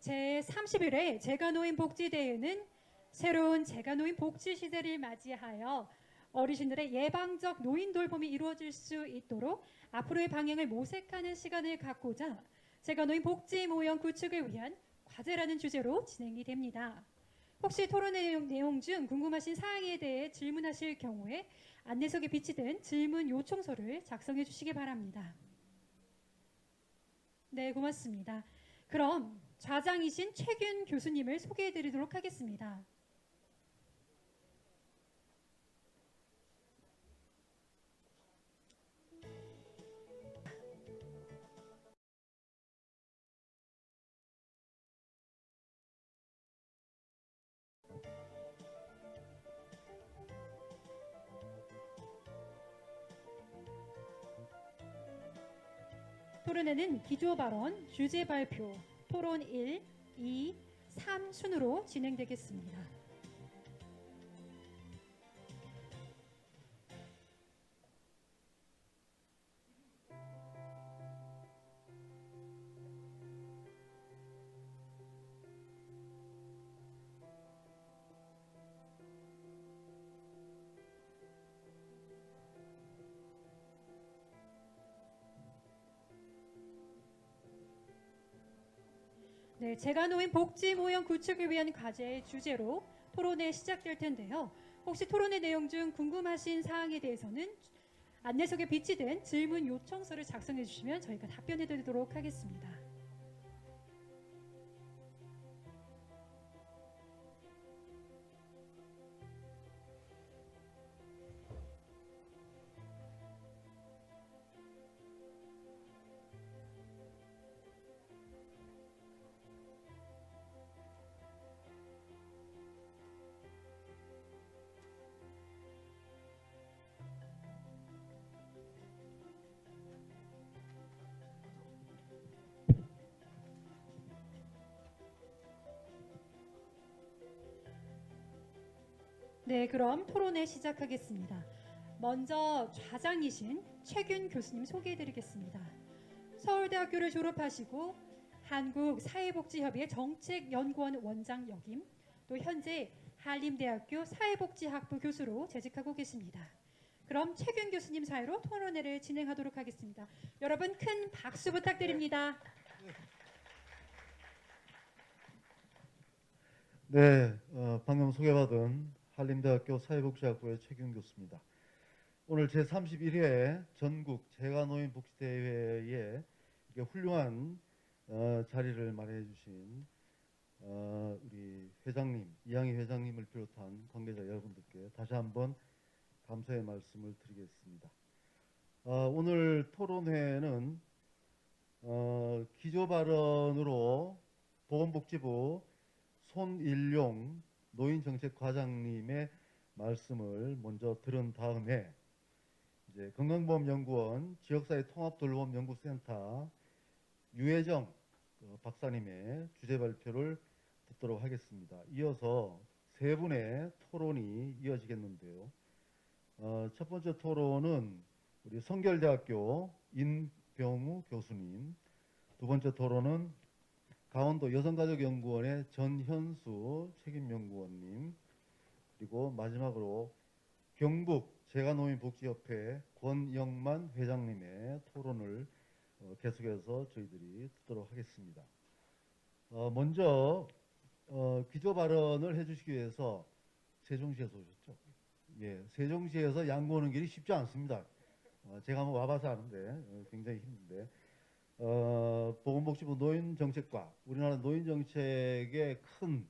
제31회 제가노인 복지대회는 새로운 제가노인 복지 시대를 맞이하여 어르신들의 예방적 노인 돌봄이 이루어질 수 있도록 앞으로의 방향을 모색하는 시간을 갖고자 제가노인 복지 모형 구축을 위한 과제라는 주제로 진행이 됩니다. 혹시 토론 내용 중 궁금하신 사항에 대해 질문하실 경우에 안내석에 비치된 질문 요청서를 작성해 주시기 바랍니다. 네, 고맙습니다. 그럼 좌장이신 최균 교수님을 소개해 드리도록 하겠습니다. 토론회는 기조 발언, 주제 발표, 토론 1, 2, 3 순으로 진행되겠습니다. 네, 제가노인 복지 모형 구축을 위한 과제의 주제로 토론회 시작될 텐데요. 혹시 토론회 내용 중 궁금하신 사항에 대해서는 안내석에 비치된 질문 요청서를 작성해 주시면 저희가 답변해 드리도록 하겠습니다. 네, 그럼 토론회 시작하겠습니다. 먼저 좌장이신 최균 교수님 소개해드리겠습니다. 서울대학교를 졸업하시고 한국사회복지협의회 정책연구원 원장 역임, 또 현재 한림대학교 사회복지학부 교수로 재직하고 계십니다. 그럼 최균 교수님 사회로 토론회를 진행하도록 하겠습니다. 여러분 큰 박수 부탁드립니다. 네, 방금 소개받은 한림대학교 사회복지학부의 최균 교수입니다. 오늘 제31회 전국 제가노인 복지대회에 이렇게 훌륭한 자리를 마련해 주신 우리 회장님, 이양희 회장님을 비롯한 관계자 여러분들께 다시 한번 감사의 말씀을 드리겠습니다. 오늘 토론회는 기조 발언으로 보건복지부 손일용 노인정책과장님의 말씀을 먼저 들은 다음에 이제 건강보험연구원 지역사회 통합돌봄연구센터 유혜정 박사님의 주제 발표를 듣도록 하겠습니다. 이어서 세 분의 토론이 이어지겠는데요. 첫 번째 토론은 우리 성결대학교 인병우 교수님, 두 번째 토론은 강원도 여성가족연구원의 전현수 책임연구원님, 그리고 마지막으로 경북 제가노인복지협회 권영만 회장님의 토론을 계속해서 저희들이 듣도록 하겠습니다. 먼저 기조 발언을 해주시기 위해서 세종시에서 오셨죠? 예, 세종시에서 양구 오는 길이 쉽지 않습니다. 제가 한번 와봐서 아는데 굉장히 힘든데 보건복지부 노인정책과 우리나라 노인정책의 큰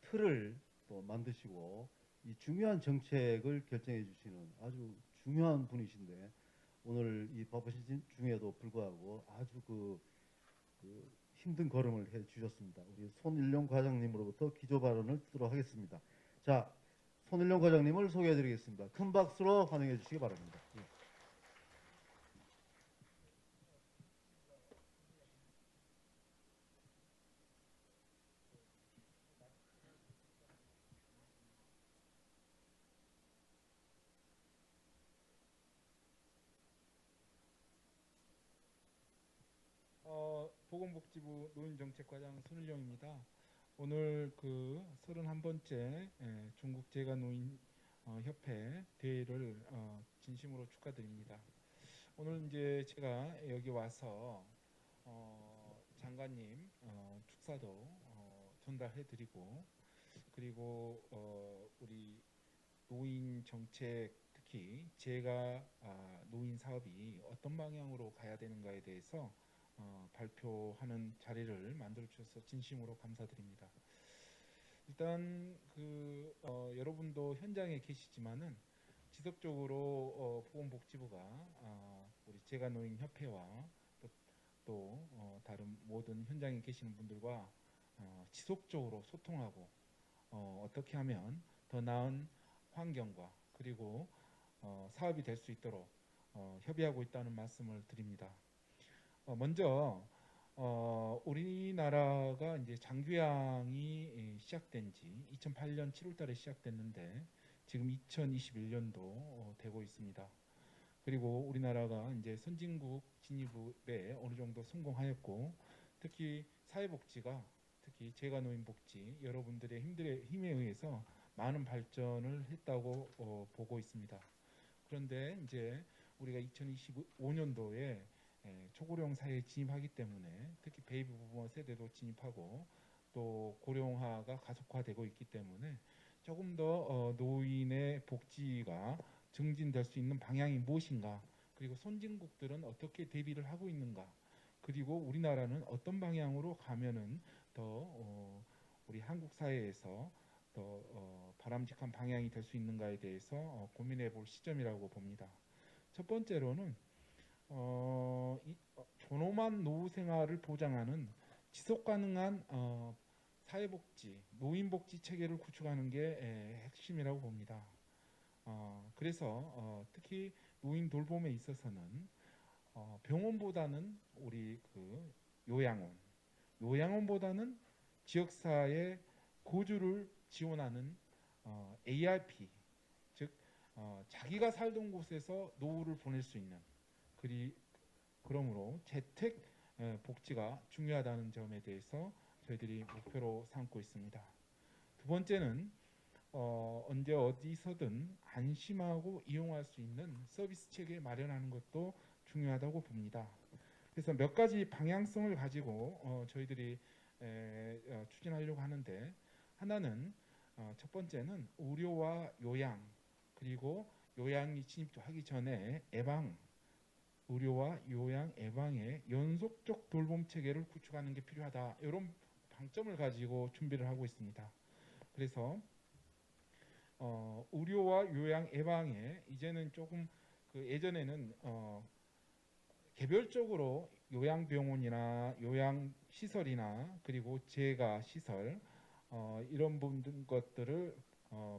틀을 또 만드시고 이 중요한 정책을 결정해 주시는 아주 중요한 분이신데 오늘 이 바쁘신 중에도 불구하고 아주 그 힘든 걸음을 해 주셨습니다. 우리 손일용 과장님으로부터 기조 발언을 듣도록 하겠습니다. 자, 손일용 과장님을 소개해 드리겠습니다. 큰 박수로 환영해 주시기 바랍니다. 예. 보건복지부 노인정책과장 손일영입니다. 오늘 그 31번째 중국 재가 노인 협회 대회를 진심으로 축하드립니다. 오늘 이제 제가 여기 와서 장관님 축사도 전달해드리고, 그리고 우리 노인 정책, 특히 재가 노인 사업이 어떤 방향으로 가야 되는가에 대해서 발표하는 자리를 만들어 주셔서 진심으로 감사드립니다. 일단 여러분도 현장에 계시지만은 지속적으로 보건복지부가 우리 재가노인협회와 또 다른 모든 현장에 계시는 분들과 지속적으로 소통하고 어떻게 하면 더 나은 환경과 그리고 사업이 될 수 있도록 협의하고 있다는 말씀을 드립니다. 먼저 우리나라가 이제 장규양이 시작된 지 2008년 7월달에 시작됐는데 지금 2021년도 되고 있습니다. 그리고 우리나라가 이제 선진국 진입에 어느 정도 성공하였고, 특히 사회복지가, 특히 재가노인복지 여러분들의 힘에 의해서 많은 발전을 했다고 보고 있습니다. 그런데 이제 우리가 2025년도에 초고령 사회에 진입하기 때문에, 특히 베이비 부머 세대도 진입하고 또 고령화가 가속화되고 있기 때문에 조금 더 노인의 복지가 증진될 수 있는 방향이 무엇인가, 그리고 선진국들은 어떻게 대비를 하고 있는가, 그리고 우리나라는 어떤 방향으로 가면은 더 우리 한국 사회에서 더 바람직한 방향이 될 수 있는가에 대해서 고민해 볼 시점이라고 봅니다. 첫 번째로는 존엄한 노후 생활을 보장하는 지속 가능한 사회복지, 노인복지 체계를 구축하는 게 핵심이라고 봅니다. 그래서 특히 노인 돌봄에 있어서는 병원보다는 우리 그 요양원보다는 지역사회 거주를 지원하는 ARP, 즉 자기가 살던 곳에서 노후를 보낼 수 있는, 그러므로 재택 복지가 중요하다는 점에 대해서 저희들이 목표로 삼고 있습니다. 두 번째는 언제 어디서든 안심하고 이용할 수 있는 서비스 체계 마련하는 것도 중요하다고 봅니다. 그래서 몇 가지 방향성을 가지고 저희들이 추진하려고 하는데, 하나는 첫 번째는 의료와 요양, 그리고 요양이 진입하기 전에 의료와 요양 예방의 연속적 돌봄 체계를 구축하는 게 필요하다, 이런 방점을 가지고 준비를 하고 있습니다. 그래서 의료와 요양 예방에 이제는 조금 예전에는 개별적으로 요양병원이나 요양시설이나 그리고 재가시설 이런 것들을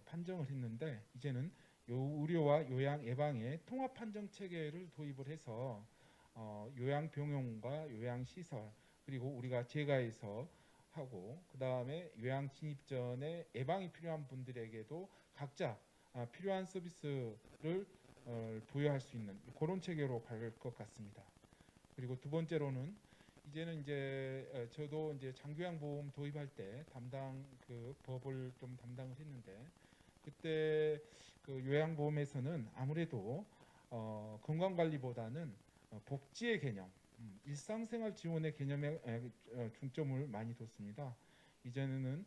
판정을 했는데, 이제는 의료와 요양 예방의 통합 판정 체계를 도입을 해서 요양병원과 요양시설, 그리고 우리가 재가에서 하고, 그 다음에 요양 진입 전에 예방이 필요한 분들에게도 각자 필요한 서비스를 부여할 수 있는 그런 체계로 갈 것 같습니다. 그리고 두 번째로는 이제는 이제 저도 이제 장교양보험 도입할 때 법을 좀 담당을 했는데, 그때 그 요양보험에서는 아무래도 건강관리보다는 복지의 개념, 일상생활 지원의 개념에 중점을 많이 뒀습니다. 이제는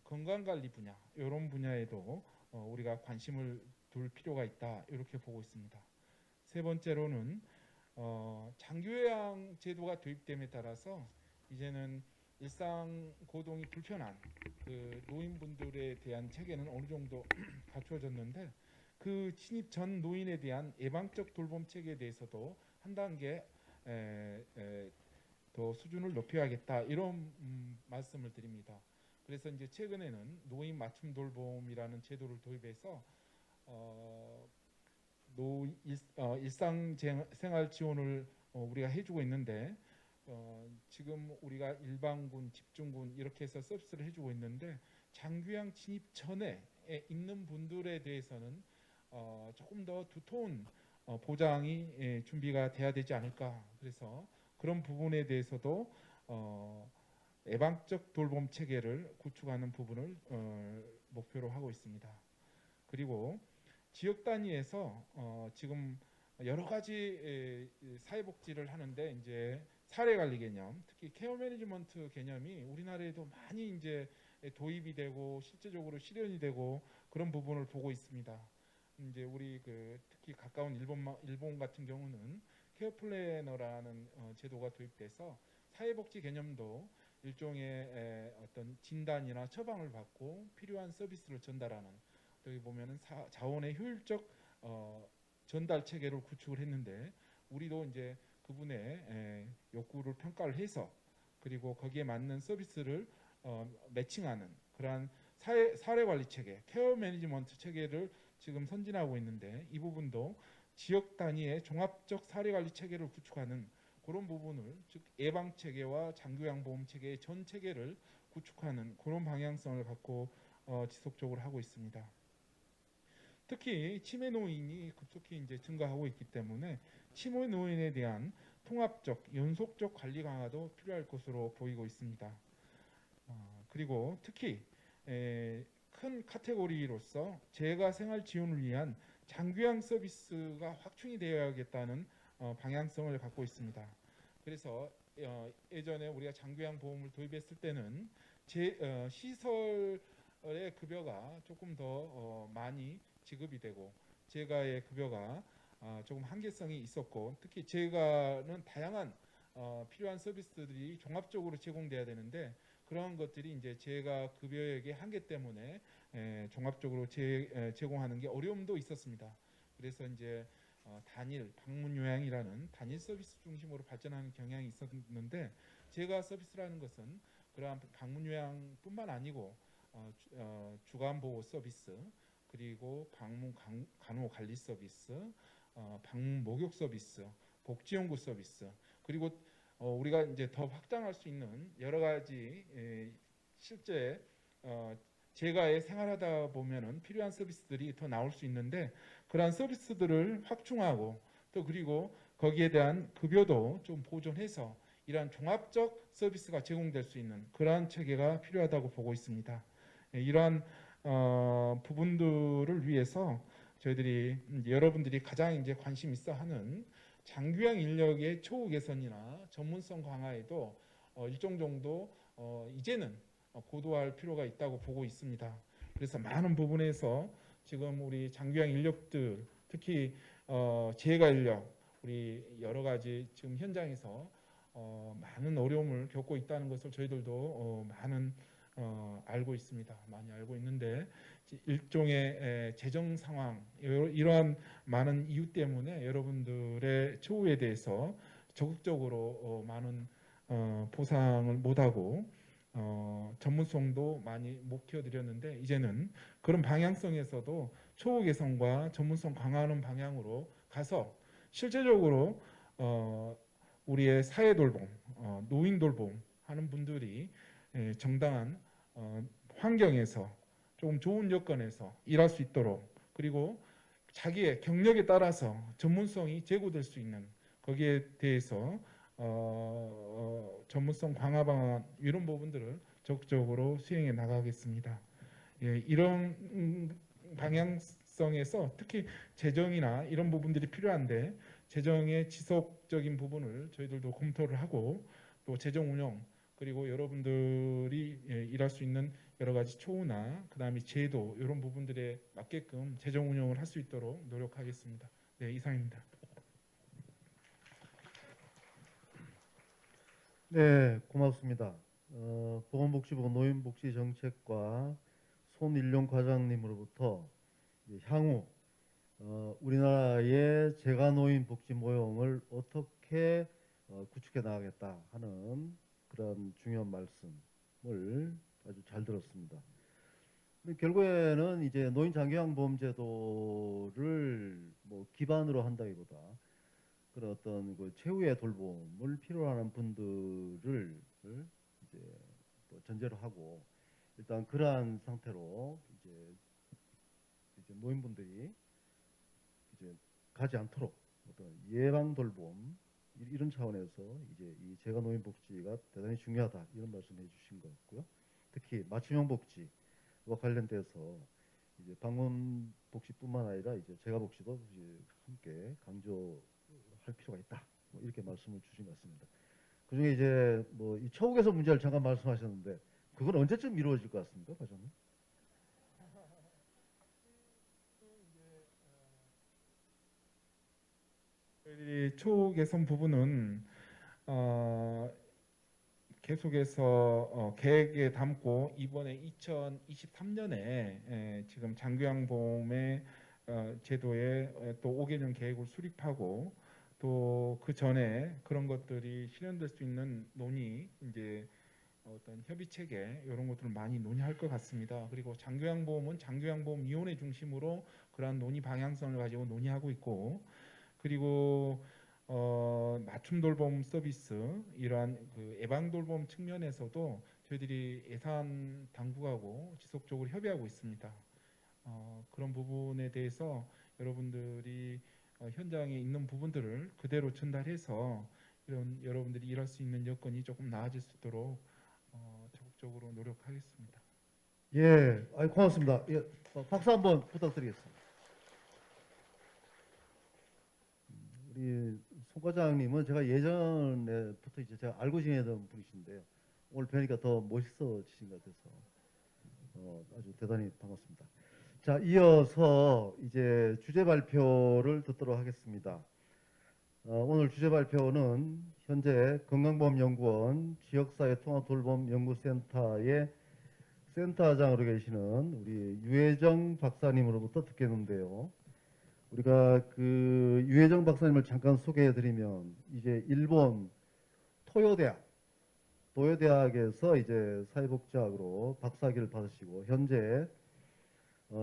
건강관리 분야, 이런 분야에도 우리가 관심을 둘 필요가 있다, 이렇게 보고 있습니다. 세 번째로는 장교양 제도가 도입됨에 따라서 이제는 일상 고동이 불편한 그 노인분들에 대한 체계는 어느 정도 갖추어졌는데, 그 진입 전 노인에 대한 예방적 돌봄 체계에 대해서도 한 단계 더 수준을 높여야겠다, 이런 말씀을 드립니다. 그래서 이제 최근에는 노인 맞춤 돌봄이라는 제도를 도입해서 일상생활 지원을 우리가 해주고 있는데, 지금 우리가 일반군, 집중군 이렇게 해서 서비스를 해주고 있는데, 장교양 진입 전에 있는 분들에 대해서는 조금 더 두터운 보장이 준비가 돼야 되지 않을까. 그래서 그런 부분에 대해서도 예방적 돌봄 체계를 구축하는 부분을 목표로 하고 있습니다. 그리고 지역 단위에서 지금 여러 가지 사회복지를 하는데 이제 사례관리 개념, 특히 케어 매니지먼트 개념이 우리나라에도 많이 이제 도입이 되고 실제적으로 실현이 되고 그런 부분을 보고 있습니다. 이제 우리 특히 가까운 일본 같은 경우는 케어 플래너라는 제도가 도입돼서 사회복지 개념도 일종의 어떤 진단이나 처방을 받고 필요한 서비스를 전달하는, 여기 보면은 자원의 효율적 전달 체계를 구축을 했는데, 우리도 이제 그분의 욕구를 평가를 해서 그리고 거기에 맞는 서비스를 매칭하는 그러한 사례 관리 체계, 케어 매니지먼트 체계를 지금 선진하고 있는데, 이 부분도 지역 단위의 종합적 사례 관리 체계를 구축하는 그런 부분을, 즉 예방 체계와 장기요양 보험 체계의 전 체계를 구축하는 그런 방향성을 갖고 지속적으로 하고 있습니다. 특히 치매 노인이 급속히 이제 증가하고 있기 때문에 치매 노인에 대한 통합적, 연속적 관리 강화도 필요할 것으로 보이고 있습니다. 그리고 특히 큰 카테고리로서 재가 생활 지원을 위한 장기요양 서비스가 확충이 되어야겠다는 방향성을 갖고 있습니다. 그래서 예전에 우리가 장기요양 보험을 도입했을 때는 시설의 급여가 조금 더 많이 지급이 되고 재가의 급여가 조금 한계성이 있었고, 특히 재가는 다양한 필요한 서비스들이 종합적으로 제공돼야 되는데, 그런 것들이 이제 재가 급여액의 한계 때문에 종합적으로 제공하는 게 어려움도 있었습니다. 그래서 이제 단일 방문 요양이라는 단일 서비스 중심으로 발전하는 경향이 있었는데, 재가 서비스라는 것은 그러한 방문 요양뿐만 아니고 주간 보호 서비스, 그리고 방문 간호 관리 서비스, 방문 목욕 서비스, 복지 연구 서비스, 그리고 우리가 이제 더 확장할 수 있는 여러 가지 실제 재가에 생활하다 보면은 필요한 서비스들이 더 나올 수 있는데, 그러한 서비스들을 확충하고 또 그리고 거기에 대한 급여도 좀 보존해서 이러한 종합적 서비스가 제공될 수 있는 그러한 체계가 필요하다고 보고 있습니다. 이러한 부분들을 위해서 저희들이 여러분들이 가장 이제 관심 있어 하는 장기요양 인력의 처우 개선이나 전문성 강화에도 일정 정도 이제는 고도화할 필요가 있다고 보고 있습니다. 그래서 많은 부분에서 지금 우리 장기요양 인력들, 특히 재가 인력, 우리 여러 가지 지금 현장에서 많은 어려움을 겪고 있다는 것을 저희들도 알고 있습니다. 많이 알고 있는데, 일종의 재정 상황, 이러한 많은 이유 때문에 여러분들의 처우에 대해서 적극적으로 많은 보상을 못하고 전문성도 많이 못 키워드렸는데, 이제는 그런 방향성에서도 처우 개선과 전문성 강화하는 방향으로 가서 실제적으로 우리의 사회 돌봄, 노인 돌봄 하는 분들이 정당한 환경에서 조금 좋은 여건에서 일할 수 있도록, 그리고 자기의 경력에 따라서 전문성이 제고될 수 있는, 거기에 대해서 전문성 강화 방안 이런 부분들을 적극적으로 수행해 나가겠습니다. 이런 방향성에서 특히 재정이나 이런 부분들이 필요한데, 재정의 지속적인 부분을 저희들도 검토를 하고, 또 재정 운영, 그리고 여러분들이 일할 수 있는 여러 가지 처우나 그다음에 제도 이런 부분들에 맞게끔 재정 운영을 할 수 있도록 노력하겠습니다. 네, 이상입니다. 네, 고맙습니다. 보건복지부 노인복지정책과 손일용 과장님으로부터 향후 우리나라의 재가노인 복지 모형을 어떻게 구축해 나가겠다 하는 그런 중요한 말씀을 아주 잘 들었습니다. 근데 결국에는 이제 노인 장기요양보험제도를 뭐 기반으로 한다기보다 그런 어떤 그 최후의 돌봄을 필요로 하는 분들을 이제 또 전제로 하고, 일단 그러한 상태로 이제 노인분들이 이제 가지 않도록 어떤 예방 돌봄 이런 차원에서 이제 이 재가노인 복지가 대단히 중요하다 이런 말씀해 주신 것 같고요. 특히 맞춤형 복지와 관련돼서 이제 방문 복지뿐만 아니라 이제 재가 복지도 이제 함께 강조할 필요가 있다. 뭐 이렇게 말씀을 주신 것 같습니다. 그중에 이제 뭐 이 처우 개선 문제를 잠깐 말씀하셨는데 그건 언제쯤 이루어질 것 같습니까, 과장님? 저희들이 처우 개선 부분은 계속해서 계획에 담고 이번에 2023년에 지금 장교양보험의 제도에 또 5개년 계획을 수립하고 또 그 전에 그런 것들이 실현될 수 있는 논의 이제 어떤 협의 체계 이런 것들을 많이 논의할 것 같습니다. 그리고 장교양보험은 장교양보험위원회 중심으로 그러한 논의 방향성을 가지고 논의하고 있고 그리고 맞춤 돌봄 서비스 이러한 그 예방 돌봄 측면에서도 저희들이 예산 당국하고 지속적으로 협의하고 있습니다. 그런 부분에 대해서 여러분들이 현장에 있는 부분들을 그대로 전달해서 이런 여러분들이 일할 수 있는 여건이 조금 나아질 수 있도록 적극적으로 노력하겠습니다. 예, 아이 고맙습니다. 예, 박수 한번 부탁드리겠습니다. 우리 송 과장님은 제가 예전에부터 이제 제가 알고 지내던 분이신데요. 오늘 뵈니까 더 멋있어지신 것 같아서 아주 대단히 반갑습니다. 자, 이어서 이제 주제 발표를 듣도록 하겠습니다. 오늘 주제 발표는 현재 건강보험연구원 지역사회 통합돌봄연구센터의 센터장으로 계시는 우리 유혜정 박사님으로부터 듣겠는데요. 우리가 그 유혜정 박사님을 잠깐 소개해드리면 이제 일본 도요대학에서 이제 사회복지학으로 박사학위를 받으시고 현재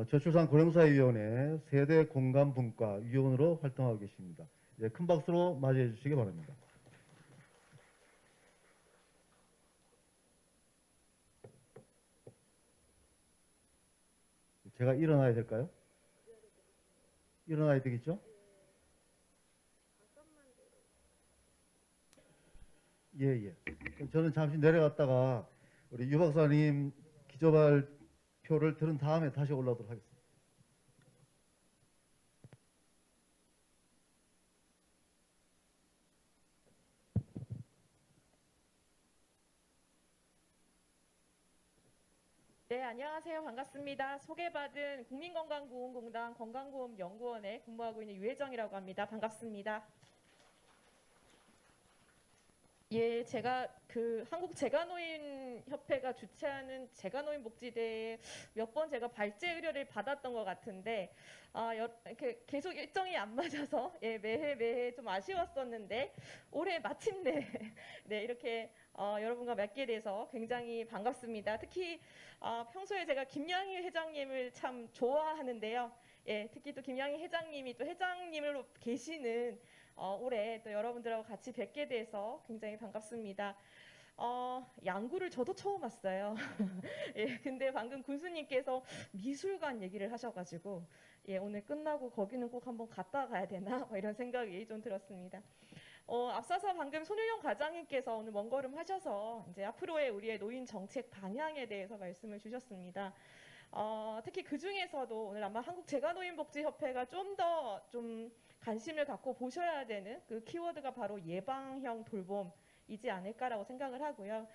저출산 고령사회위원회 세대 공감분과 위원으로 활동하고 계십니다. 예, 큰 박수로 맞이해 주시기 바랍니다. 제가 일어나야 될까요? 일어나야 되겠죠? 예, 예. 저는 잠시 내려갔다가 우리 유 박사님 기조발표를 들은 다음에 다시 올라오도록 하겠습니다. 네, 안녕하세요. 반갑습니다. 소개받은 국민건강보험공단 건강보험연구원에 근무하고 있는 유혜정이라고 합니다. 반갑습니다. 예, 제가 그 한국재가노인협회가 주최하는 재가노인 복지대회에 몇 번 제가 발제 의뢰를 받았던 것 같은데 이렇게 계속 일정이 안 맞아서 예, 매해 좀 아쉬웠었는데 올해 마침내 네, 이렇게 여러분과 뵙게 돼서 굉장히 반갑습니다. 특히 평소에 제가 김양희 회장님을 참 좋아하는데요. 예, 특히 또 김양희 회장님이 또 회장님으로 계시는 올해 또 여러분들하고 같이 뵙게 돼서 굉장히 반갑습니다. 양구를 저도 처음 왔어요. 예, 근데 방금 군수님께서 미술관 얘기를 하셔가지고 예, 오늘 끝나고 거기는 꼭 한번 갔다 가야 되나 뭐 이런 생각이 좀 들었습니다. 앞서서 방금 손일영 과장님께서 오늘 먼 걸음 하셔서 이제 앞으로의 우리의 노인 정책 방향에 대해서 말씀을 주셨습니다. 특히 그 중에서도 오늘 아마 한국재가노인복지협회가 좀 더 관심을 갖고 보셔야 되는 그 키워드가 바로 예방형 돌봄이지 않을까라고 생각을 하고요.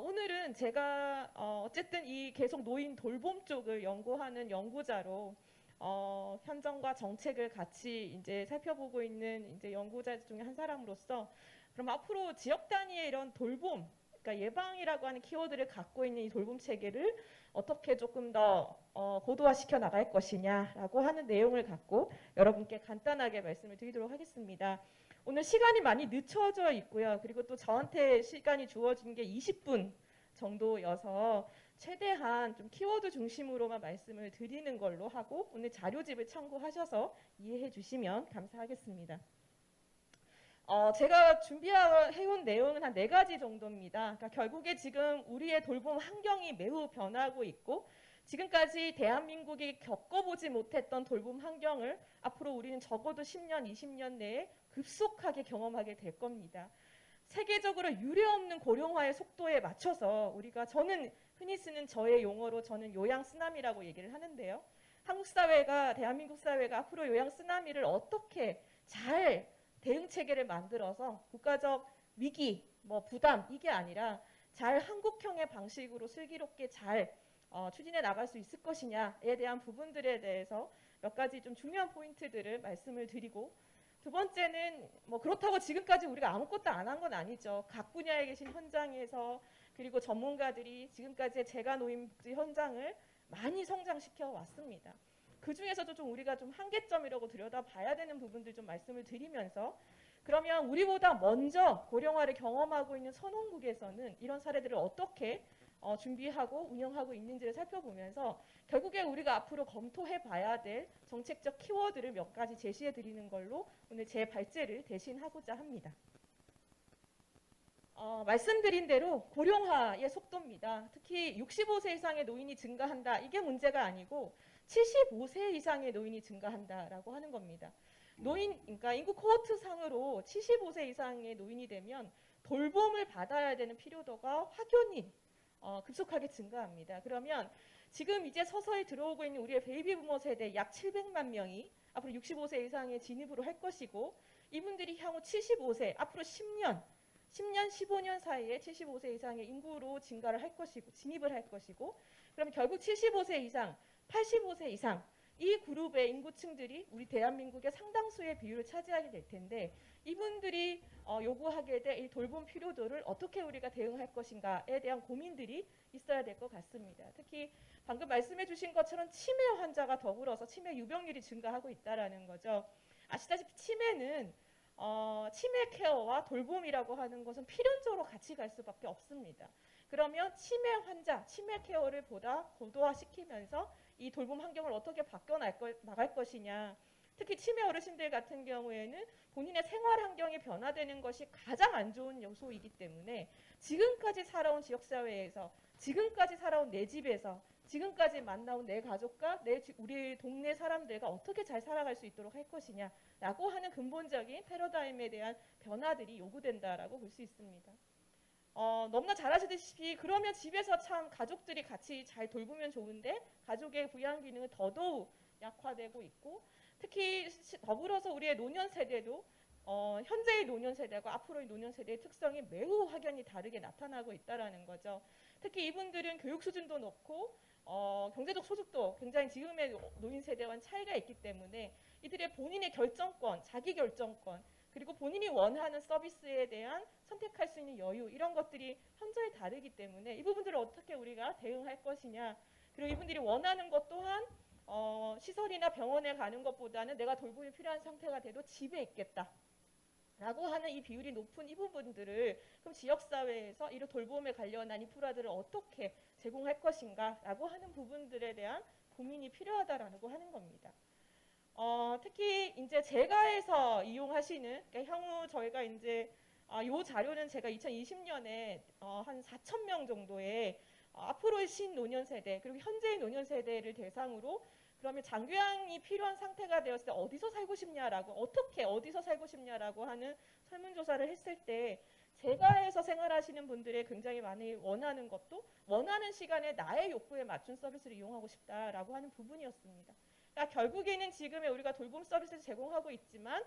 오늘은 제가 어쨌든 이 계속 노인 돌봄 쪽을 연구하는 연구자로 현정과 정책을 같이 이제 살펴보고 있는 이제 연구자 중에 한 사람으로서 그럼 앞으로 지역 단위의 이런 돌봄, 그러니까 예방이라고 하는 키워드를 갖고 있는 이 돌봄 체계를 어떻게 조금 더 고도화시켜 나갈 것이냐라고 하는 내용을 갖고 여러분께 간단하게 말씀을 드리도록 하겠습니다. 오늘 시간이 많이 늦춰져 있고요. 그리고 또 저한테 시간이 주어진 게 20분 정도여서 최대한 좀 키워드 중심으로만 말씀을 드리는 걸로 하고 오늘 자료집을 참고하셔서 이해해 주시면 감사하겠습니다. 제가 준비해온 내용은 한 4가지 정도입니다. 그러니까 결국에 지금 우리의 돌봄 환경이 매우 변하고 있고 지금까지 대한민국이 겪어보지 못했던 돌봄 환경을 앞으로 우리는 적어도 10년, 20년 내에 급속하게 경험하게 될 겁니다. 세계적으로 유례없는 고령화의 속도에 맞춰서 우리가 저는 흔히 쓰는 저의 용어로 저는 요양 쓰나미라고 얘기를 하는데요. 한국 사회가 대한민국 사회가 앞으로 요양 쓰나미를 어떻게 잘 대응 체계를 만들어서 국가적 위기, 부담 이게 아니라 잘 한국형의 방식으로 슬기롭게 잘 추진해 나갈 수 있을 것이냐에 대한 부분들에 대해서 몇 가지 좀 중요한 포인트들을 말씀을 드리고 두 번째는 그렇다고 지금까지 우리가 아무것도 안 한 건 아니죠. 각 분야에 계신 현장에서 그리고 전문가들이 지금까지의 재가노인복지 현장을 많이 성장시켜 왔습니다. 그 중에서도 좀 우리가 좀 한계점이라고 들여다봐야 되는 부분들 좀 말씀을 드리면서 그러면 우리보다 먼저 고령화를 경험하고 있는 선원국에서는 이런 사례들을 어떻게 준비하고 운영하고 있는지를 살펴보면서 결국에 우리가 앞으로 검토해 봐야 될 정책적 키워드를 몇 가지 제시해 드리는 걸로 오늘 제 발제를 대신하고자 합니다. 말씀드린 대로 고령화의 속도입니다. 특히 65세 이상의 노인이 증가한다. 이게 문제가 아니고 75세 이상의 노인이 증가한다라고 하는 겁니다. 그러니까 인구 코호트 상으로 75세 이상의 노인이 되면 돌봄을 받아야 되는 필요도가 확연히 급속하게 증가합니다. 그러면 지금 이제 서서히 들어오고 있는 우리의 베이비 부머 세대 약 700만 명이 앞으로 65세 이상의 진입으로 할 것이고 이분들이 향후 75세 앞으로 10년, 15년 사이에 75세 이상의 인구로 증가를 할 것이고 진입을 할 것이고 그러면 결국 75세 이상, 85세 이상 이 그룹의 인구층들이 우리 대한민국의 상당수의 비율을 차지하게 될 텐데 이분들이 요구하게 될 이 돌봄 필요도를 어떻게 우리가 대응할 것인가에 대한 고민들이 있어야 될 것 같습니다. 특히 방금 말씀해 주신 것처럼 치매 환자가 더불어서 치매 유병률이 증가하고 있다는 거죠. 아시다시피 치매는 치매 케어와 돌봄이라고 하는 것은 필연적으로 같이 갈 수밖에 없습니다. 그러면 치매 환자, 치매 케어를 보다 고도화시키면서 이 돌봄 환경을 어떻게 바꿔나갈 것이냐. 특히 치매 어르신들 같은 경우에는 본인의 생활 환경이 변화되는 것이 가장 안 좋은 요소이기 때문에 지금까지 살아온 지역사회에서 지금까지 살아온 내 집에서 지금까지 만나온 내 가족과 우리 동네 사람들과 어떻게 잘 살아갈 수 있도록 할 것이냐라고 하는 근본적인 패러다임에 대한 변화들이 요구된다라고 볼 수 있습니다. 너무나 잘 아시다시피 그러면 집에서 참 가족들이 같이 잘 돌보면 좋은데 가족의 부양 기능은 더더욱 약화되고 있고 특히 더불어서 우리의 노년 세대도 현재의 노년 세대와 앞으로의 노년 세대의 특성이 매우 확연히 다르게 나타나고 있다는 거죠. 특히 이분들은 교육 수준도 높고 경제적 소득도 굉장히 지금의 노인 세대와는 차이가 있기 때문에 이들의 본인의 결정권, 자기 결정권 그리고 본인이 원하는 서비스에 대한 선택할 수 있는 여유 이런 것들이 현저히 다르기 때문에 이 부분들을 어떻게 우리가 대응할 것이냐 그리고 이분들이 원하는 것 또한 시설이나 병원에 가는 것보다는 내가 돌봄이 필요한 상태가 돼도 집에 있겠다 라고 하는 이 비율이 높은 이 부분들을 그럼 지역사회에서 이런 돌봄에 관련한 인프라들을 어떻게 제공할 것인가 라고 하는 부분들에 대한 고민이 필요하다라고 하는 겁니다. 특히 이제 재가에서 이용하시는 그러니까 향후 저희가 이제 이 자료는 제가 2020년에 한 4,000명 정도의 앞으로의 신노년 세대 그리고 현재의 노년 세대를 대상으로 그러면 장교양이 필요한 상태가 되었을 때 어디서 살고 싶냐라고 어떻게 어디서 살고 싶냐라고 하는 설문조사를 했을 때 재가에서 생활하시는 분들이 굉장히 많이 원하는 것도 원하는 시간에 나의 욕구에 맞춘 서비스를 이용하고 싶다라고 하는 부분이었습니다. 그러니까 결국에는 지금의 우리가 돌봄 서비스를 제공하고 있지만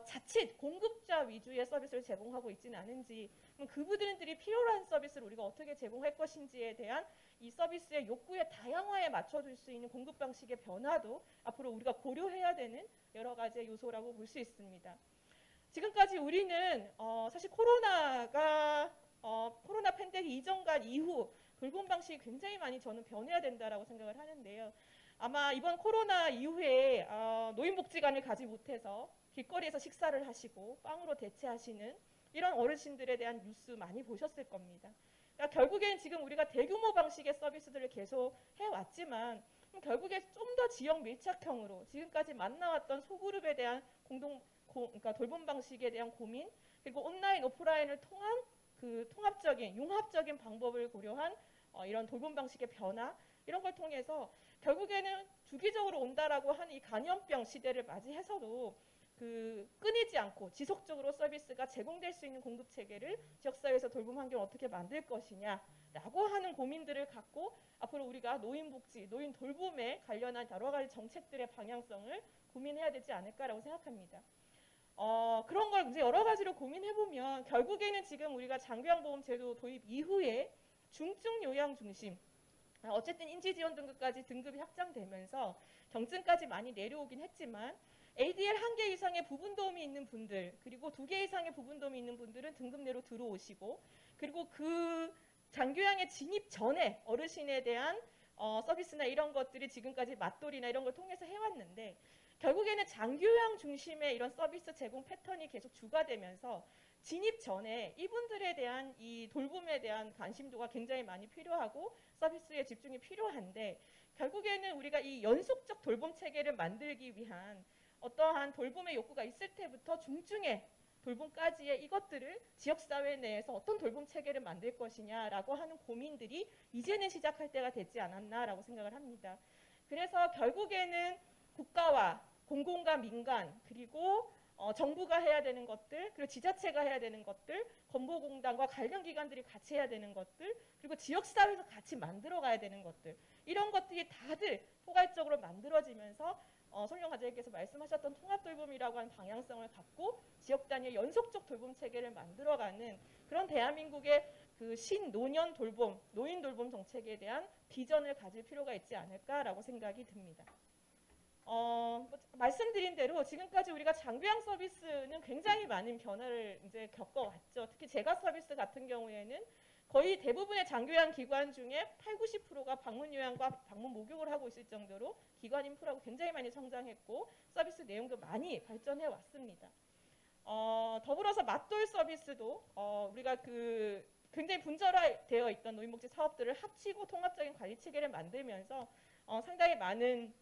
자칫 공급자 위주의 서비스를 제공하고 있지는 않은지 그럼 그분들이 필요로 한 서비스를 우리가 어떻게 제공할 것인지에 대한 이 서비스의 욕구의 다양화에 맞춰줄 수 있는 공급 방식의 변화도 앞으로 우리가 고려해야 되는 여러 가지의 요소라고 볼 수 있습니다. 지금까지 우리는 사실 코로나 팬데믹 이전과 이후 돌봄 방식이 굉장히 많이 저는 변해야 된다라고 생각을 하는데요. 아마 이번 코로나 이후에 노인복지관을 가지 못해서 길거리에서 식사를 하시고 빵으로 대체하시는 이런 어르신들에 대한 뉴스 많이 보셨을 겁니다. 그러니까 결국엔 지금 우리가 대규모 방식의 서비스들을 계속 해왔지만 결국에 좀 더 지역 밀착형으로 지금까지 만나왔던 소그룹에 대한 그러니까 돌봄 방식에 대한 고민 그리고 온라인 오프라인을 통한 그 통합적인 융합적인 방법을 고려한 이런 돌봄 방식의 변화 이런 걸 통해서 결국에는 주기적으로 온다라고 하는 이 감염병 시대를 맞이해서도 끊이지 않고 지속적으로 서비스가 제공될 수 있는 공급 체계를 지역사회에서 돌봄 환경을 어떻게 만들 것이냐라고 하는 고민들을 갖고 앞으로 우리가 노인복지, 노인 돌봄에 관련한 여러 가지 정책들의 방향성을 고민해야 되지 않을까라고 생각합니다. 그런 걸 이제 여러 가지로 고민해보면 결국에는 지금 우리가 장기요양보험제도 도입 이후에 중증 요양 중심, 어쨌든 인지지원 등급까지 등급이 확장되면서 경증까지 많이 내려오긴 했지만 ADL 1개 이상의 부분 도움이 있는 분들, 그리고 2개 이상의 부분 도움이 있는 분들은 등급 내로 들어오시고, 그리고 그 장기요양에 진입 전에 어르신에 대한 서비스나 이런 것들이 지금까지 맞돌이나 이런 걸 통해서 해왔는데, 결국에는 장기요양 중심의 이런 서비스 제공 패턴이 계속 주가되면서 진입 전에 이분들에 대한 이 돌봄에 대한 관심도가 굉장히 많이 필요하고 서비스에 집중이 필요한데, 결국에는 우리가 이 연속적 돌봄 체계를 만들기 위한 어떠한 돌봄의 욕구가 있을 때부터 중증의 돌봄까지의 이것들을 지역사회 내에서 어떤 돌봄 체계를 만들 것이냐라고 하는 고민들이 이제는 시작할 때가 되지 않았나라고 생각을 합니다. 그래서 결국에는 국가와 공공과 민간, 그리고 정부가 해야 되는 것들, 그리고 지자체가 해야 되는 것들, 건보공단과 관련 기관들이 같이 해야 되는 것들, 그리고 지역사회에서 같이 만들어가야 되는 것들, 이런 것들이 다들 포괄적으로 만들어지면서 손영 과장님께서 말씀하셨던 통합돌봄이라고 하는 방향성을 갖고 지역 단위의 연속적 돌봄 체계를 만들어가는 그런 대한민국의 그 신노년 돌봄, 노인 돌봄 정책에 대한 비전을 가질 필요가 있지 않을까라고 생각이 듭니다. 말씀드린 대로 지금까지 우리가 장기요양 서비스는 굉장히 많은 변화를 이제 겪어왔죠. 특히 제가 서비스 같은 경우에는 거의 대부분의 장기요양 기관 중에 80~90%가 방문 요양과 방문 목욕을 하고 있을 정도로 기관 인프라가 굉장히 많이 성장했고 서비스 내용도 많이 발전해 왔습니다. 더불어서 맞돌 서비스도 우리가 굉장히 분절화되어 있던 노인복지 사업들을 합치고 통합적인 관리 체계를 만들면서 상당히 많은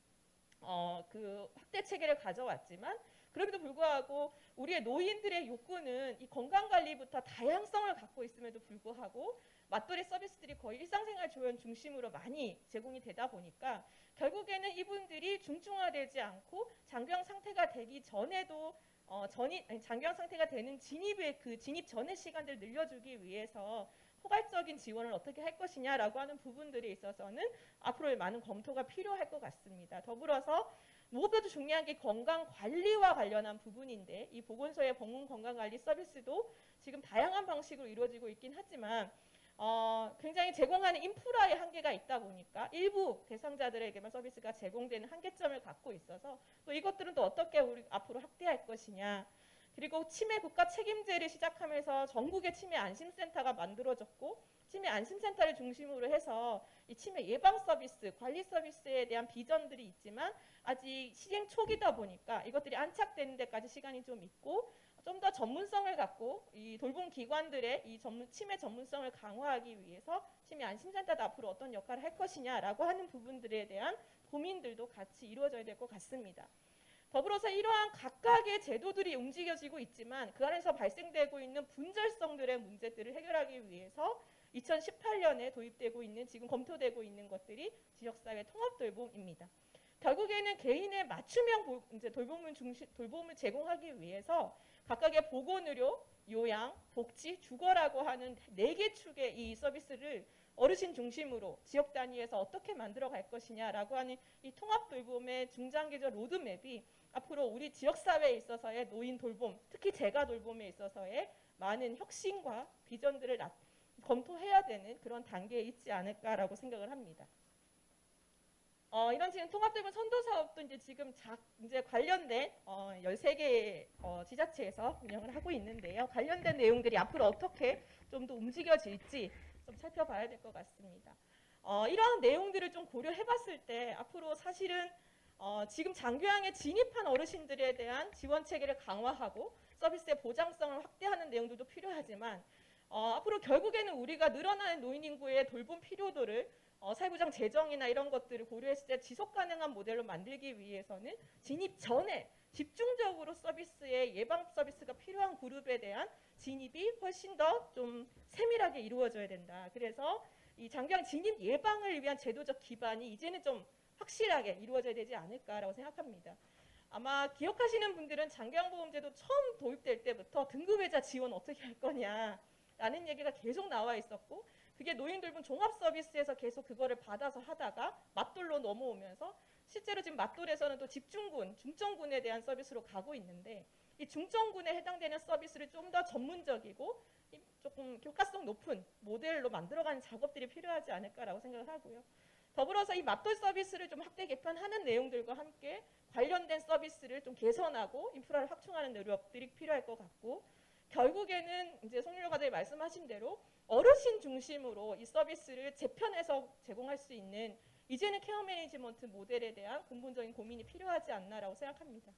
확대 체계를 가져왔지만, 그럼에도 불구하고 우리의 노인들의 욕구는 이 건강관리부터 다양성을 갖고 있음에도 불구하고 맞돌이 서비스들이 거의 일상생활 조언 중심으로 많이 제공이 되다 보니까 결국에는 이분들이 중증화되지 않고 장기요양 상태가 되기 전에도 장기요양 상태가 되는 진입 전의 시간들을 늘려주기 위해서 포괄적인 지원을 어떻게 할 것이냐라고 하는 부분들에 있어서는 앞으로의 많은 검토가 필요할 것 같습니다. 더불어서 무엇보다도 중요한 게 건강관리와 관련한 부분인데, 이 보건소의 방문건강관리 서비스도 지금 다양한 방식으로 이루어지고 있긴 하지만 굉장히 제공하는 인프라의 한계가 있다 보니까 일부 대상자들에게만 서비스가 제공되는 한계점을 갖고 있어서 또 이것들은 또 어떻게 우리 앞으로 확대할 것이냐, 그리고 치매 국가 책임제를 시작하면서 전국의 치매 안심센터가 만들어졌고, 치매 안심센터를 중심으로 해서 이 치매 예방 서비스, 관리 서비스에 대한 비전들이 있지만 아직 시행 초기다 보니까 이것들이 안착되는 데까지 시간이 좀 있고, 좀 더 전문성을 갖고 이 돌봄 기관들의 이 치매 전문성을 강화하기 위해서 치매 안심센터도 앞으로 어떤 역할을 할 것이냐라고 하는 부분들에 대한 고민들도 같이 이루어져야 될 것 같습니다. 더불어서 이러한 각각의 제도들이 움직여지고 있지만 그 안에서 발생되고 있는 분절성들의 문제들을 해결하기 위해서 2018년에 도입되고 있는, 지금 검토되고 있는 것들이 지역사회 통합돌봄입니다. 결국에는 개인의 맞춤형 돌봄을 제공하기 위해서 각각의 보건의료, 요양, 복지, 주거라고 하는 4개 축의 이 서비스를 어르신 중심으로 지역 단위에서 어떻게 만들어 갈 것이냐라고 하는 이 통합돌봄의 중장기적 로드맵이 앞으로 우리 지역사회에 있어서의 노인 돌봄, 특히 재가 돌봄에 있어서의 많은 혁신과 비전들을 검토해야 되는 그런 단계에 있지 않을까라고 생각을 합니다. 이런 지금 통합돌봄 선도 사업도 지금 관련된 13개 지자체에서 운영을 하고 있는데요. 관련된 내용들이 앞으로 어떻게 좀 더 움직여질지 좀 살펴봐야 될 것 같습니다. 이러한 내용들을 좀 고려해 봤을 때 앞으로 사실은 지금 장기요양에 진입한 어르신들에 대한 지원 체계를 강화하고 서비스의 보장성을 확대하는 내용들도 필요하지만 앞으로 결국에는 우리가 늘어나는 노인 인구의 돌봄 필요도를 사회보장 재정이나 이런 것들을 고려했을 때 지속 가능한 모델로 만들기 위해서는 진입 전에 집중적으로 서비스의 예방 서비스가 필요한 그룹에 대한 진입이 훨씬 더 좀 세밀하게 이루어져야 된다. 그래서 이 장기요양 진입 예방을 위한 제도적 기반이 이제는 좀 확실하게 이루어져야 되지 않을까라고 생각합니다. 아마 기억하시는 분들은 장기양보험제도 처음 도입될 때부터 등급외자 지원 어떻게 할 거냐라는 얘기가 계속 나와 있었고, 그게 노인돌봄 종합서비스에서 계속 그거를 받아서 하다가 맞돌로 넘어오면서 실제로 지금 맞돌에서는 또 집중군, 중점군에 대한 서비스로 가고 있는데, 이 중점군에 해당되는 서비스를 좀 더 전문적이고 조금 효과성 높은 모델로 만들어가는 작업들이 필요하지 않을까라고 생각을 하고요. 더불어서 이 맞돌 서비스를 좀 확대 개편하는 내용들과 함께 관련된 서비스를 좀 개선하고 인프라를 확충하는 노력들이 필요할 것 같고, 결국에는 이제 송유료 과장이 말씀하신 대로 어르신 중심으로 이 서비스를 재편해서 제공할 수 있는 이제는 케어 매니지먼트 모델에 대한 근본적인 고민이 필요하지 않나라고 생각합니다.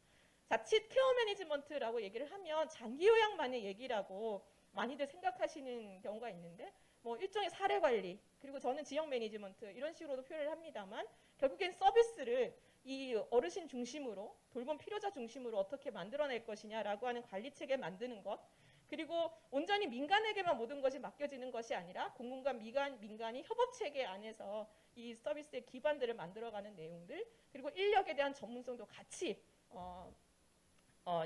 자칫 케어 매니지먼트라고 얘기를 하면 장기 요양만의 얘기라고 많이들 생각하시는 경우가 있는데, 뭐 일종의 사례 관리, 그리고 저는 지역 매니지먼트 이런 식으로도 표현을 합니다만, 결국엔 서비스를 이 어르신 중심으로, 돌봄 필요자 중심으로 어떻게 만들어낼 것이냐라고 하는 관리 체계 만드는 것, 그리고 온전히 민간에게만 모든 것이 맡겨지는 것이 아니라 공공과 민간이 협업 체계 안에서 이 서비스의 기반들을 만들어가는 내용들, 그리고 인력에 대한 전문성도 같이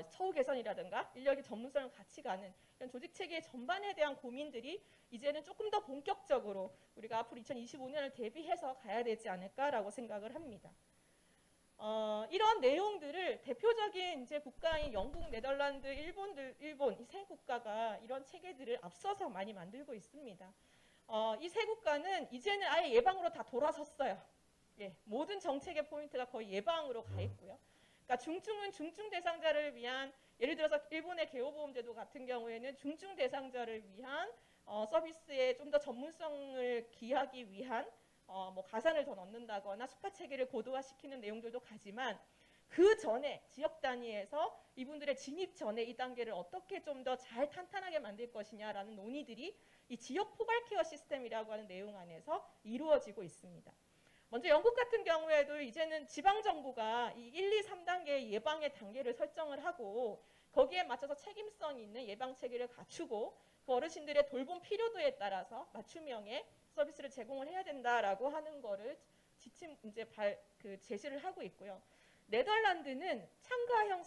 처우 개선이라든가 인력의 전문성을 같이 가는 이런 조직 체계 전반에 대한 고민들이 이제는 조금 더 본격적으로 우리가 앞으로 2025년을 대비해서 가야 되지 않을까라고 생각을 합니다. 이런 내용들을 대표적인 이제 국가인 영국, 네덜란드, 일본 이 세 국가가 이런 체계들을 앞서서 많이 만들고 있습니다. 이 세 국가는 이제는 아예 예방으로 다 돌아섰어요. 예, 모든 정책의 포인트가 거의 예방으로 가 있고요. 그러니까 중증은 중증 대상자를 위한, 예를 들어서 일본의 개호보험제도 같은 경우에는 중증 대상자를 위한 서비스에 좀 더 전문성을 기하기 위한 뭐 가산을 더 넣는다거나 수가 체계를 고도화시키는 내용들도 가지만, 그 전에 지역 단위에서 이분들의 진입 전에 이 단계를 어떻게 좀 더 잘 탄탄하게 만들 것이냐라는 논의들이 이 지역 포괄 케어 시스템이라고 하는 내용 안에서 이루어지고 있습니다. 먼저 영국 같은 경우에도 이제는 지방정부가 이 1, 2, 3단계의 예방의 단계를 설정을 하고 거기에 맞춰서 책임성 있는 예방 체계를 갖추고 그 어르신들의 돌봄 필요도에 따라서 맞춤형의 서비스를 제공을 해야 된다라고 하는 거를 지침 이제 제시를 하고 있고요. 네덜란드는 참가형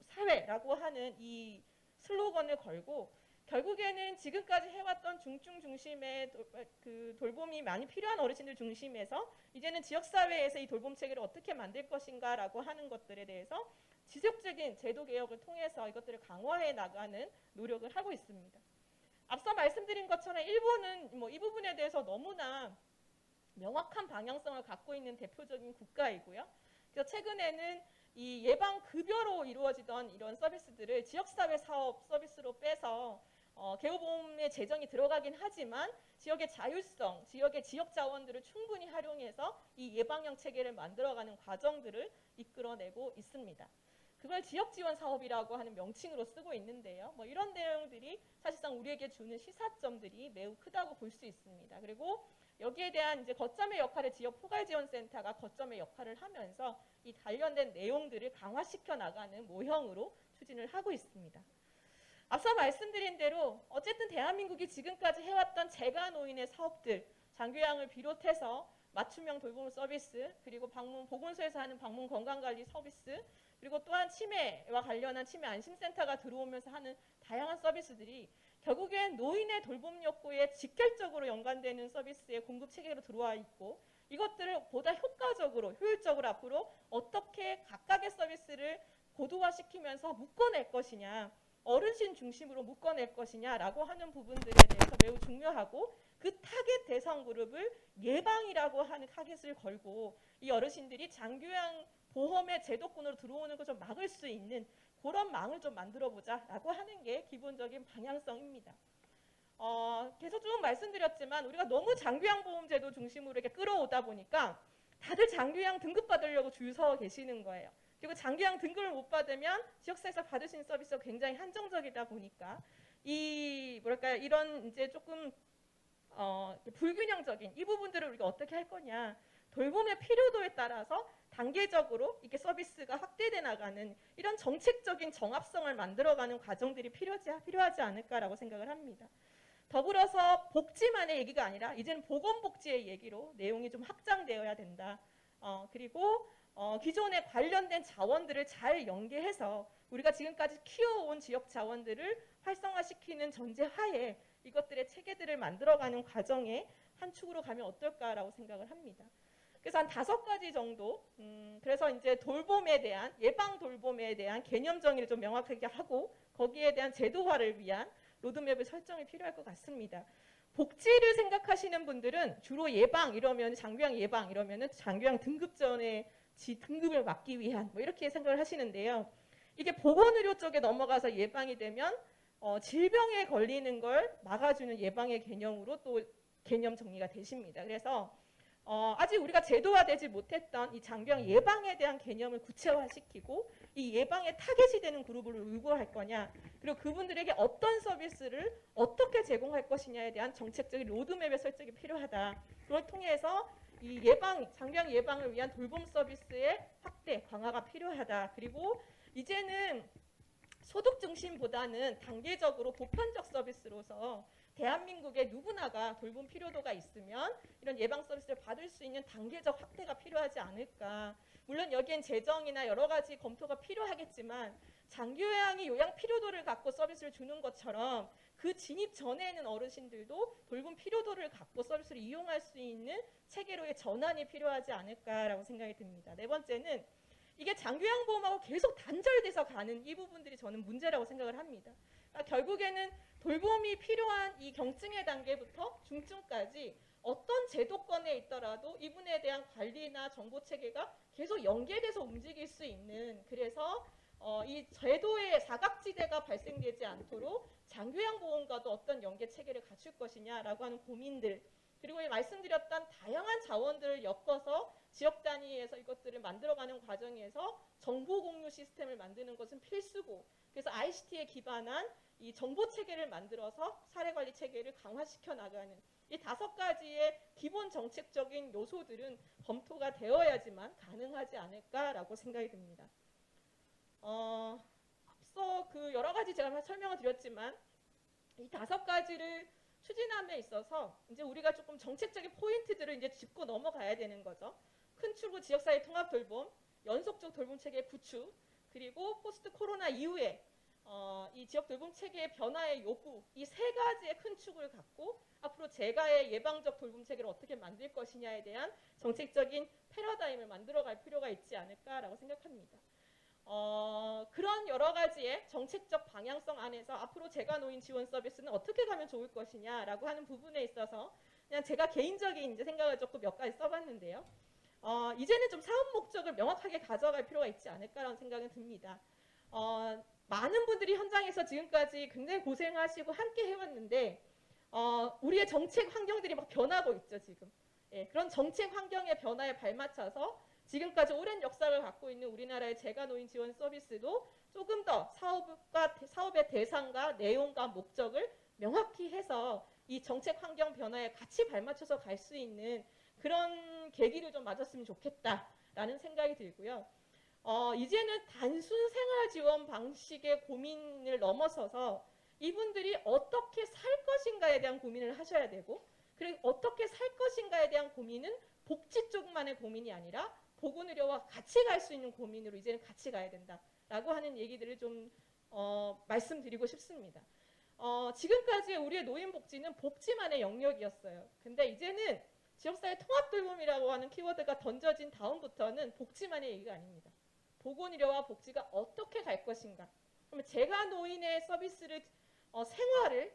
사회라고 하는 이 슬로건을 걸고 결국에는 지금까지 해왔던 중증 중심의 돌봄이 많이 필요한 어르신들 중심에서 이제는 지역사회에서 이 돌봄 체계를 어떻게 만들 것인가라고 하는 것들에 대해서 지속적인 제도 개혁을 통해서 이것들을 강화해 나가는 노력을 하고 있습니다. 앞서 말씀드린 것처럼 일본은 뭐 이 부분에 대해서 너무나 명확한 방향성을 갖고 있는 대표적인 국가이고요. 그래서 최근에는 이 예방 급여로 이루어지던 이런 서비스들을 지역사회 사업 서비스로 빼서 개호보험의 재정이 들어가긴 하지만 지역의 자율성, 지역의 지역 자원들을 충분히 활용해서 이 예방형 체계를 만들어가는 과정들을 이끌어내고 있습니다. 그걸 지역지원 사업이라고 하는 명칭으로 쓰고 있는데요. 뭐 이런 내용들이 사실상 우리에게 주는 시사점들이 매우 크다고 볼 수 있습니다. 그리고 여기에 대한 이제 거점의 역할을 지역 포괄지원센터가 거점의 역할을 하면서 이 관련된 내용들을 강화시켜 나가는 모형으로 추진을 하고 있습니다. 앞서 말씀드린 대로 어쨌든 대한민국이 지금까지 해왔던 재가노인의 사업들, 장교양을 비롯해서 맞춤형 돌봄 서비스, 그리고 보건소에서 하는 방문 건강관리 서비스, 그리고 또한 치매와 관련한 치매 안심센터가 들어오면서 하는 다양한 서비스들이 결국엔 노인의 돌봄 욕구에 직결적으로 연관되는 서비스의 공급 체계로 들어와 있고, 이것들을 보다 효과적으로, 효율적으로 앞으로 어떻게 각각의 서비스를 고도화시키면서 묶어낼 것이냐, 어르신 중심으로 묶어낼 것이냐라고 하는 부분들에 대해서 매우 중요하고, 그 타겟 대상 그룹을 예방이라고 하는 타겟을 걸고 이 어르신들이 장교양 보험의 제도권으로 들어오는 걸 좀 막을 수 있는 그런 망을 좀 만들어보자라고 하는 게 기본적인 방향성입니다. 계속 쭉 말씀드렸지만 우리가 너무 장교양보험제도 중심으로 이렇게 끌어오다 보니까 다들 장교양 등급 받으려고 줄 서 계시는 거예요. 그리고 장교양 등급을 못 받으면 지역사회에서 받을 수 있는 서비스가 굉장히 한정적이다 보니까 이런 이제 조금 불균형적인 이 부분들을 우리가 어떻게 할 거냐, 돌봄의 필요도에 따라서 단계적으로 이렇게 서비스가 확대돼 나가는 이런 정책적인 정합성을 만들어가는 과정들이 필요하지 않을까라고 생각을 합니다. 더불어서 복지만의 얘기가 아니라 이제는 보건복지의 얘기로 내용이 좀 확장되어야 된다. 그리고 기존에 관련된 자원들을 잘 연계해서 우리가 지금까지 키워온 지역 자원들을 활성화시키는 전제하에 이것들의 체계들을 만들어가는 과정의 한 축으로 가면 어떨까라고 생각을 합니다. 그래서 한 5가지 정도, 그래서 이제 돌봄에 대한, 예방 돌봄에 대한 개념 정의를 좀 명확하게 하고 거기에 대한 제도화를 위한 로드맵의 설정이 필요할 것 같습니다. 복지를 생각하시는 분들은 주로 예방 이러면 장기요양 예방 이러면은 장기요양 등급전에 등급을 막기 위한 뭐 이렇게 생각을 하시는데요. 이게 보건의료 쪽에 넘어가서 예방이 되면 질병에 걸리는 걸 막아주는 예방의 개념으로 또 개념 정리가 되십니다. 그래서 아직 우리가 제도화되지 못했던 이 장기요양 예방에 대한 개념을 구체화시키고 이 예방에 타겟이 되는 그룹을 누구 할 거냐, 그리고 그분들에게 어떤 서비스를 어떻게 제공할 것이냐에 대한 정책적인 로드맵의 설정이 필요하다. 그걸 통해서 이 장기요양 예방을 위한 돌봄 서비스의 확대, 강화가 필요하다. 그리고 이제는 소득 중심보다는 단계적으로 보편적 서비스로서 대한민국의 누구나가 돌봄 필요도가 있으면 이런 예방 서비스를 받을 수 있는 단계적 확대가 필요하지 않을까. 물론 여기엔 재정이나 여러 가지 검토가 필요하겠지만 장기요양이 요양 필요도를 갖고 서비스를 주는 것처럼 그 진입 전에는 어르신들도 돌봄 필요도를 갖고 서비스를 이용할 수 있는 체계로의 전환이 필요하지 않을까라고 생각이 듭니다. 4번째는 이게 장기요양보험하고 계속 단절돼서 가는 이 부분들이 저는 문제라고 생각을 합니다. 그러니까 결국에는 돌봄이 필요한 이 경증의 단계부터 중증까지 어떤 제도권에 있더라도 이분에 대한 관리나 정보 체계가 계속 연계돼서 움직일 수 있는, 그래서 이 제도의 사각지대가 발생되지 않도록 장기요양보험과도 어떤 연계 체계를 갖출 것이냐라고 하는 고민들, 그리고 말씀드렸던 다양한 자원들을 엮어서 지역 단위에서 이것들을 만들어가는 과정에서 정보 공유 시스템을 만드는 것은 필수고, 그래서 ICT에 기반한 이 정보 체계를 만들어서 사례 관리 체계를 강화시켜 나가는 이 5가지의 기본 정책적인 요소들은 검토가 되어야지만 가능하지 않을까라고 생각이 듭니다. 앞서 그 여러 가지 제가 설명을 드렸지만 이 5가지를 추진함에 있어서 이제 우리가 조금 정책적인 포인트들을 이제 짚고 넘어가야 되는 거죠. 큰 축으로 지역사회 통합 돌봄, 연속적 돌봄 체계 구축, 그리고 포스트 코로나 이후에 이 지역 돌봄 체계의 변화의 요구, 이 3가지의 큰 축을 갖고 앞으로 재가의 예방적 돌봄 체계를 어떻게 만들 것이냐에 대한 정책적인 패러다임을 만들어갈 필요가 있지 않을까라고 생각합니다. 그런 여러 가지의 정책적 방향성 안에서 앞으로 재가노인 지원 서비스는 어떻게 가면 좋을 것이냐라고 하는 부분에 있어서 그냥 제가 개인적인 이제 생각을 조금 몇 가지 써봤는데요. 이제는 좀 사업 목적을 명확하게 가져갈 필요가 있지 않을까라는 생각은 듭니다. 많은 분들이 현장에서 지금까지 굉장히 고생하시고 함께 해왔는데 우리의 정책 환경들이 막 변하고 있죠, 지금. 예, 그런 정책 환경의 변화에 발맞춰서 지금까지 오랜 역사를 갖고 있는 우리나라의 재가노인 지원 서비스도 조금 더 사업의 대상과 내용과 목적을 명확히 해서 이 정책 환경 변화에 같이 발맞춰서 갈 수 있는 그런 계기를 좀 맞았으면 좋겠다라는 생각이 들고요. 이제는 단순 생활 지원 방식의 고민을 넘어서서 이분들이 어떻게 살 것인가에 대한 고민을 하셔야 되고, 그리고 어떻게 살 것인가에 대한 고민은 복지 쪽만의 고민이 아니라 보건의료와 같이 갈 수 있는 고민으로 이제는 같이 가야 된다라고 하는 얘기들을 좀 말씀드리고 싶습니다. 지금까지 우리의 노인복지는 복지만의 영역이었어요. 근데 이제는 지역사회 통합돌봄이라고 하는 키워드가 던져진 다음부터는 복지만의 얘기가 아닙니다. 보건의료와 복지가 어떻게 갈 것인가. 그러면 재가노인의 서비스를 생활을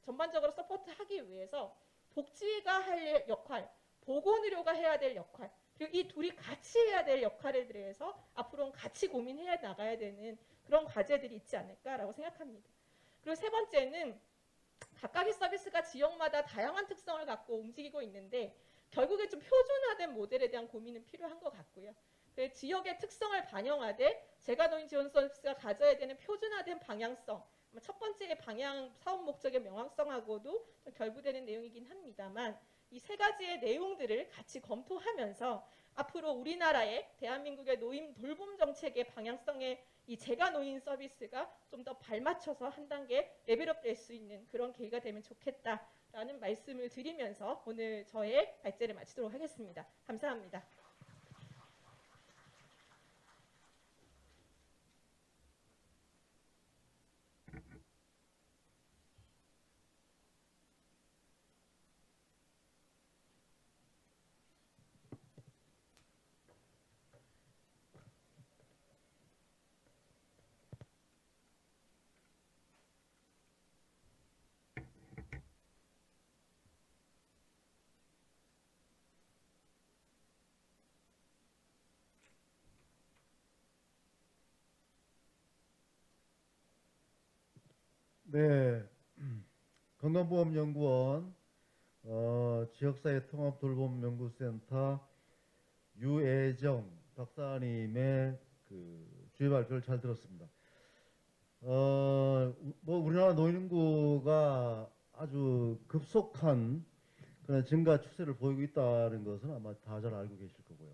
전반적으로 서포트하기 위해서 복지가 할 역할, 보건의료가 해야 될 역할, 그리고 이 둘이 같이 해야 될 역할에 대해서 앞으로는 같이 고민해 나가야 되는 그런 과제들이 있지 않을까라고 생각합니다. 그리고 3번째는 각각의 서비스가 지역마다 다양한 특성을 갖고 움직이고 있는데 결국에 좀 표준화된 모델에 대한 고민은 필요한 것 같고요. 지역의 특성을 반영하되 재가노인 지원 서비스가 가져야 되는 표준화된 방향성, 첫 번째의 방향 사업 목적의 명확성하고도 좀 결부되는 내용이긴 합니다만 이 3가지의 내용들을 같이 검토하면서 앞으로 우리나라의 대한민국의 노인 돌봄 정책의 방향성에 이 재가노인 서비스가 좀 더 발맞춰서 한 단계 레벨업 될 수 있는 그런 계기가 되면 좋겠다라는 말씀을 드리면서 오늘 저의 발제를 마치도록 하겠습니다. 감사합니다. 네, 건강보험연구원 지역사회 통합돌봄연구센터 유애정 박사님의 그 주요 발표를 잘 들었습니다. 뭐 우리나라 노인 인구가 아주 급속한 그런 증가 추세를 보이고 있다는 것은 아마 다 잘 알고 계실 거고요.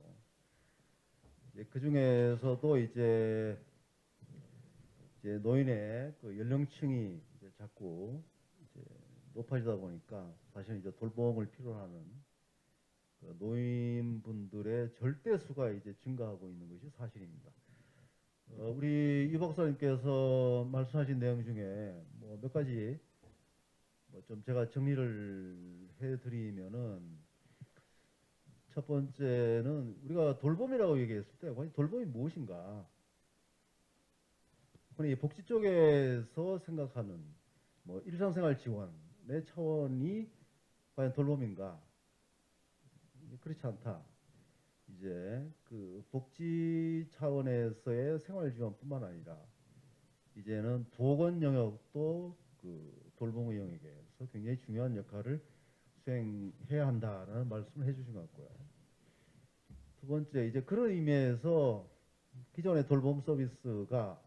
그 중에서도 이제 노인의 그 연령층이 이제 자꾸 이제 높아지다 보니까 사실은 이제 돌봄을 필요로 하는 그 노인분들의 절대수가 이제 증가하고 있는 것이 사실입니다. 우리 유 박사님께서 말씀하신 내용 중에 뭐 몇 가지 뭐 좀 제가 정리를 해드리면은, 첫 번째는 우리가 돌봄이라고 얘기했을 때 과연 돌봄이 무엇인가? 이 복지 쪽에서 생각하는 뭐 일상생활 지원의 차원이 과연 돌봄인가? 그렇지 않다. 이제 그 복지 차원에서의 생활 지원뿐만 아니라 이제는 보건 영역도 그 돌봄의 영역에서 굉장히 중요한 역할을 수행해야 한다라는 말씀을 해주신 것 같고요. 두 번째, 이제 그런 의미에서 기존의 돌봄 서비스가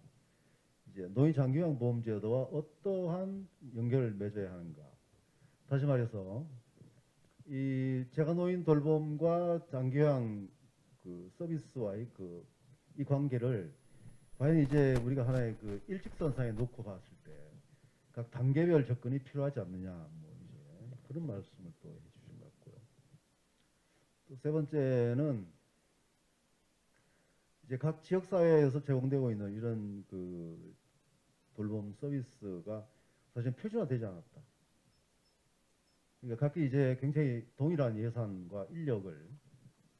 이제 노인 장기요양 보험제도와 어떠한 연결을 맺어야 하는가? 다시 말해서 이 제가노인 돌봄과 장기요양 그 서비스와의 그 이 관계를 과연 이제 우리가 하나의 그 일직선상에 놓고 봤을 때 각 단계별 접근이 필요하지 않느냐, 뭐 이제 그런 말씀을 또 해주신 것 같고요. 또 세 번째는 이제 각 지역 사회에서 제공되고 있는 이런 그 돌봄 서비스가 사실 표준화되지 않았다. 그러니까 각기 이제 굉장히 동일한 예산과 인력을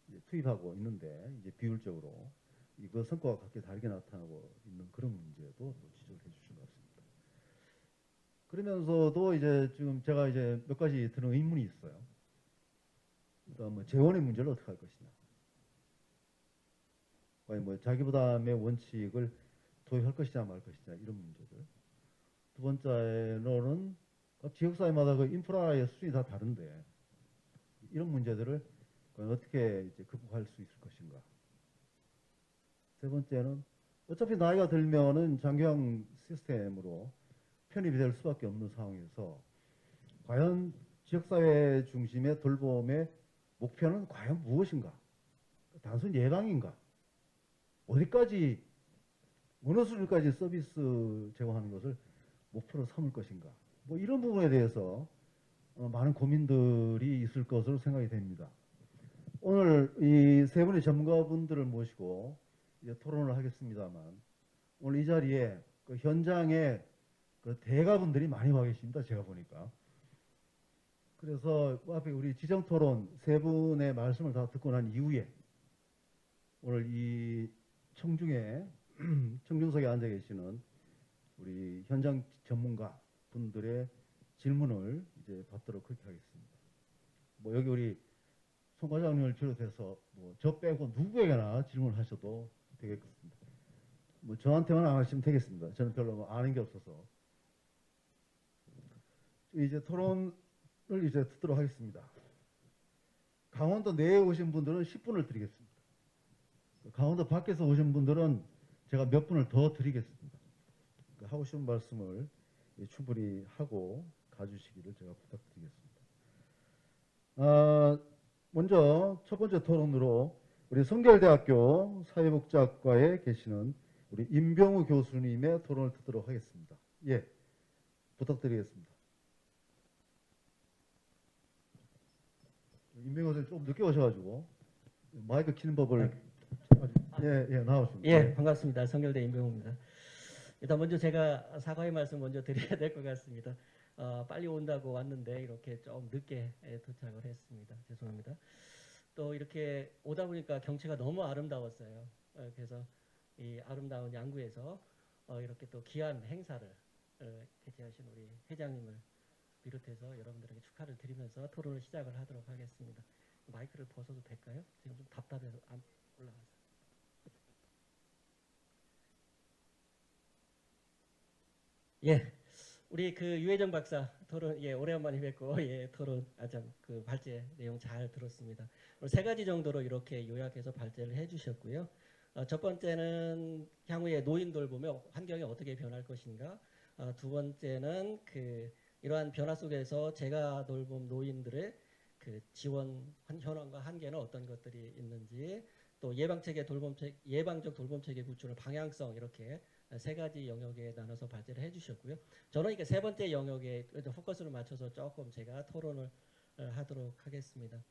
이제 투입하고 있는데 이제 비율적으로 이거 성과가 각기 다르게 나타나고 있는 그런 문제도 또 지적을 해주신 것 같습니다. 그러면서도 이제 지금 제가 이제 몇 가지 드는 의문이 있어요. 그러니까 뭐 재원의 문제를 어떻게 할 것이냐, 과연 뭐 자기부담의 원칙을 도입할 것이냐 말 것이냐, 이런 문제들. 두 번째로는 지역사회마다 그 인프라의 수준이 다 다른데 이런 문제들을 어떻게 이제 극복할 수 있을 것인가. 세 번째는 어차피 나이가 들면은 장기요양 시스템으로 편입이 될 수밖에 없는 상황에서 과연 지역사회 중심의 돌봄의 목표는 과연 무엇인가? 단순 예방인가? 어디까지, 어느 수준까지 서비스 제공하는 것을 목표로 삼을 것인가? 뭐 이런 부분에 대해서 많은 고민들이 있을 것으로 생각이 됩니다. 오늘 이 세 분의 전문가분들을 모시고 이제 토론을 하겠습니다만, 오늘 이 자리에 그 현장에 그 대가분들이 많이 와 계십니다. 제가 보니까. 그래서 앞에 우리 지정 토론 세 분의 말씀을 다 듣고 난 이후에 오늘 이 청중에 청중석에 앉아 계시는 우리 현장 전문가 분들의 질문을 이제 받도록 그렇게 하겠습니다. 뭐 여기 우리 송 과장님을 비롯해서 뭐 저 빼고 누구에게나 질문하셔도 되겠습니다. 뭐 저한테만 안 하시면 되겠습니다. 저는 별로 뭐 아는 게 없어서. 이제 토론을 이제 듣도록 하겠습니다. 강원도 내에 오신 분들은 10분을 드리겠습니다. 강원도 밖에서 오신 분들은 제가 몇 분을 더 드리겠습니다. 하고 싶은 말씀을 충분히 하고 가주시기를 제가 부탁드리겠습니다. 먼저 첫 번째 토론으로 우리 성결대학교 사회복지학과에 계시는 우리 임병우 교수님의 토론을 듣도록 하겠습니다. 예, 부탁드리겠습니다. 임병우 교수님 좀 늦게 오셔가지고 마이크 키는 법을 나오십니다. 예, 반갑습니다. 성결대 임병우입니다. 일단 먼저 제가 사과의 말씀 먼저 드려야 될 것 같습니다. 빨리 온다고 왔는데 이렇게 좀 늦게 도착을 했습니다. 죄송합니다. 또 이렇게 오다 보니까 경치가 너무 아름다웠어요. 그래서 이 아름다운 양구에서 이렇게 또 귀한 행사를 개최하신 우리 회장님을 비롯해서 여러분들에게 축하를 드리면서 토론을 시작을 하도록 하겠습니다. 마이크를 벗어도 될까요? 지금 좀 답답해서 안 올라가서. 예, 우리 그 유혜정 박사 토론 예 오래간만에 뵙고 예 토론 참 그 발제 내용 잘 들었습니다. 오늘 세 가지 정도로 이렇게 요약해서 발제를 해주셨고요. 첫 번째는 향후에 노인 돌보며 환경이 어떻게 변할 것인가. 두 번째는 그 이러한 변화 속에서 제가 돌봄 노인들의 그 지원 현황과 한계는 어떤 것들이 있는지, 또 예방적 돌봄 체계 구축의 방향성, 이렇게 세 가지 영역에 나눠서 발제를 해주셨고요. 저는 이게 세 번째 영역에 포커스를 맞춰서 조금 제가 토론을 하도록 하겠습니다.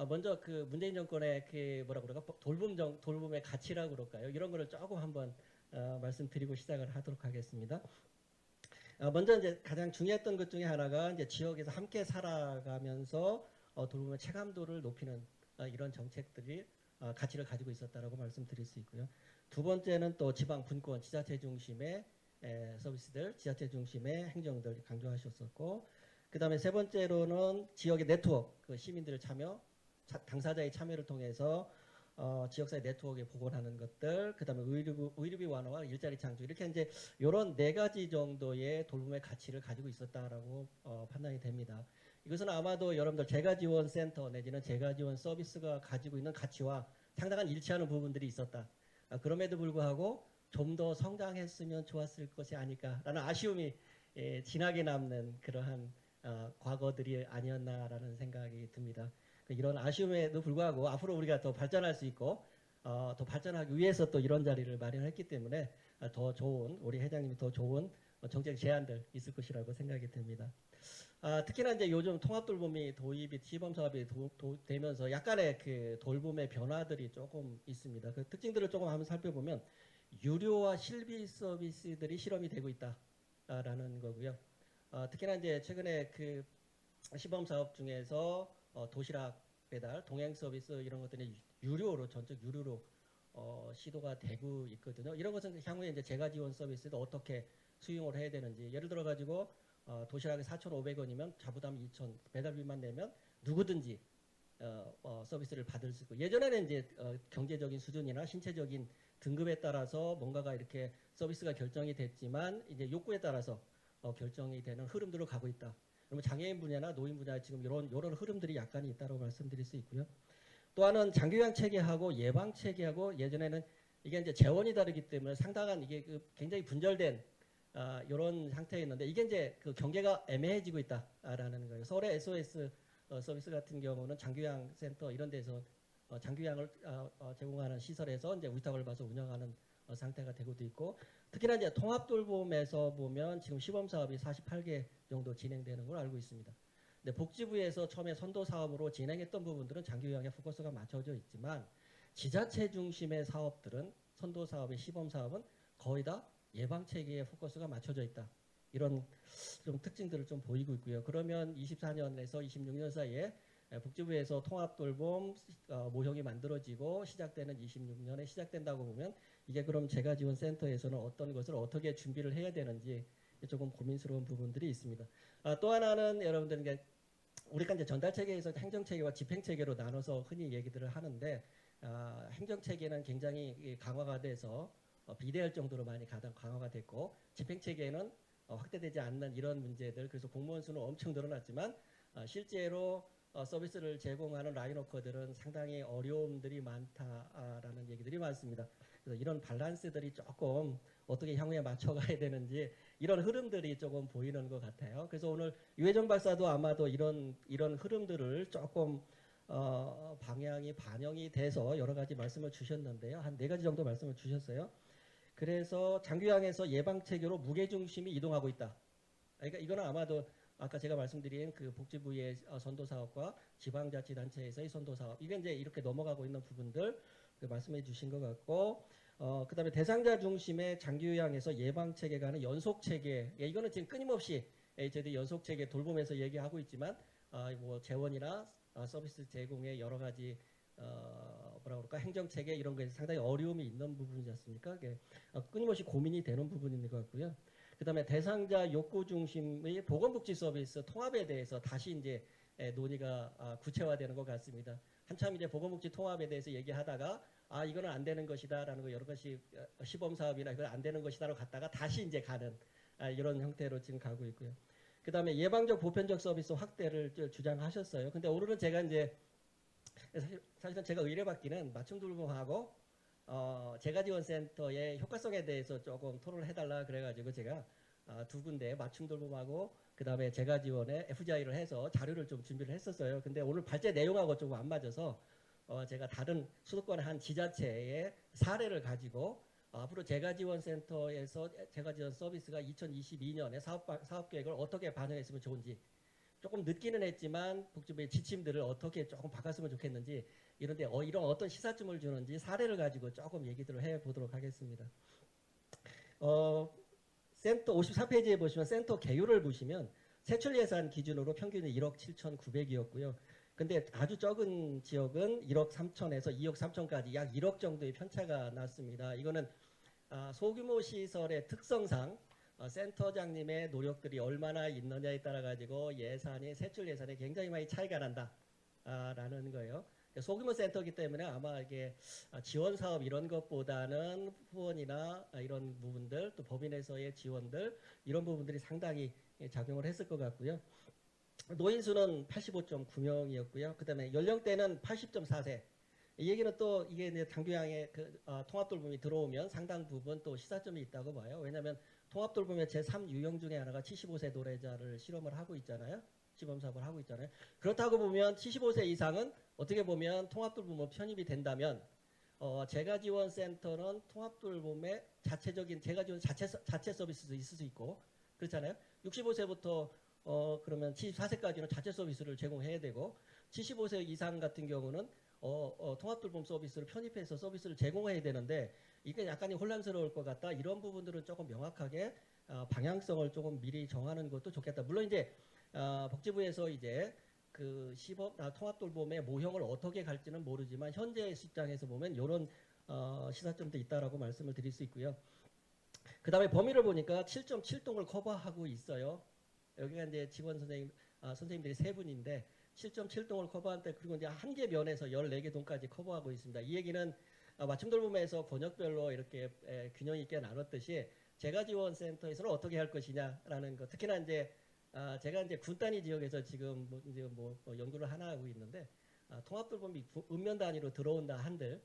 먼저 그 문재인 정권의 그 뭐라 그럴까 돌봄의 가치라고 그럴까요? 이런 거를 조금 한번 말씀드리고 시작을 하도록 하겠습니다. 먼저 이제 가장 중요했던 것 중에 하나가 이제 지역에서 함께 살아가면서 돌봄의 체감도를 높이는 이런 정책들이 가치를 가지고 있었다라고 말씀드릴 수 있고요. 두 번째는 또 지방 분권, 지자체 중심의 서비스들, 지자체 중심의 행정들 강조하셨었고, 그 다음에 세 번째로는 지역의 네트워크, 그 시민들의 참여, 당사자의 참여를 통해서 지역사회 네트워크에 복원하는 것들, 그 다음에 의료비 완화와 일자리 창출, 이렇게 이제 이런 네 가지 정도의 돌봄의 가치를 가지고 있었다라고 판단이 됩니다. 이것은 아마도 여러분들 재가지원센터 내지는 재가지원 서비스가 가지고 있는 가치와 상당한 일치하는 부분들이 있었다. 그럼에도 불구하고 좀 더 성장했으면 좋았을 것이 아닐까라는 아쉬움이 진하게 남는 그러한 과거들이 아니었나라는 생각이 듭니다. 이런 아쉬움에도 불구하고 앞으로 우리가 더 발전할 수 있고 더 발전하기 위해서 또 이런 자리를 마련했기 때문에 더 좋은, 우리 회장님이 더 좋은 정책 제안들 있을 것이라고 생각이 됩니다. 특히나 이제 요즘 통합돌봄이 도입이 시범 사업이 되면서 약간의 그 돌봄의 변화들이 조금 있습니다. 그 특징들을 조금 한번 살펴보면 유료와 실비 서비스들이 실험이 되고 있다라는 거고요. 특히나 이제 최근에 그 시범 사업 중에서 도시락 배달, 동행 서비스 이런 것들이 유료로, 전적 유료로 시도가 되고 있거든요. 이런 것은 향후에 이제 재가 지원 서비스도 어떻게 수용을 해야 되는지, 예를 들어 가지고 도시락이 4,500원이면 자부담 2,000, 배달비만 내면 누구든지 서비스를 받을 수 있고, 예전에는 이제 경제적인 수준이나 신체적인 등급에 따라서 뭔가가 이렇게 서비스가 결정이 됐지만 이제 욕구에 따라서 결정이 되는 흐름들로 가고 있다. 그러면 장애인 분야나 노인 분야 지금 이런 흐름들이 약간이 있다고 말씀드릴 수 있고요. 또 하나는 장기요양 체계하고 예방 체계하고 예전에는 이게 이제 재원이 다르기 때문에 상당한 이게 그 굉장히 분절된 이런 상태였는데, 이게 이제 그 경계가 애매해지고 있다라는 거예요. 서울의 SOS 서비스 같은 경우는 장기요양 센터 이런 데서 장기요양을 제공하는 시설에서 이제 위탁을 봐서 운영하는 상태가 되고도 있고, 특히나 이제 통합돌봄에서 보면 지금 시범 사업이 48개 정도 진행되는 걸 알고 있습니다. 근데 복지부에서 처음에 선도 사업으로 진행했던 부분들은 장기요양에 포커스가 맞춰져 있지만, 지자체 중심의 사업들은 선도 사업의 시범 사업은 거의 다 예방 체계에 포커스가 맞춰져 있다. 이런 좀 특징들을 좀 보이고 있고요. 그러면 24년에서 26년 사이에 복지부에서 통합돌봄 모형이 만들어지고 시작되는 26년에 시작된다고 보면, 이게 그럼 재가지원센터에서는 어떤 것을 어떻게 준비를 해야 되는지 조금 고민스러운 부분들이 있습니다. 또 하나는 여러분들 이게 우리가 이제 전달체계에서 행정체계와 집행체계로 나눠서 흔히 얘기들을 하는데, 행정체계는 굉장히 강화가 돼서 비대할 정도로 많이 강화가 됐고, 집행체계는 확대되지 않는 이런 문제들, 그래서 공무원 수는 엄청 늘어났지만 실제로 서비스를 제공하는 라인워커들은 상당히 어려움들이 많다라는 얘기들이 많습니다. 그래서 이런 밸런스들이 조금 어떻게 향후에 맞춰가야 되는지 이런 흐름들이 조금 보이는 것 같아요. 그래서 오늘 유혜정 박사도 아마도 이런 흐름들을 조금 방향이 반영이 돼서 여러 가지 말씀을 주셨는데요. 한 4가지 정도 말씀을 주셨어요. 그래서 장기요양에서 예방체계로 무게중심이 이동하고 있다. 그러니까 이거는 아마도 아까 제가 말씀드린 그 복지부의 선도사업과 지방자치단체에서의 선도사업, 이게 이제 이렇게 넘어가고 있는 부분들 말씀해 주신 것 같고, 그 다음에 대상자 중심의 장기요양에서 예방체계 간의 연속체계, 이거는 지금 끊임없이 저희들이 연속체계 돌봄에서 얘기하고 있지만 뭐 재원이나 서비스 제공의 여러 가지 뭐라 그럴까 행정체계 이런 거에 상당히 어려움이 있는 부분이지 않습니까? 끊임없이 고민이 되는 부분인 것 같고요. 그 다음에 대상자 욕구 중심의 보건복지 서비스 통합에 대해서 다시 이제 논의가 구체화되는 것 같습니다. 한참 이제 보건복지 통합에 대해서 얘기하다가 이거는 안 되는 것이다라는 거 여러 가지 시범 사업이나 이건 안 되는 것이다로 갔다가 다시 이제 가는 이런 형태로 지금 가고 있고요. 그 다음에 예방적 보편적 서비스 확대를 주장하셨어요. 근데 오늘은 제가 이제 사실은 제가 의뢰받기는 맞춤돌봄하고 재가지원센터의 효과성에 대해서 조금 토론을 해달라 그래가지고 제가 두 군데 맞춤돌봄하고 그 다음에 재가지원에 FGI를 해서 자료를 좀 준비를 했었어요. 근데 오늘 발제 내용하고 조금 안 맞아서 제가 다른 수도권 한 지자체의 사례를 가지고 앞으로 재가지원센터에서 재가지원 서비스가 2022년에 사업 계획을 어떻게 반영했으면 좋은지 조금 늦기는 했지만 복지부의 지침들을 어떻게 조금 바꿨으면 좋겠는지 이런데 이런 어떤 시사점을 주는지 사례를 가지고 조금 얘기들을 해보도록 하겠습니다. 센터 54페이지에 보시면 센터 개요를 보시면 세출 예산 기준으로 평균이 1억 7,900이었고요. 근데 아주 적은 지역은 1억 3천에서 2억 3천까지 약 1억 정도의 편차가 났습니다. 이거는 소규모 시설의 특성상 센터장님의 노력들이 얼마나 있느냐에 따라 가지고 세출 예산에 굉장히 많이 차이가 난다라는 거예요. 소규모 센터이기 때문에 아마 이게 지원 사업 이런 것보다는 후원이나 이런 부분들 또 법인에서의 지원들 이런 부분들이 상당히 작용을 했을 것 같고요. 노인 수는 85.9명이었고요. 그다음에 연령대는 80.4세. 이 얘기는 또 이게 이제 장교양의 통합돌봄이 들어오면 상당 부분 또 시사점이 있다고 봐요. 왜냐하면 통합돌봄의 제3 유형 중에 하나가 75세 노래자를 실험을 하고 있잖아요. 시범 사업을 하고 있잖아요. 그렇다고 보면 75세 이상은 어떻게 보면 통합돌봄 편입이 된다면 재가지원센터는 통합돌봄의 자체적인 재가지원 자체 서비스도 있을 수 있고 그렇잖아요. 65세부터 그러면 74세까지는 자체 서비스를 제공해야 되고 75세 이상 같은 경우는 통합돌봄 서비스를 편입해서 서비스를 제공해야 되는데 이게 약간이 혼란스러울 것 같다. 이런 부분들은 조금 명확하게 방향성을 조금 미리 정하는 것도 좋겠다. 물론 이제 복지부에서 이제 그 시범 통합돌봄의 모형을 어떻게 갈지는 모르지만 현재 시장에서 보면 이런 시사점도 있다라고 말씀을 드릴 수 있고요. 그 다음에 범위를 보니까 7.7동을 커버하고 있어요. 여기가 이제 직원 선생님들이 3분인데 7.7동을 커버한데 그리고 이제 한 개 면에서 14개 동까지 커버하고 있습니다. 이 얘기는 맞춤돌봄에서 권역별로 이렇게 균형 있게 나눴듯이 재가지원센터에서는 어떻게 할 것이냐라는 거. 특히나 이제 제가 이제 군 단위 지역에서 지금 연구를 하나 하고 있는데 통합돌봄이 읍면 단위로 들어온다 한들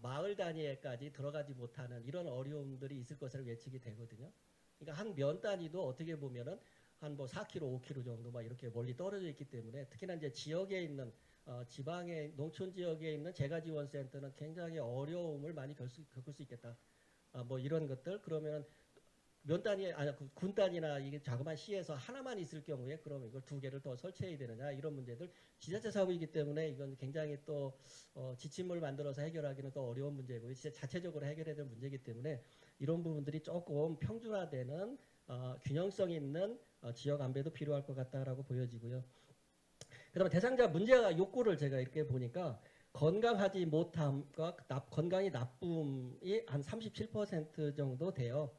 마을 단위에까지 들어가지 못하는 이런 어려움들이 있을 것으로 예측이 되거든요. 그러니까 한 면 단위도 어떻게 보면은 한 4km, 5km 정도 막 이렇게 멀리 떨어져 있기 때문에 특히나 이제 지역에 있는 지방의 농촌 지역에 있는 재가지원센터는 굉장히 어려움을 많이 겪을 수 있겠다. 이런 것들 그러면은 면 단위 군 단위나 이게 자그마한 시에서 하나만 있을 경우에 그러면 이걸 2개를 더 설치해야 되느냐 이런 문제들 지자체 사업이기 때문에 이건 굉장히 또 지침을 만들어서 해결하기는 또 어려운 문제고요. 진짜 자체적으로 해결해야 될 문제이기 때문에 이런 부분들이 조금 평준화되는 균형성 있는 지역 안배도 필요할 것 같다라고 보여지고요. 그다음에 대상자 문제가 욕구를 제가 이렇게 보니까 건강하지 못함과 건강이 나쁨이 한 37% 정도 돼요.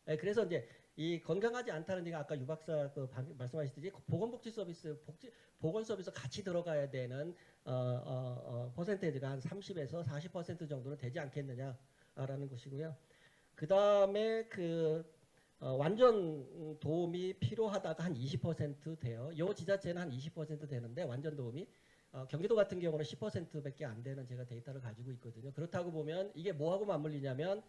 그래서 이제 이 건강하지 않다는 얘기가 아까 유 박사 말씀하셨듯이 보건복지 서비스, 보건 서비스 같이 들어가야 되는 퍼센테이지가 한 30에서 40% 정도는 되지 않겠느냐라는 것이고요. 그 다음에 완전 도움이 필요하다가 한 20% 돼요. 요 지자체는 한 20% 되는데 완전 도움이 경기도 같은 경우는 10%밖에 안 되는 제가 데이터를 가지고 있거든요. 그렇다고 보면 이게 뭐하고 맞물리냐면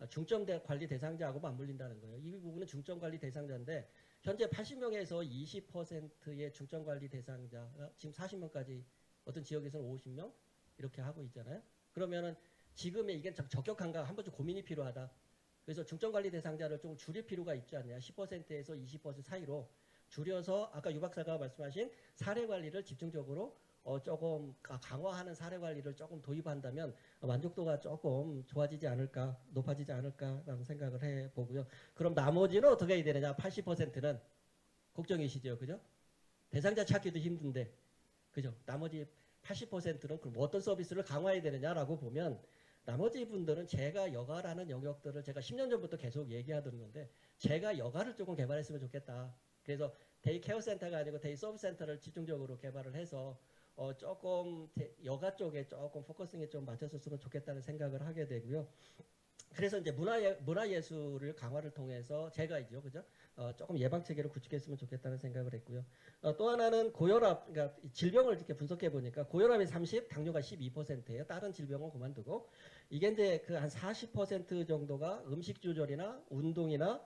중점 관리 대상자하고 맞물린다는 거예요. 이 부분은 중점 관리 대상자인데 현재 80명에서 20%의 중점 관리 대상자가 지금 40명까지 어떤 지역에서는 50명 이렇게 하고 있잖아요. 그러면은 지금의 이게 적격한가 한번 좀 고민이 필요하다. 그래서 중점 관리 대상자를 좀 줄일 필요가 있지 않냐. 10%에서 20% 사이로 줄여서 아까 유 박사가 말씀하신 사례 관리를 집중적으로 조금 강화하는 사례 관리를 조금 도입한다면 만족도가 조금 좋아지지 않을까, 높아지지 않을까라는 생각을 해보고요. 그럼 나머지는 어떻게 해야 되느냐? 80%는 걱정이시죠, 그죠? 대상자 찾기도 힘든데, 그죠? 나머지 80%는 그럼 어떤 서비스를 강화해야 되느냐라고 보면 나머지 분들은 제가 여가라는 영역들을 제가 10년 전부터 계속 얘기하던 건데 제가 여가를 조금 개발했으면 좋겠다. 그래서 데이 케어 센터가 아니고 데이 서비스 센터를 집중적으로 개발을 해서 조금 여가 쪽에 조금 포커싱에 좀 맞췄었으면 좋겠다는 생각을 하게 되고요. 그래서 이제 문화예술을 강화를 통해서 제가 이죠, 그죠? 조금 예방 체계를 구축했으면 좋겠다는 생각을 했고요. 또 하나는 고혈압, 그러니까 질병을 이렇게 분석해 보니까 고혈압이 30, 당뇨가 12%예요. 다른 질병은 그만두고 이게 이제 그 한 40% 정도가 음식 조절이나 운동이나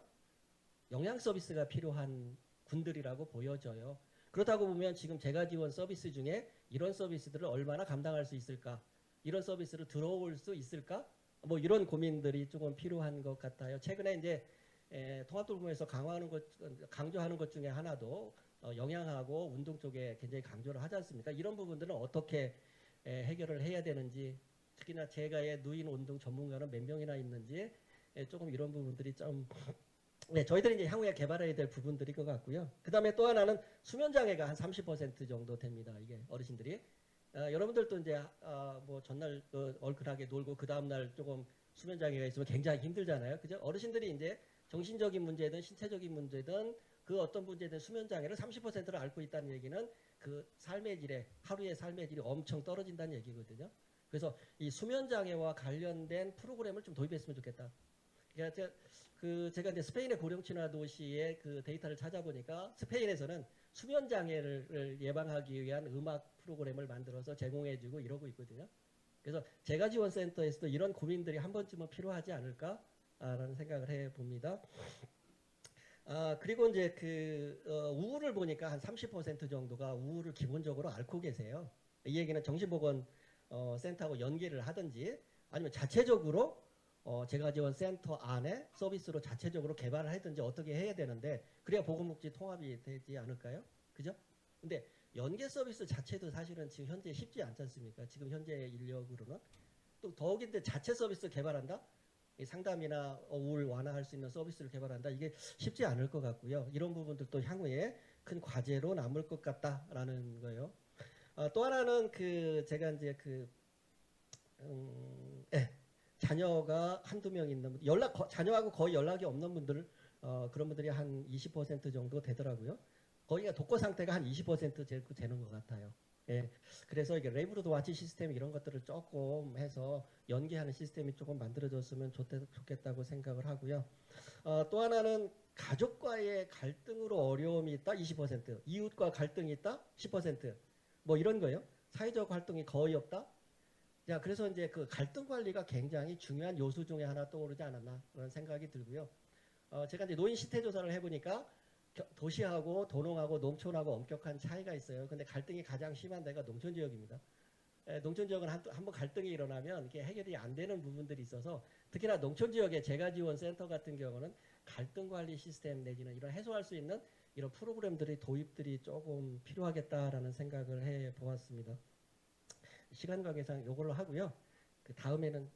영양 서비스가 필요한 군들이라고 보여져요. 그렇다고 보면 지금 제가 지원 서비스 중에 이런 서비스들을 얼마나 감당할 수 있을까? 이런 서비스를 들어올 수 있을까? 뭐 이런 고민들이 조금 필요한 것 같아요. 최근에 이제 통합돌봄에서 강조하는 것 중에 하나도 영양하고 운동 쪽에 굉장히 강조를 하지 않습니까? 이런 부분들은 어떻게 해결을 해야 되는지, 특히나 제가의 누인 운동 전문가는 몇 명이나 있는지 조금 이런 부분들이 좀 저희들이 이제 향후에 개발해야 될 부분들일 것 같고요. 그 다음에 또 하나는 수면 장애가 한 30% 정도 됩니다. 이게 어르신들이. 여러분들도 이제 뭐 전날 얼큰하게 놀고 그 다음날 조금 수면 장애가 있으면 굉장히 힘들잖아요. 그죠? 어르신들이 이제 정신적인 문제든 신체적인 문제든 그 어떤 문제든 수면 장애를 30%를 앓고 있다는 얘기는 그 삶의 질에, 하루의 삶의 질이 엄청 떨어진다는 얘기거든요. 그래서 이 수면 장애와 관련된 프로그램을 좀 도입했으면 좋겠다. 그러니까 제가 이제 스페인의 고령 친화 도시의 그 데이터를 찾아보니까 스페인에서는 수면 장애를 예방하기 위한 음악 프로그램을 만들어서 제공해주고 이러고 있거든요. 그래서 제가 지원 센터에서도 이런 고민들이 한 번쯤은 필요하지 않을까라는 생각을 해봅니다. 그리고 이제 우울을 보니까 한 30% 정도가 우울을 기본적으로 앓고 계세요. 이 얘기는 정신보건 센터하고 연계를 하든지 아니면 자체적으로 제가 지원 센터 안에 서비스로 자체적으로 개발을 하든지 어떻게 해야 되는데 그래야 보건복지 통합이 되지 않을까요? 그죠? 근데 연계 서비스 자체도 사실은 지금 현재 쉽지 않지 않습니까? 지금 현재 인력으로는. 또 더욱인데 자체 서비스 개발한다? 상담이나 우울 완화할 수 있는 서비스를 개발한다? 이게 쉽지 않을 것 같고요. 이런 부분들도 향후에 큰 과제로 남을 것 같다라는 거예요. 또 하나는 제가 이제 자녀가 한두 명 있는 분, 자녀하고 거의 연락이 없는 분들, 그런 분들이 한 20% 정도 되더라고요. 거기가 독거 상태가 한 20% 되는 것 같아요. 예. 그래서 이게 레이블로드 와치 시스템 이런 것들을 조금 해서 연계하는 시스템이 조금 만들어졌으면 좋겠다고 생각을 하고요. 또 하나는 가족과의 갈등으로 어려움이 있다 20%, 이웃과 갈등이 있다 10%, 뭐 이런 거예요. 사회적 활동이 거의 없다. 자, 그래서 이제 그 갈등 관리가 굉장히 중요한 요소 중에 하나 떠오르지 않았나 그런 생각이 들고요. 제가 이제 노인 시태 조사를 해보니까 도시하고 도농하고 농촌하고 엄격한 차이가 있어요. 근데 갈등이 가장 심한 데가 농촌 지역입니다. 농촌 지역은 한번 갈등이 일어나면 이게 해결이 안 되는 부분들이 있어서 특히나 농촌 지역의 제가 지원 센터 같은 경우는 갈등 관리 시스템 내지는 이런 해소할 수 있는 이런 프로그램들이 도입들이 조금 필요하겠다라는 생각을 해 보았습니다. 시간 관계상 요걸로 하고요. 그 다음에는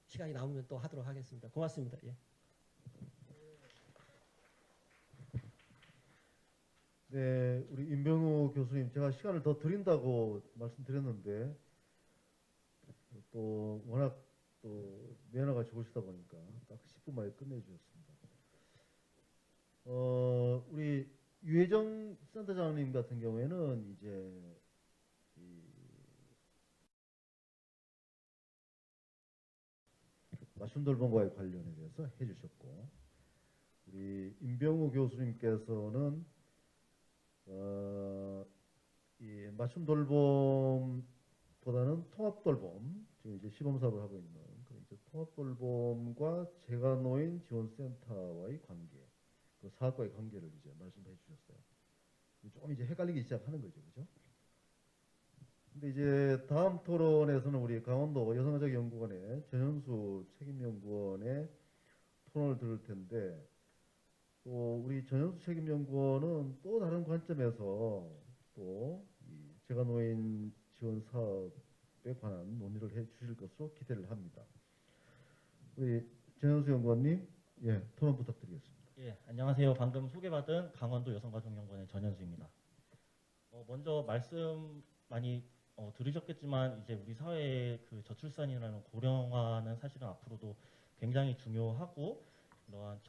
시간이 남으면 또 하도록 하겠습니다. 고맙습니다. 예. 네, 우리 임병우 교수님, 제가 시간을 더 드린다고 말씀드렸는데 또 워낙 또 매너가 좋으시다 보니까 딱 10분 만에 끝내주셨습니다. 우리 유혜정 센터장님 같은 경우에는 이제 맞춤 돌봄과의 관련에 대해서 해주셨고, 우리 임병우 교수님께서는 이 맞춤 돌봄보다는 통합 돌봄, 지금 이제 시범 사업을 하고 있는 이제 통합 돌봄과 재가노인 지원센터와의 관계, 그 사업과의 관계를 이제 말씀해 주셨어요. 좀 이제 헷갈리기 시작하는 거죠, 그죠? 근데 이제 다음 토론에서는 우리 강원도 여성가족연구원의 전현수 책임연구원의 토론을 들을 텐데, 또 우리 전현수 책임연구원은 또 다른 관점에서 또 이 재가노인 지원 사업에 관한 논의를 해 주실 것으로 기대를 합니다. 우리 전현수 연구원님, 예, 토론 부탁드리겠습니다. 예, 안녕하세요. 방금 소개받은 강원도 여성가족연구원의 전현수입니다. 먼저 말씀 많이 들으셨겠지만 이제 우리 사회의 그 저출산이라는 고령화는 사실은 앞으로도 굉장히 중요하고 이러한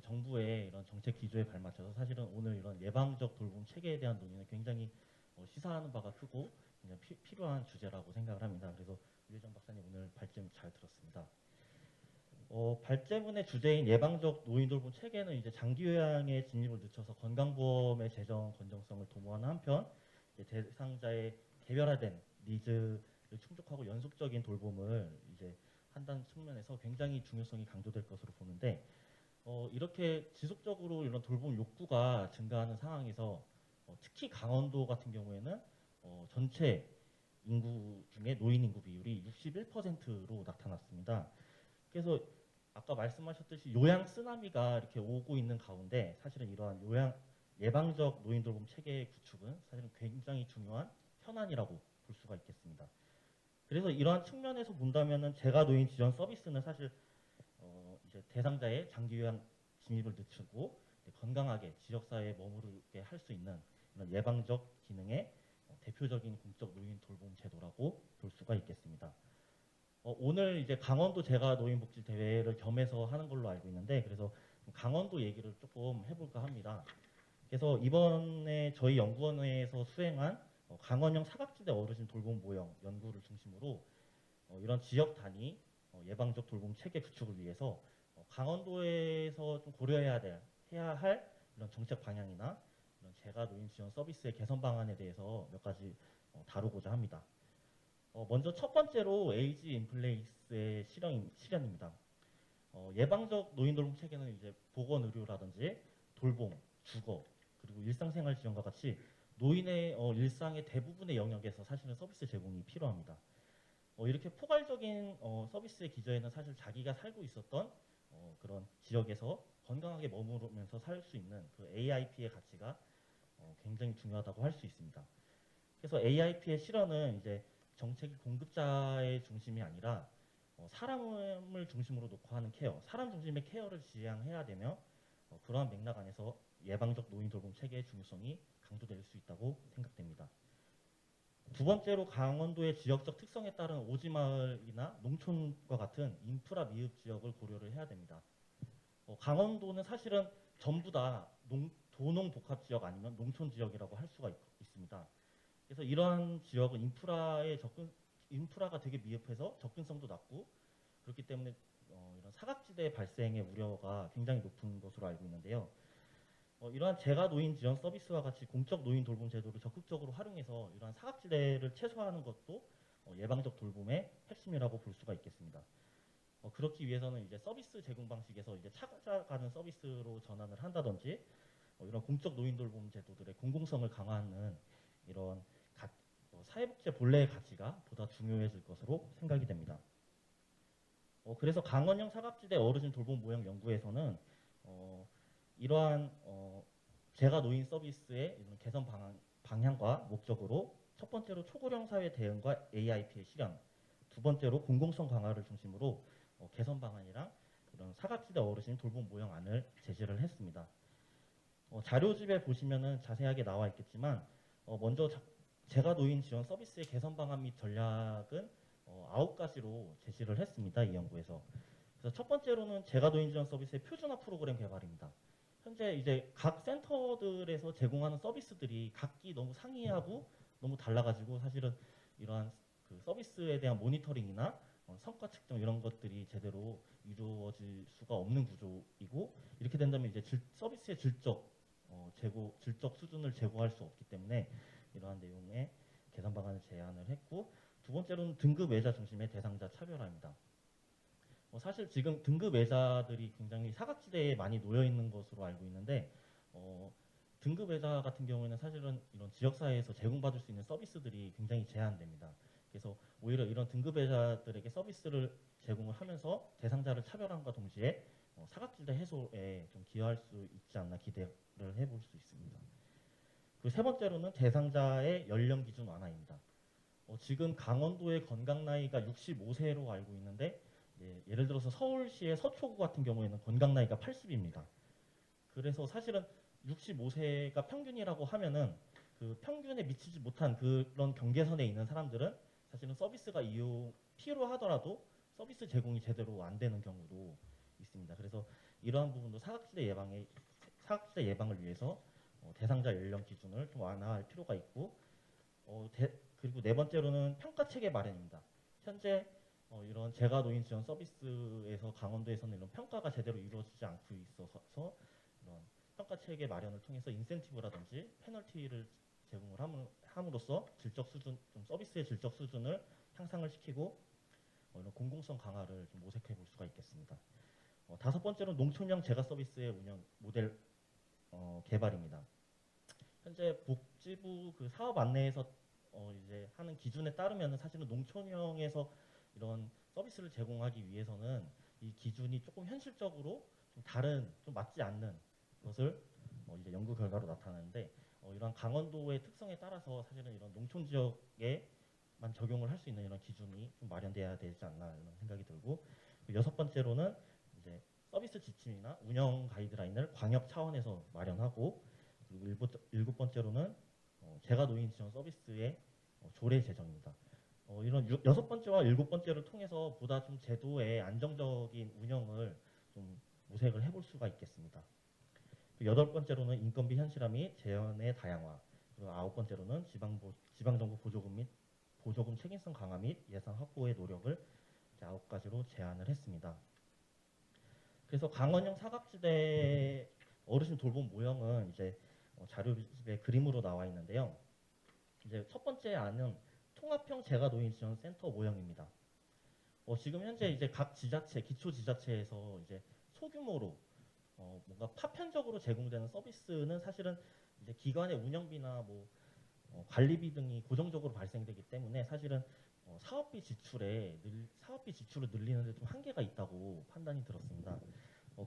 정부의 이런 정책 기조에 발맞춰서 사실은 오늘 이런 예방적 돌봄 체계에 대한 논의는 굉장히 시사하는 바가 크고 필요한 주제라고 생각을 합니다. 그래서 유혜정 박사님 오늘 발씀 잘 들었습니다. 발제문의 주제인 예방적 노인 돌봄 체계는 이제 장기 요양에 진입을 늦춰서 건강보험의 재정 건전성을 도모하는 한편 이제 대상자의 개별화된 니즈를 충족하고 연속적인 돌봄을 이제 한다는 측면에서 굉장히 중요성이 강조될 것으로 보는데 이렇게 지속적으로 이런 돌봄 욕구가 증가하는 상황에서 특히 강원도 같은 경우에는 전체 인구 중에 노인 인구 비율이 61%로 나타났습니다. 그래서 아까 말씀하셨듯이 요양 쓰나미가 이렇게 오고 있는 가운데 사실은 이러한 요양 예방적 노인 돌봄 체계의 구축은 사실은 굉장히 중요한 현안이라고 볼 수가 있겠습니다. 그래서 이러한 측면에서 본다면은 제가 노인 지원 서비스는 사실 이제 대상자의 장기 요양 진입을 늦추고 건강하게 지역사회에 머무르게 할 수 있는 이런 예방적 기능의 대표적인 공적 노인 돌봄 제도라고 볼 수가 있겠습니다. 오늘 이제 강원도 제가 노인복지 대회를 겸해서 하는 걸로 알고 있는데 그래서 강원도 얘기를 조금 해볼까 합니다. 그래서 이번에 저희 연구원에서 수행한 강원형 사각지대 어르신 돌봄 모형 연구를 중심으로 이런 지역 단위 예방적 돌봄 체계 구축을 위해서 강원도에서 좀 해야 할 이런 정책 방향이나 이런 제가 노인 지원 서비스의 개선 방안에 대해서 몇 가지 다루고자 합니다. 먼저 첫 번째로 에이지 인플레이스의 실현입니다. 예방적 노인 돌봄 체계는 이제 보건 의료라든지 돌봄, 주거, 그리고 일상생활 지원과 같이 노인의 일상의 대부분의 영역에서 사실은 서비스 제공이 필요합니다. 이렇게 포괄적인 서비스의 기저에는 사실 자기가 살고 있었던 그런 지역에서 건강하게 머무르면서 살 수 있는 그 AIP의 가치가 굉장히 중요하다고 할 수 있습니다. 그래서 AIP의 실현은 이제 정책이 공급자의 중심이 아니라 사람을 중심으로 놓고 하는 케어, 사람 중심의 케어를 지향해야 되며 그러한 맥락 안에서 예방적 노인 돌봄 체계의 중요성이 강조될 수 있다고 생각됩니다. 두 번째로 강원도의 지역적 특성에 따른 오지마을이나 농촌과 같은 인프라 미흡 지역을 고려를 해야 됩니다. 강원도는 사실은 전부 다 도농 복합 지역 아니면 농촌 지역이라고 할 수가 있습니다. 그래서 이러한 지역은 인프라가 되게 미흡해서 접근성도 낮고 그렇기 때문에 이런 사각지대 발생의 우려가 굉장히 높은 것으로 알고 있는데요. 이러한 제가 노인 지원 서비스와 같이 공적 노인 돌봄 제도를 적극적으로 활용해서 이러한 사각지대를 최소화하는 것도 예방적 돌봄의 핵심이라고 볼 수가 있겠습니다. 그렇기 위해서는 이제 서비스 제공 방식에서 이제 찾아가는 서비스로 전환을 한다든지 이런 공적 노인 돌봄 제도들의 공공성을 강화하는 이런 사회복지 본래의 가치가 보다 중요해질 것으로 생각이 됩니다. 그래서 강원형 사각지대 어르신 돌봄 모형 연구에서는 이러한 제가 노인 서비스의 이런 개선 방향과 목적으로 첫 번째로 초고령 사회 대응과 AIP의 실현, 두 번째로 공공성 강화를 중심으로 개선 방안이랑 이런 사각지대 어르신 돌봄 모형안을 제시를 했습니다. 자료집에 보시면은 자세하게 나와 있겠지만 먼저 제가 노인 지원 서비스의 개선 방안 및 전략은 9가지로 제시를 했습니다. 이 연구에서. 그래서 첫 번째로는 제가 노인 지원 서비스의 표준화 프로그램 개발입니다. 현재 이제 각 센터들에서 제공하는 서비스들이 각기 너무 상이하고 너무 달라가지고 사실은 이러한 그 서비스에 대한 모니터링이나 성과 측정 이런 것들이 제대로 이루어질 수가 없는 구조이고 이렇게 된다면 이제 서비스의 질적 수준을 제고할 수 없기 때문에 이러한 내용의 개선 방안을 제안을 했고 두 번째로는 등급 외자 중심의 대상자 차별화입니다. 사실 지금 등급 외자들이 굉장히 사각지대에 많이 놓여 있는 것으로 알고 있는데 등급 외자 같은 경우에는 사실은 이런 지역사회에서 제공받을 수 있는 서비스들이 굉장히 제한됩니다. 그래서 오히려 이런 등급 외자들에게 서비스를 제공을 하면서 대상자를 차별함과 동시에 사각지대 해소에 좀 기여할 수 있지 않나 기대를 해볼 수 있습니다. 그리고 세 번째로는 대상자의 연령 기준 완화입니다. 지금 강원도의 건강 나이가 65세로 알고 있는데 예를 들어서 서울시의 서초구 같은 경우에는 건강 나이가 80입니다. 그래서 사실은 65세가 평균이라고 하면은 그 평균에 미치지 못한 그런 경계선에 있는 사람들은 사실은 서비스가 필요하더라도 서비스 제공이 제대로 안 되는 경우도 있습니다. 그래서 이러한 부분도 사각지대 예방을 위해서 대상자 연령 기준을 좀 완화할 필요가 있고 그리고 네 번째로는 평가 체계 마련입니다. 현재 이런 재가 노인 지원 서비스에서 강원도에서는 이런 평가가 제대로 이루어지지 않고 있어서 이런 평가 체계 마련을 통해서 인센티브라든지 페널티를 제공을 함으로써 질적 수준, 좀 서비스의 질적 수준을 향상을 시키고 이런 공공성 강화를 좀 모색해 볼 수가 있겠습니다. 다섯 번째로 농촌형 재가 서비스의 운영 모델 개발입니다. 현재 복지부 그 사업 안내에서 이제 하는 기준에 따르면 사실은 농촌형에서 이런 서비스를 제공하기 위해서는 이 기준이 조금 현실적으로 좀 다른, 좀 맞지 않는 것을 이제 연구 결과로 나타나는데 이런 강원도의 특성에 따라서 사실은 이런 농촌 지역에만 적용을 할 수 있는 이런 기준이 좀 마련돼야 되지 않나 이런 생각이 들고 여섯 번째로는 이제 서비스 지침이나 운영 가이드라인을 광역 차원에서 마련하고 그리고 일곱 번째로는 재가 노인 지원 서비스의 조례 제정입니다. 이런 여섯 번째와 일곱 번째를 통해서 보다 좀 제도의 안정적인 운영을 좀 모색을 해볼 수가 있겠습니다. 여덟 번째로는 인건비 현실화 및 재원의 다양화, 그리고 아홉 번째로는 지방정부 보조금 및 보조금 책임성 강화 및 예산 확보의 노력을 이제 9가지로 제안을 했습니다. 그래서 강원형 사각지대 어르신 돌봄 모형은 이제 자료집에 그림으로 나와 있는데요. 이제 첫 번째 안은 통합형 재가 노인 지원 센터 모형입니다. 지금 현재 이제 각 지자체, 기초 지자체에서 이제 소규모로 뭔가 파편적으로 제공되는 서비스는 사실은 이제 기관의 운영비나 뭐 관리비 등이 고정적으로 발생되기 때문에 사실은 사업비 지출을 늘리는 데 좀 한계가 있다고 판단이 들었습니다.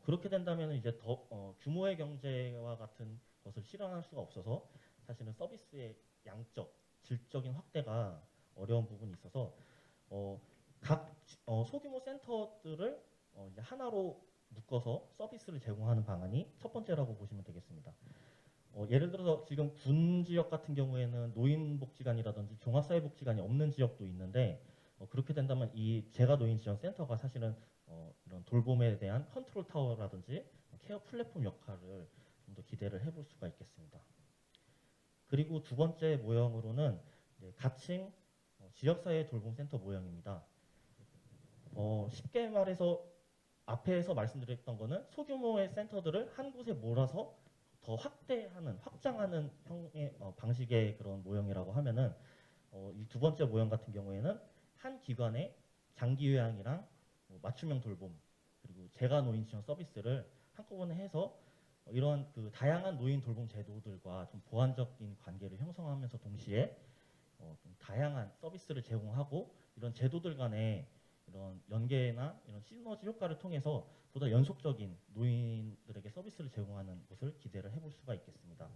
그렇게 된다면 이제 더 규모의 경제와 같은 것을 실현할 수가 없어서 사실은 서비스의 양적, 질적인 확대가 어려운 부분이 있어서 각 소규모 센터들을 이제 하나로 묶어서 서비스를 제공하는 방안이 첫 번째라고 보시면 되겠습니다. 예를 들어서 지금 군 지역 같은 경우에는 노인복지관이라든지 종합사회복지관이 없는 지역도 있는데 그렇게 된다면 이 재가 노인 지원 센터가 사실은 이런 돌봄에 대한 컨트롤 타워라든지 케어 플랫폼 역할을 좀 더 기대를 해볼 수가 있겠습니다. 그리고 두 번째 모형으로는 가칭 지역사회 돌봄센터 모형입니다. 쉽게 말해서 앞에서 말씀드렸던 거는 소규모의 센터들을 한 곳에 몰아서 더 확장하는 형의 방식의 그런 모형이라고 하면은 이 두 번째 모형 같은 경우에는 한 기관의 장기 요양이랑 맞춤형 돌봄 그리고 재가 노인 지원 서비스를 한꺼번에 해서 이런 그 다양한 노인 돌봄 제도들과 좀 보완적인 관계를 형성하면서 동시에 좀 다양한 서비스를 제공하고 이런 제도들 간의 이런 연계나 이런 시너지 효과를 통해서 보다 연속적인 노인들에게 서비스를 제공하는 것을 기대를 해볼 수가 있겠습니다.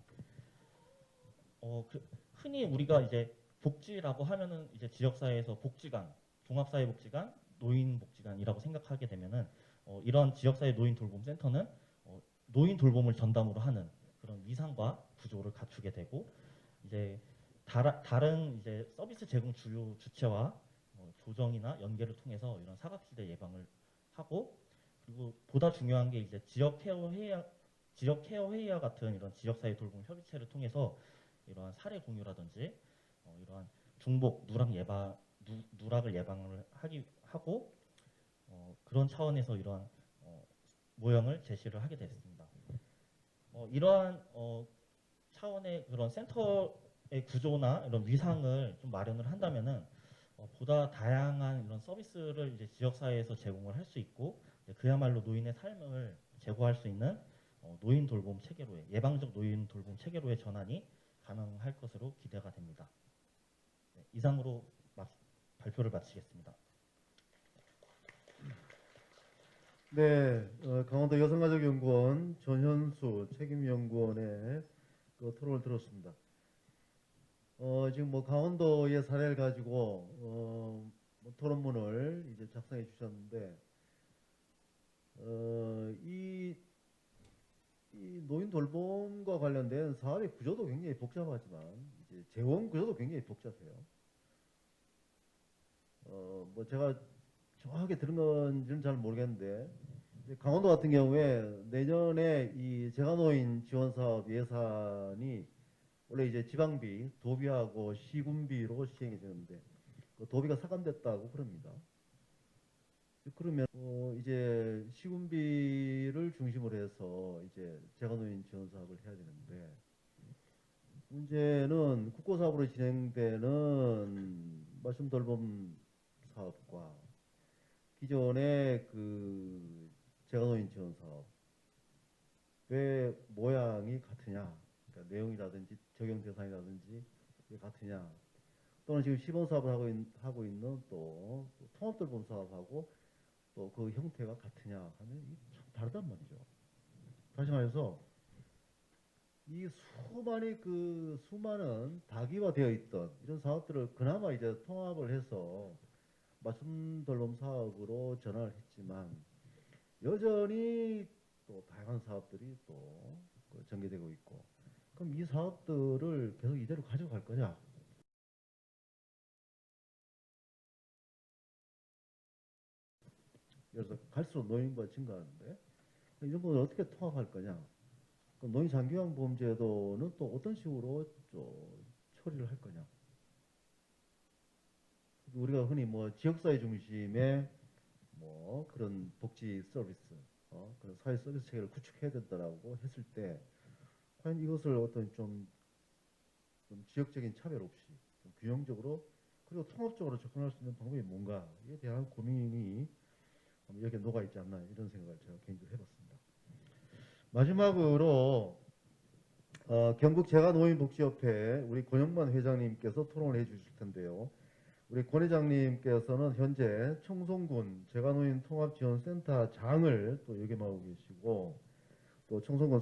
흔히 우리가 이제 복지라고 하면은 이제 지역사회에서 복지관, 종합사회복지관, 노인복지관이라고 생각하게 되면은 이런 지역사회 노인 돌봄센터는 노인 돌봄을 전담으로 하는 그런 위상과 구조를 갖추게 되고 이제 다른 이제 서비스 제공 주요 주체와 조정이나 연계를 통해서 이런 사각지대 예방을 하고 그리고 보다 중요한 게 이제 지역 케어 회의와 같은 이런 지역사회 돌봄 협의체를 통해서 이러한 사례 공유라든지 이러한 중복 누락을 예방을 하고 그런 차원에서 이러한 모형을 제시를 하게 됐습니다. 이러한 차원의 그런 센터의 구조나 이런 위상을 좀 마련을 한다면은 보다 다양한 이런 서비스를 이제 지역사회에서 제공을 할 수 있고 그야말로 노인의 삶을 제고할 수 있는 노인 돌봄 체계로의 예방적 노인 돌봄 체계로의 전환이 가능할 것으로 기대가 됩니다. 이상으로 발표를 마치겠습니다. 네, 강원도 여성가족연구원 전현수 책임연구원의 그 토론을 들었습니다. 지금 뭐 강원도의 사례를 가지고 뭐 토론문을 이제 작성해 주셨는데 이 노인 돌봄과 관련된 사업의 구조도 굉장히 복잡하지만 이제 재원 구조도 굉장히 복잡해요. 뭐 제가 정확하게 들은 건지는 잘 모르겠는데 강원도 같은 경우에 내년에 이 재가노인 지원 사업 예산이 원래 이제 지방비, 도비하고 시군비로 시행이 되는데 그 도비가 삭감됐다고 그럽니다. 그러면 이제 시군비를 중심으로 해서 이제 재가노인 지원 사업을 해야 되는데 문제는 국고사업으로 진행되는 말씀 돌봄 사업과 기존의 그 재가노인 지원 사업의 모양이 같으냐, 그러니까 내용이라든지 적용 대상이라든지 이게 같으냐, 또는 지금 시범 사업을 하고 있는 또 통합 돌봄 사업하고 또 그 형태가 같으냐 하면 이게 참 다르단 말이죠. 다시 말해서 이 수많은 다기화되어 있던 이런 사업들을 그나마 이제 통합을 해서 말씀 돌봄 사업으로 전환을 했지만 여전히 또 다양한 사업들이 또 전개되고 있고, 그럼 이 사업들을 계속 이대로 가져갈 거냐? 그래서 갈수록 노인과 증가하는데 이런 걸 어떻게 통합할 거냐? 그럼 노인 장기요양 보험제도는 또 어떤 식으로 좀 처리를 할 거냐? 우리가 흔히 뭐 지역사회 중심의 뭐 그런 복지 서비스, 그런 사회 서비스 체계를 구축해야 된다라고 했을 때 과연 이것을 어떤 좀 지역적인 차별 없이 좀 균형적으로 그리고 통합적으로 접근할 수 있는 방법이 뭔가에 대한 고민이 여기에 녹아 있지 않나 이런 생각을 제가 개인적으로 해봤습니다. 마지막으로 경북 재가노인복지협회 우리 권영만 회장님께서 토론을 해주실 텐데요. 우리 권 회장님께서는 현재 청송군 재가노인 통합지원센터장을 또 역임하고 계시고 또 청송군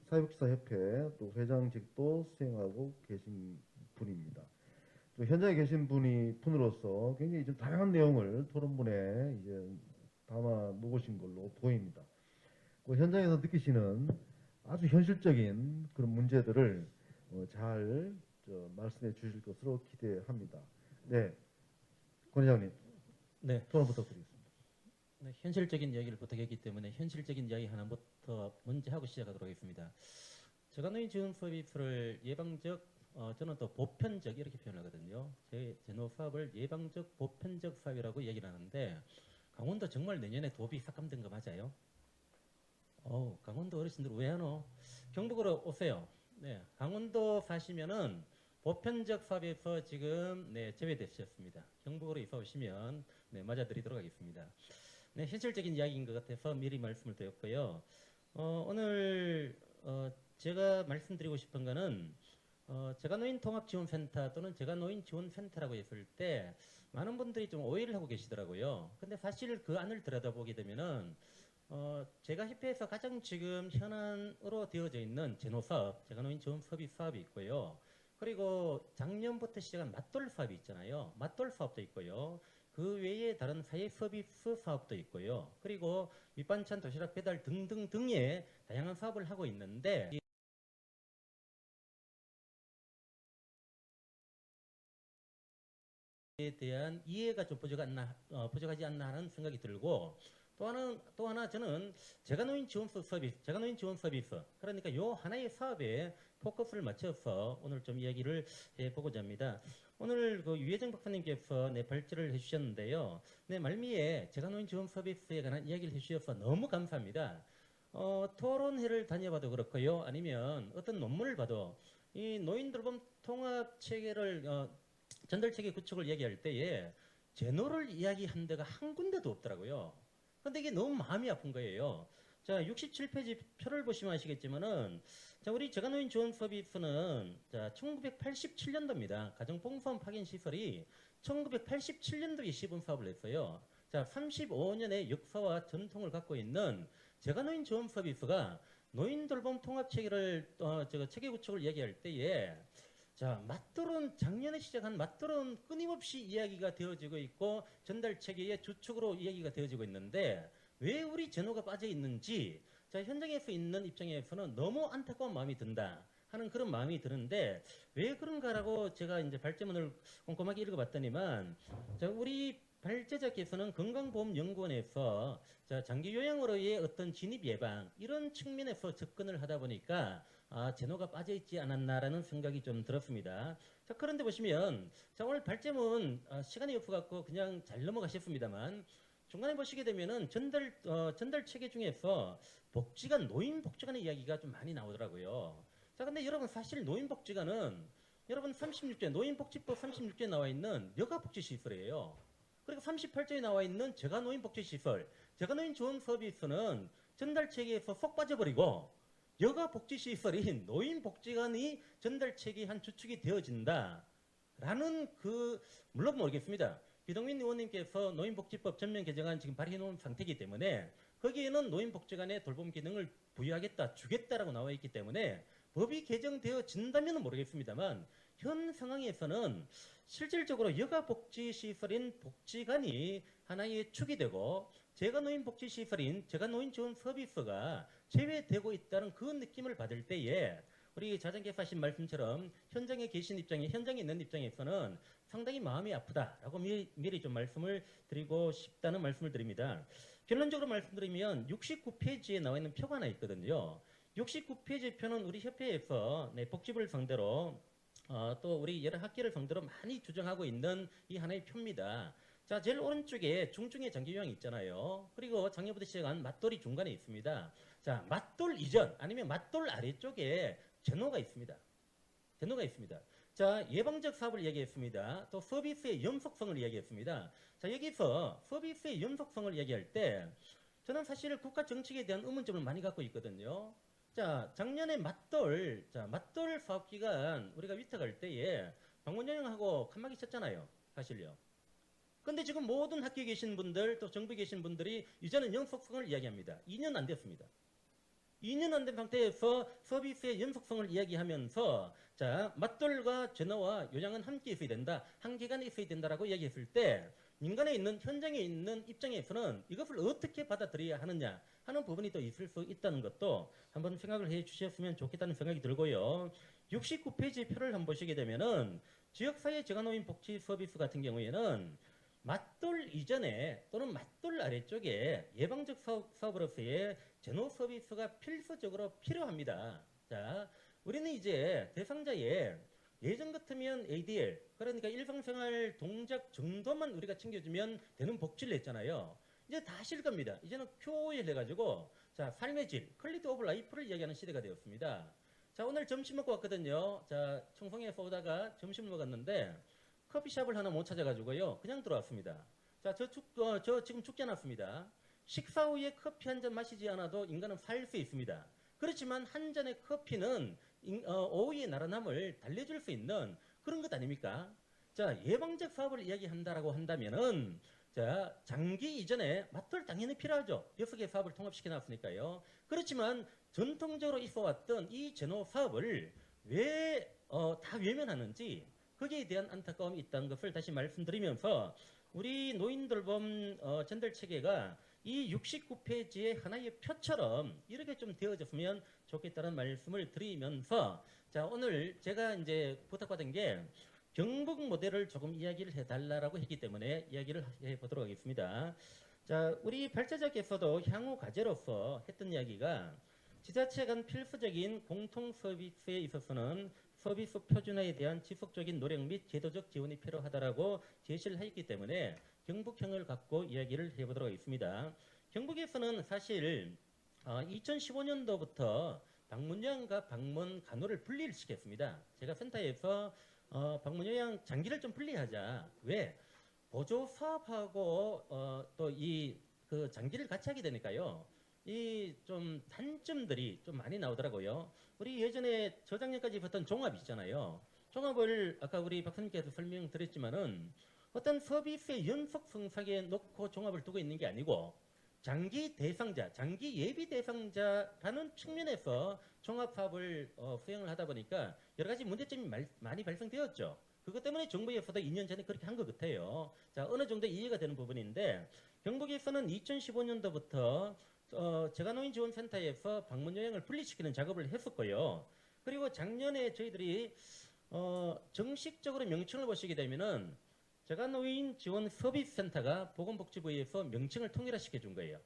사회복지사협회 또 회장직도 수행하고 계신 분입니다. 또 현장에 계신 분으로서 굉장히 좀 다양한 내용을 토론문에 이제 담아 놓으신 걸로 보입니다. 그 현장에서 느끼시는 아주 현실적인 그런 문제들을 잘 말씀해 주실 것으로 기대합니다. 네, 권 회장님, 네. 토론 부탁드리겠습니다. 네, 현실적인 이야기를 부탁했기 때문에 현실적인 이야기 하나부터 먼저 하고 시작하도록 하겠습니다. 재가노인 지원 서비스를 예방적, 저는 또 보편적 이렇게 표현하거든요. 제 제노 사업을 예방적, 보편적 사업이라고 얘기를 하는데 강원도 정말 내년에 도비 삭감된 거 맞아요? 강원도 어르신들 왜 하노? 경북으로 오세요. 네, 강원도 사시면은 보편적 사업에서 지금 제외되셨습니다. 경북으로 이사 오시면 맞아드리도록 하겠습니다. 네, 현실적인 이야기인 것 같아서 미리 말씀을 드렸고요. 오늘 제가 말씀드리고 싶은 거는 재가노인 통합지원센터 또는 재가노인 지원센터라고 했을 때 많은 분들이 좀 오해를 하고 계시더라고요. 근데 사실 그 안을 들여다보게 되면은 제가 협회에서 가장 지금 현안으로 되어져 있는 제노사업, 재가노인 지원 서비스 사업이 있고요. 그리고 작년부터 시작한 맞돌 사업이 있잖아요. 맞돌 사업도 있고요. 그 외에 다른 사회 서비스 사업도 있고요. 그리고 밑반찬 도시락 배달 등등등의 다양한 사업을 하고 있는데 에 대한 이해가 좀 부족하지 않나 하는 생각이 들고 또 하나 저는 재가노인 지원 서비스 그러니까 요 하나의 사업에 포커스를 맞춰서 오늘 좀 이야기를 해보고자 합니다. 오늘 그 유혜정 박사님께서 발제를 해주셨는데요. 말미에 재가노인 지원 서비스에 관한 이야기를 해주셔서 너무 감사합니다. 토론회를 다녀봐도 그렇고요. 아니면 어떤 논문을 봐도 이 노인돌봄 통합 체계를 전달체계 구축을 얘기할 때에 제노를 이야기한 데가 한 군데도 없더라고요. 근데 이게 너무 마음이 아픈 거예요. 자, 67페이지 표를 보시면 아시겠지만은 자, 우리 재가노인 지원 서비스는 자, 1987년도입니다. 가정봉사원 파견 시설이 1987년도에 시범 사업을 했어요. 자, 35년의 역사와 전통을 갖고 있는 재가노인 지원 서비스가 노인 돌봄 통합 체계를 체계 구축을 얘기할 때에 자, 맞돌은 작년에 시작한 맞돌은 끊임없이 이야기가 되어지고 있고 전달 체계의 주축으로 이야기가 되어지고 있는데 왜 우리 제노가 빠져 있는지 자, 현장에서 있는 입장에서는 너무 안타까운 마음이 든다 하는 그런 마음이 드는데 왜 그런가라고 제가 이제 발제문을 꼼꼼하게 읽어봤더니만 자, 우리 발제자께서는 건강보험연구원에서 자, 장기 요양으로의 어떤 진입 예방 이런 측면에서 접근을 하다 보니까 제노가 빠져있지 않았나라는 생각이 좀 들었습니다. 자, 그런데 보시면 자, 오늘 발제문 시간이 없어갖고 그냥 잘 넘어가셨습니다만 중간에 보시게 되면은 전달 체계 중에서 복지관, 노인복지관의 이야기가 좀 많이 나오더라고요. 자, 근데 여러분 사실 노인복지관은 여러분 36조 노인복지법 36조에 나와 있는 여가복지시설이에요. 그리고 38조에 나와 있는 재가노인복지시설, 재가노인 지원 서비스는 전달 체계에서 쏙 빠져버리고 여가복지시설인 노인복지관이 전달 체계의 한 주축이 되어진다라는 물론 모르겠습니다. 기동민 의원님께서 노인복지법 전면 개정안 지금 발의해 놓은 상태이기 때문에 거기에는 노인복지관의 돌봄 기능을 부여하겠다, 주겠다라고 나와 있기 때문에 법이 개정되어진다면 모르겠습니다만 현 상황에서는 실질적으로 여가복지시설인 복지관이 하나의 축이 되고 재가노인복지시설인 재가노인지원 서비스가 제외되고 있다는 그 느낌을 받을 때에 우리 자장께서 하신 말씀처럼 현장에 있는 입장에서는 상당히 마음이 아프다라고 미리 좀 말씀을 드리고 싶다는 말씀을 드립니다. 결론적으로 말씀드리면 69페이지에 나와 있는 표가 하나 있거든요. 69페이지 표는 우리 협회에서 복지부를 상대로 또 우리 여러 학계를 상대로 많이 주장하고 있는 이 하나의 표입니다. 자, 제일 오른쪽에 중증의 장기 요양이 있잖아요. 그리고 작년부터 시작한 맞돌이 중간에 있습니다. 자, 맞돌 이전 아니면 맞돌 아래쪽에 제노가 있습니다. 자, 예방적 사업을 이야기했습니다. 또 서비스의 연속성을 이야기했습니다. 자, 여기서 서비스의 연속성을 이야기할 때 저는 사실 국가 정책에 대한 의문점을 많이 갖고 있거든요. 자, 작년에 맞돌 사업 기간 우리가 위탁할 때에 방문여행하고 칸막이 쳤잖아요. 사실요. 근데 지금 모든 학교에 계신 분들 또 정부에 계신 분들이 이제는 연속성을 이야기합니다. 2년 안 됐습니다. 2년 안 된 상태에서 서비스의 연속성을 이야기하면서 자, 맞돌과 제너와 요양은 함께 있어야 된다. 한 기간에 있어야 된다라고 이야기했을 때 민간에 있는 현장에 있는 입장에서는 이것을 어떻게 받아들여야 하느냐 하는 부분이 또 있을 수 있다는 것도 한번 생각을 해 주셨으면 좋겠다는 생각이 들고요. 69페이지 표를 한번 보시게 되면은 지역사회 재가노인 복지 서비스 같은 경우에는 맞돌 이전에 또는 맞돌 아래쪽에 예방적 사업으로서의 제노 서비스가 필수적으로 필요합니다. 자, 우리는 이제 대상자의 예전 같으면 ADL, 그러니까 일상생활 동작 정도만 우리가 챙겨주면 되는 복지를 했잖아요. 이제 다 하실 겁니다. 이제는 QOL 해가지고 자, 삶의 질, 퀄리티 오브 라이프를 이야기하는 시대가 되었습니다. 자, 오늘 점심 먹고 왔거든요. 자, 청송에서 오다가 점심을 먹었는데 커피숍을 하나 못 찾아가지고요. 그냥 들어왔습니다. 자, 저 지금 죽지 않았습니다. 식사 후에 커피 한 잔 마시지 않아도 인간은 살 수 있습니다. 그렇지만 한 잔의 커피는 오후의 나른함을 달래줄 수 있는 그런 것 아닙니까? 자, 예방적 사업을 이야기한다라고 한다면은 자, 장기 이전에 맞돌 당연히 필요하죠. 6개 사업을 통합시켜 놨으니까요. 그렇지만 전통적으로 있어왔던 이 제노 사업을 왜 다 외면하는지 거기에 대한 안타까움이 있다는 것을 다시 말씀드리면서 우리 노인돌봄 전달 체계가 이 69페이지의 하나의 표처럼 이렇게 좀 되어졌으면 좋겠다는 말씀을 드리면서 자, 오늘 제가 이제 부탁받은 게 경북 모델을 조금 이야기를 해달라고 했기 때문에 이야기를 해보도록 하겠습니다. 자, 우리 발제자께서도 향후 과제로서 했던 이야기가 지자체 간 필수적인 공통 서비스에 있어서는 서비스 표준화에 대한 지속적인 노력 및 제도적 지원이 필요하다라고 제시를 했기 때문에 경북형을 갖고 이야기를 해보도록 하겠습니다. 경북에서는 사실 2015년도부터 방문요양과 방문간호를 분리를 시켰습니다. 제가 센터에서 방문요양 장기를 좀 분리하자. 왜? 보조 사업하고 또 이 그 장기를 같이 하게 되니까요. 이 좀 단점들이 좀 많이 나오더라고요. 우리 예전에 저작년까지 봤던 종합 있잖아요. 종합을 아까 우리 박사님께서 설명드렸지만은 어떤 서비스의 연속성상에 놓고 종합을 두고 있는 게 아니고 장기 대상자, 장기 예비 대상자라는 측면에서 종합 사업을 수행을 하다 보니까 여러 가지 문제점이 많이 발생되었죠. 그것 때문에 정부에서도 2년 전에 그렇게 한 것 같아요. 자, 어느 정도 이해가 되는 부분인데 경북에서는 2015년도부터 재가노인지원센터에서 방문요양을 분리시키는 작업을 했었고요. 그리고 작년에 저희들이 정식적으로 명칭을 보시게 되면은 재가노인지원서비스센터가 보건복지부에서 명칭을 통일화시켜 준 거예요.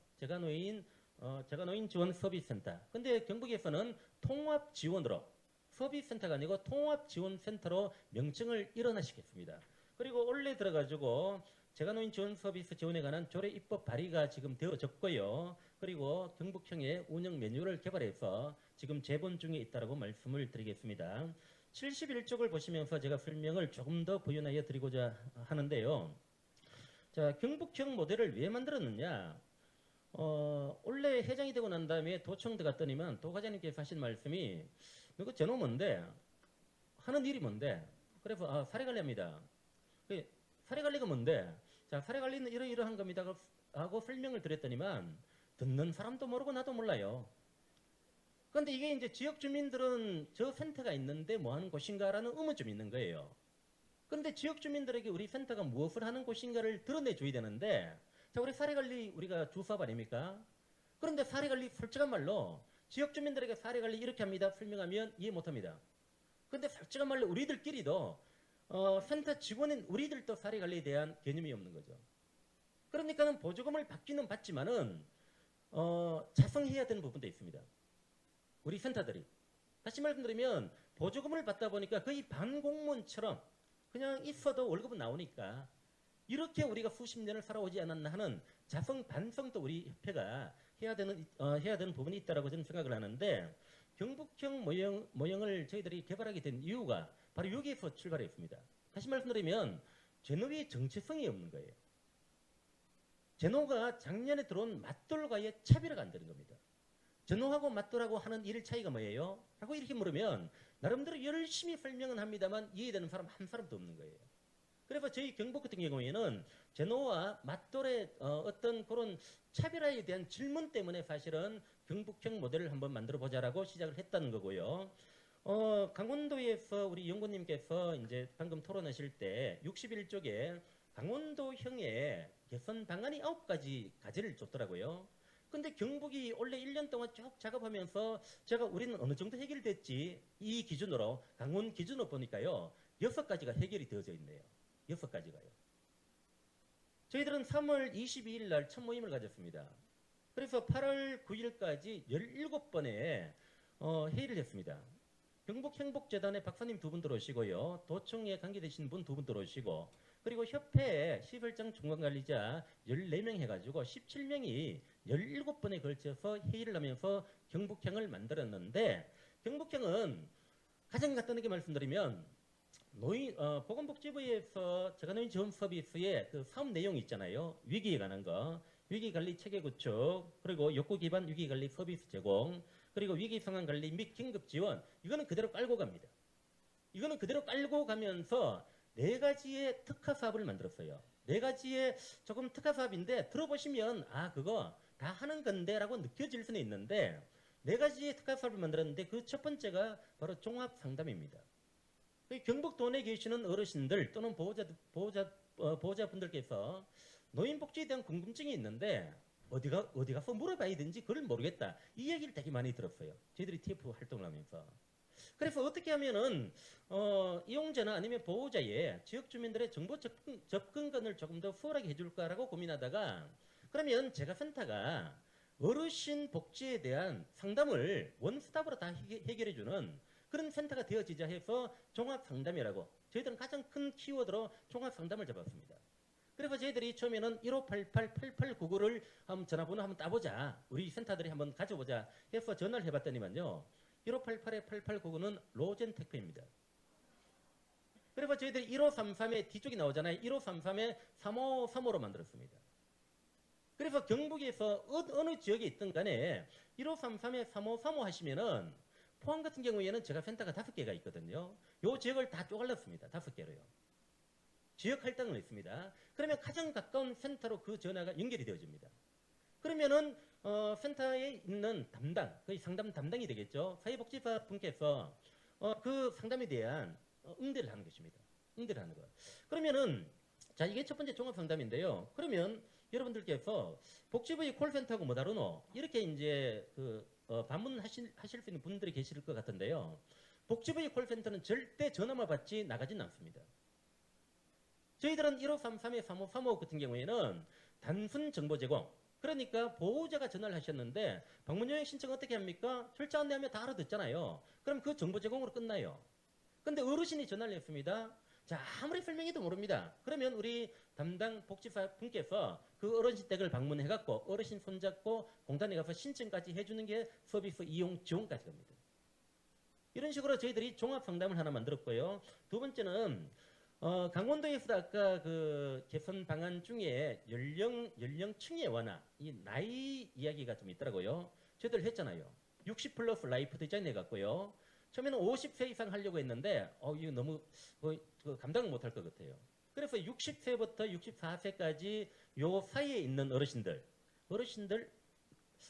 재가노인지원서비스센터. 근데 경북에서는 통합지원으로 서비스센터가 아니고 통합지원센터로 명칭을 일원화시켰습니다. 그리고 올해 들어가지고 재가노인 지원 서비스 지원에 관한 조례 입법 발의가 지금 되어졌고요. 그리고 경북형의 운영 매뉴얼을 개발해서 지금 재본 중에 있다라고 말씀을 드리겠습니다. 71쪽을 보시면서 제가 설명을 조금 더 부연하여 드리고자 하는데요. 자, 경북형 모델을 왜 만들었느냐? 원래 회장이 되고 난 다음에 도청 들어갔더니만 도 과장님께서 하신 말씀이 이거 저놈 뭔데? 하는 일이 뭔데? 그래서 사례관리합니다. 사례관리가 뭔데? 자, 사례관리는 이러이러한 겁니다 하고 설명을 드렸더니만 듣는 사람도 모르고 나도 몰라요. 그런데 이게 이제 지역 주민들은 저 센터가 있는데 뭐 하는 곳인가라는 의문이 좀 있는 거예요. 그런데 지역 주민들에게 우리 센터가 무엇을 하는 곳인가를 드러내줘야 되는데, 자, 우리 사례관리 우리가 주사업 아닙니까? 그런데 사례관리 솔직한 말로 지역 주민들에게 사례관리 이렇게 합니다 설명하면 이해 못합니다. 그런데 솔직한 말로 우리들끼리도 센터 직원인 우리들도 사례관리에 대한 개념이 없는 거죠. 그러니까는 보조금을 받기는 받지만은 자성해야 되는 부분도 있습니다. 우리 센터들이 다시 말씀드리면 보조금을 받다 보니까 거의 반공무원처럼 그냥 있어도 월급은 나오니까 이렇게 우리가 수십 년을 살아오지 않았나 하는 자성 반성도 우리 협회가 해야 되는 부분이 있다라고 저는 생각을 하는데, 경북형 모형을 저희들이 개발하게 된 이유가 바로 여기에서 출발했습니다. 다시 말씀드리면 제노의 정체성이 없는 거예요. 제노가 작년에 들어온 맞돌과의 차별화가 안 되는 겁니다. 제노하고 맞돌하고 하는 일 차이가 뭐예요? 라고 이렇게 물으면 나름대로 열심히 설명은 합니다만 이해되는 사람 한 사람도 없는 거예요. 그래서 저희 경북 같은 경우에는 제노와 맞돌의 어떤 그런 차별화에 대한 질문 때문에 사실은 경북형 모델을 한번 만들어 보자라고 시작을 했다는 거고요. 강원도에서 우리 연구님께서 이제 방금 토론하실 때 61쪽에 강원도형의 개선 방안이 9가지 과제를 줬더라고요. 근데 경북이 원래 1년 동안 쭉 작업하면서 우리는 어느 정도 해결됐지 이 기준으로 강원 기준으로 보니까요 6가지가 해결이 되어져 있네요. 6가지가요. 저희들은 3월 22일 날 첫 모임을 가졌습니다. 그래서 8월 9일까지 17번의 회의를 했습니다. 경북행복재단의 박사님 2분 들어오시고요. 도청에 관계되신 분 2분 들어오시고, 그리고 협회에 시설장 중간관리자 14명 해가지고 17명이 17번에 걸쳐서 회의를 하면서 경북형을 만들었는데, 경북형은 가장 간단하게 말씀드리면 보건복지부에서 재가노인 지원 서비스의 그 사업 내용이 있잖아요. 위기에 관한 거, 위기관리 체계 구축, 그리고 욕구 기반 위기관리 서비스 제공, 그리고 위기 상황 관리 및 긴급 지원, 이거는 그대로 깔고 갑니다. 이거는 그대로 깔고 가면서 4가지의 특화 사업을 만들었어요. 4가지의 조금 특화 사업인데 들어보시면 그거 다 하는 건데 라고 느껴질 수는 있는데, 4가지의 특화 사업을 만들었는데 그 첫 번째가 바로 종합 상담입니다. 경북도내에 계시는 어르신들 또는 보호자분들께서 노인복지에 대한 궁금증이 있는데 어디 가서 물어봐야 되는지 그걸 모르겠다, 이 얘기를 되게 많이 들었어요. 저희들이 TF 활동을 하면서. 그래서 어떻게 하면은 이용자나 아니면 보호자의 지역 주민들의 정보 접근권을 조금 더 수월하게 해줄까라고 고민하다가, 그러면 제가 센터가 어르신 복지에 대한 상담을 원스톱으로 다 해결해주는 그런 센터가 되어지자 해서 종합상담이라고 저희들은 가장 큰 키워드로 종합상담을 잡았습니다. 그래서 저희들이 처음에는 1588-8899를 한번 전화번호 한번 따보자, 우리 센터들이 한번 가져보자 해서 전화를 해봤더니만요 1588-8899는 로젠테크입니다. 그래서 저희들이 1533의 뒤쪽이 나오잖아요. 1533에 3535로 만들었습니다. 그래서 경북에서 어느 지역에 있든 간에 1533에 3535 하시면은 포항 같은 경우에는 제가 센터가 5개가 있거든요. 요 지역을 다 쪼갈렸습니다. 5개로요. 지역 할당을 했습니다. 그러면 가장 가까운 센터로 그 전화가 연결이 되어집니다. 그러면은 센터에 있는 담당, 거의 상담 담당이 되겠죠. 사회복지사 분께서 그 상담에 대한 응대를 하는 것입니다. 응대를 하는 거. 그러면은 자, 이게 첫 번째 종합 상담인데요. 그러면 여러분들께서 복지부의 콜센터하고 뭐 다르노? 이렇게 이제 반문하실 수 있는 분들이 계실 것 같은데요. 복지부의 콜센터는 절대 전화만 받지 나가지는 않습니다. 저희들은 1533에 3535 같은 경우에는 단순 정보 제공. 그러니까 보호자가 전화를 하셨는데 방문 요약 신청 어떻게 합니까? 절차 안내하면 다 알아듣잖아요. 그럼 그 정보 제공으로 끝나요. 근데 어르신이 전화를 했습니다. 자, 아무리 설명해도 모릅니다. 그러면 우리 담당 복지사 분께서 그 어르신 댁을 방문해갖고 어르신 손잡고 공단에 가서 신청까지 해주는 게 서비스 이용 지원까지 갑니다. 이런 식으로 저희들이 종합 상담을 하나 만들었고요. 두 번째는 강원도에서 아까 그 개선 방안 중에 연령층의 완화, 이 나이 이야기가 좀 있더라고요. 저희들 했잖아요. 60 플러스 라이프 디자인 해갖고요. 처음에는 50세 이상 하려고 했는데 이거 너무 감당을 못할 것 같아요. 그래서 60세부터 64세까지 요 사이에 있는 어르신들,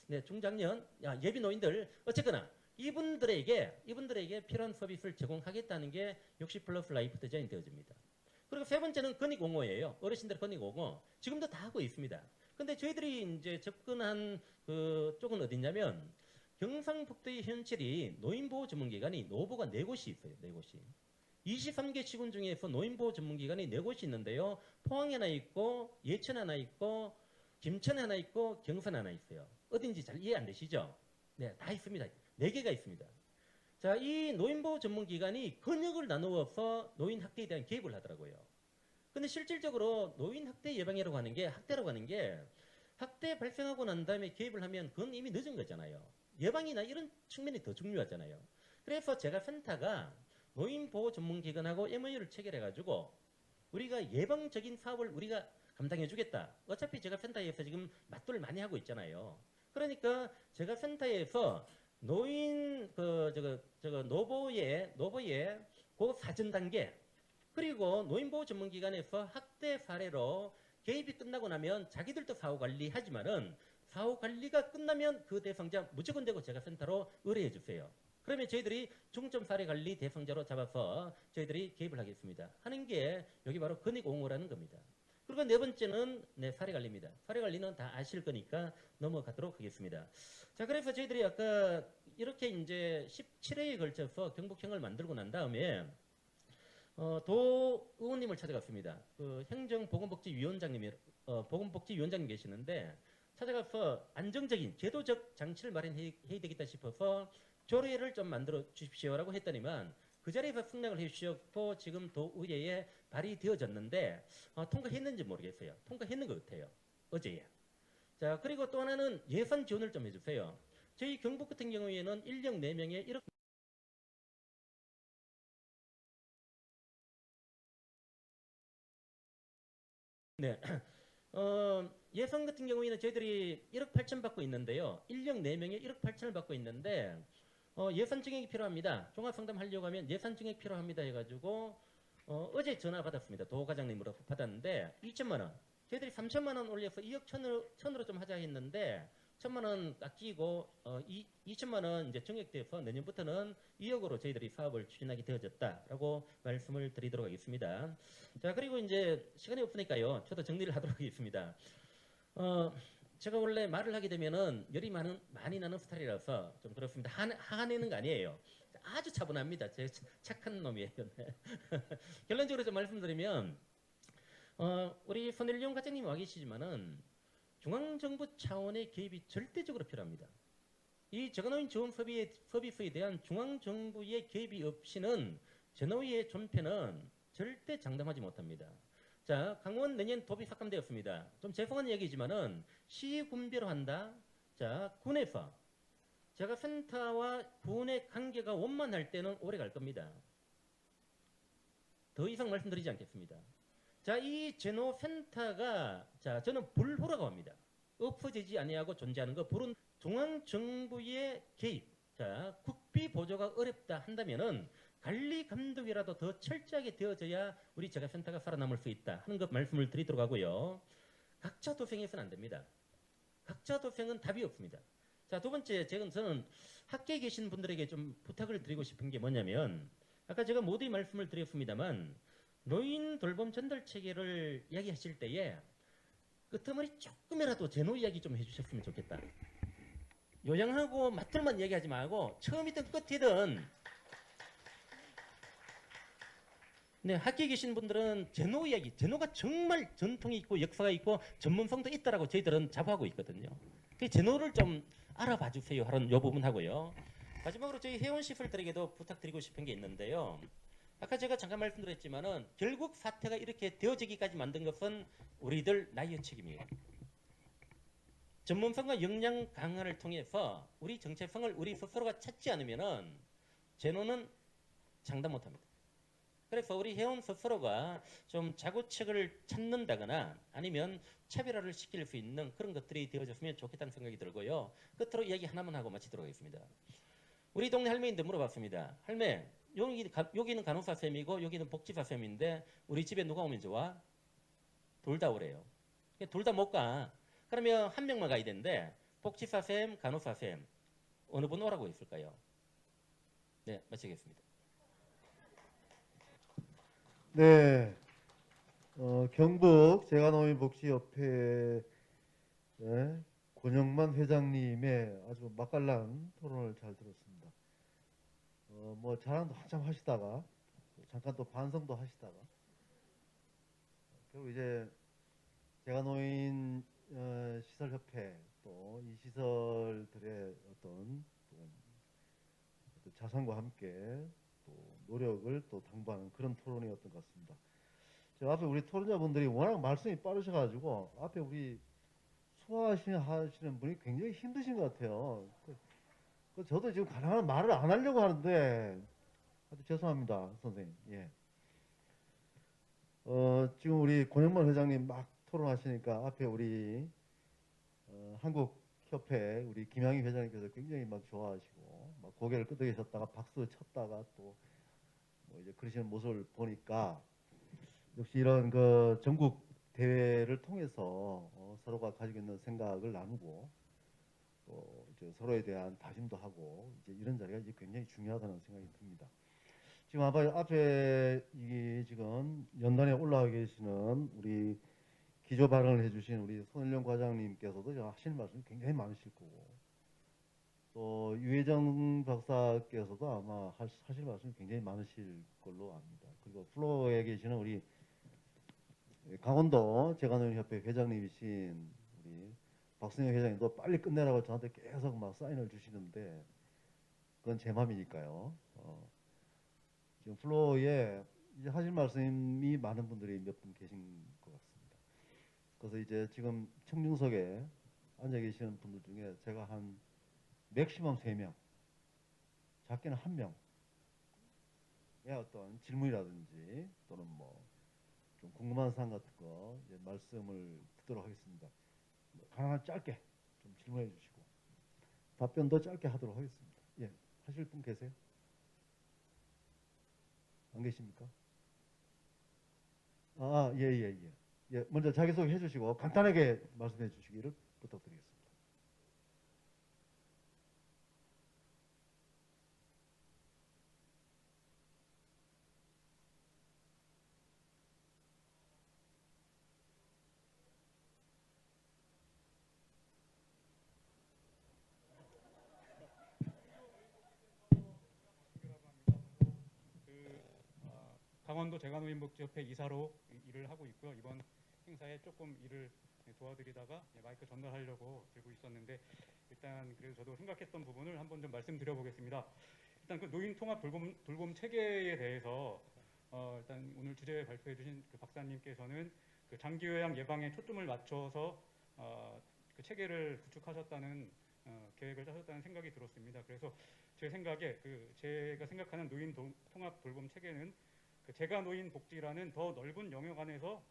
네, 중장년, 예비 노인들, 어쨌거나 이분들에게 필요한 서비스를 제공하겠다는 게 60 플러스 라이프 디자인 되어집니다. 그리고 세 번째는 건익5호예요. 어르신들 건익5호. 지금도 다 하고 있습니다. 근데 저희들이 이제 접근한 그 쪽은 어디냐면 경상북도의 현실이 노인보호 전문기관이 노보가 4곳이 있어요. 4곳이. 23개 시군 중에서 노인보호 전문기관이 4곳이 있는데요. 포항에 하나 있고 예천에 하나 있고 김천에 하나 있고 경산에 하나 있어요. 어딘지 잘 이해 안 되시죠? 네, 다 있습니다. 4개가 있습니다. 자, 이 노인보호 전문기관이 근역을 나누어서 노인 학대에 대한 개입을 하더라고요. 근데 실질적으로 노인 학대 예방이라고 하는 게 학대 발생하고 난 다음에 개입을 하면 그건 이미 늦은 거잖아요. 예방이나 이런 측면이 더 중요하잖아요. 그래서 제가 센터가 노인보호 전문기관하고 MOU를 체결해가지고 우리가 예방적인 사업을 우리가 감당해주겠다. 어차피 제가 센터에서 지금 맞돌을 많이 하고 있잖아요. 그러니까 제가 센터에서 노인 노보의 그 사전 단계 그리고 노인보호 전문기관에서 학대 사례로 개입이 끝나고 나면 자기들도 사후 관리하지만은 사후 관리가 끝나면 그 대상자 무조건 되고 제가 센터로 의뢰해 주세요. 그러면 저희들이 중점 사례 관리 대상자로 잡아서 저희들이 개입을 하겠습니다. 하는 게 여기 바로 건익5호라는 겁니다. 그리고 네 번째는 사례 관리입니다. 사례 관리는 다 아실 거니까 넘어가도록 하겠습니다. 자, 그래서 저희들이 아까 이렇게 이제 17회에 걸쳐서 경북형을 만들고 난 다음에 도 의원님을 찾아갔습니다. 그 행정보건복지위원장님 계시는데 찾아가서 안정적인 제도적 장치를 마련해야 되겠다 싶어서 조례를 좀 만들어 주십시오라고 했더니만 그 자리에서 승낙을 해주셨고 지금 도의회에 발의되어졌는데 통과했는지 모르겠어요. 통과했는 것 같아요. 어제에. 자, 그리고 또 하나는 예산 지원을 좀 해주세요. 저희 경북 같은 경우에는 인력 4명에 1억 네. 예산 같은 경우에는 저희들이 1억 8천 받고 있는데요. 인력 4명에 1억 8천을 받고 있는데 예산 증액이 필요합니다. 종합상담 하려고 하면 예산 증액 필요합니다 해가지고 어제 전화 받았습니다. 도 과장님으로 받았는데 2천만 원. 저희들이 3천만 원 올려서 2억 천으로 좀 하자 했는데 1천만 원 아끼고 2천만 원 이제 증액돼서 내년부터는 2억으로 저희들이 사업을 추진하게 되어졌다라고 말씀을 드리도록 하겠습니다. 자, 그리고 이제 시간이 없으니까요. 저도 정리를 하도록 하겠습니다. 제가 원래 말을 하게 되면은 열이 많이 나는 스타일이라서 좀 그렇습니다. 화내는 거 아니에요. 아주 차분합니다. 제 착한 놈이에요. 결론적으로 좀 말씀드리면 우리 손일용 과장님 와 계시지만은 중앙정부 차원의 개입이 절대적으로 필요합니다. 이 저가노인 지원 서비스에 대한 중앙정부의 개입이 없이는 제노위의 존폐는 절대 장담하지 못합니다. 자, 강원 내년 도비 삭감되었습니다. 좀 죄송한 얘기지만은 시군별로 한다. 자, 군에서 제가 센터와 군의 관계가 원만할 때는 오래 갈 겁니다. 더 이상 말씀드리지 않겠습니다. 자, 이 제노 센터가 저는 불호라고 합니다. 없어지지 아니하고 존재하는 거 불은 중앙정부의 개입. 자, 국비 보조가 어렵다 한다면은 관리 감독이라도 더 철저하게 되어져야 우리 제가센터가 살아남을 수 있다 하는 것 말씀을 드리도록 하고요. 각자 도생해서는 안 됩니다. 각자 도생은 답이 없습니다. 자, 두 번째 저는 학계에 계신 분들에게 좀 부탁을 드리고 싶은 게 뭐냐면 아까 제가 모두 말씀을 드렸습니다만 노인 돌봄 전달 체계를 이야기하실 때에 끄트머리 조금이라도 제노 이야기 좀 해주셨으면 좋겠다. 요양하고 맞들만 얘기하지 말고 처음이든 끝이든 학계에 계신 분들은 제노 이야기, 제노가 정말 전통이 있고 역사가 있고 전문성도 있다라고 저희들은 자부하고 있거든요. 그 제노를 좀 알아봐 주세요 하는 요 부분 하고요. 마지막으로 저희 회원시설들에게도 부탁드리고 싶은 게 있는데요. 아까 제가 잠깐 말씀드렸지만은 결국 사태가 이렇게 되어지기까지 만든 것은 우리들 나이의 책임이에요. 전문성과 역량 강화를 통해서 우리 정체성을 우리 스스로가 찾지 않으면은 제노는 장담 못합니다. 그래서 우리 회원 스스로가 좀 자구책을 찾는다거나 아니면 차별화를 시킬 수 있는 그런 것들이 되어졌으면 좋겠다는 생각이 들고요. 끝으로 이야기 하나만 하고 마치도록 하겠습니다. 우리 동네 할머니인데 물어봤습니다. 할매, 여기는 간호사 쌤이고 여기는 복지사 쌤인데 우리 집에 누가 오면 좋아? 둘 다 오래요. 둘 다 못 가. 그러면 한 명만 가야 되는데 복지사 쌤, 간호사 쌤 어느 분 오라고 했을까요? 네, 마치겠습니다. 네, 경북 재가노인복지협회 권영만 회장님의 아주 맛깔난 토론을 잘 들었습니다. 뭐 자랑도 한참 하시다가 잠깐 또 반성도 하시다가 그리고 이제 재가노인 시설협회 또 이 시설들의 어떤 자산과 함께 또 노력을 또 당부하는 그런 토론이었던 것 같습니다. 저 앞에 우리 토론자분들이 워낙 말씀이 빠르셔가지고 앞에 우리 소화하시는 분이 굉장히 힘드신 것 같아요. 저도 지금 가능한 말을 안 하려고 하는데 아주 죄송합니다, 선생님. 예. 지금 우리 권영만 회장님 막 토론하시니까 앞에 우리 한국협회 우리 김양희 회장님께서 굉장히 막 좋아하시고 막 고개를 끄덕이셨다가 박수 쳤다가 또 뭐 이제 그러시는 모습을 보니까 역시 이런 그 전국 대회를 통해서 서로가 가지고 있는 생각을 나누고 또 이제 서로에 대한 다짐도 하고 이제 이런 자리가 이제 굉장히 중요하다는 생각이 듭니다. 지금 앞에 이 지금 연단에 올라와 계시는 우리 기조 발언을 해주신 우리 손일영 과장님께서도 하실 말씀이 굉장히 많으실 거고 또 유혜정 박사께서도 아마 하실 말씀이 굉장히 많으실 걸로 압니다. 그리고 플로어에 계시는 우리 강원도 재가노인협회 회장님이신 우리 박승영 회장님도 빨리 끝내라고 저한테 계속 막 사인을 주시는데 그건 제 맘이니까요. 지금 플로어에 이제 하실 말씀이 많은 분들이 몇 분 계신 것 같습니다. 그래서 이제 지금 청중석에 앉아 계시는 분들 중에 제가 한 맥시멈 3명, 작게는 1명의 어떤 질문이라든지 또는 뭐 좀 궁금한 사항 같은 거 이제 말씀을 듣도록 하겠습니다. 가능한 짧게 좀 질문해 주시고 답변도 짧게 하도록 하겠습니다. 예, 하실 분 계세요? 안 계십니까? 예, 먼저 자기소개 해주시고 간단하게 말씀해 주시기를 부탁드리겠습니다. 강원도 재가노인복지협회 이사로 일을 하고 있고요. 이번 행사에 조금 일을 도와드리다가 마이크 전달하려고 들고 있었는데 일단 그래도 저도 생각했던 부분을 한번 좀 말씀드려 보겠습니다. 일단 그 노인 통합 돌봄 체계에 대해서 일단 오늘 주제 발표해 주신 그 박사님께서는 그 장기 요양 예방에 초점을 맞춰서 그 체계를 구축하셨다는 계획을 짜셨다는 생각이 들었습니다. 그래서 제 생각에 제가 생각하는 노인 통합 돌봄 체계는 그 재가노인 복지라는 더 넓은 영역 안에서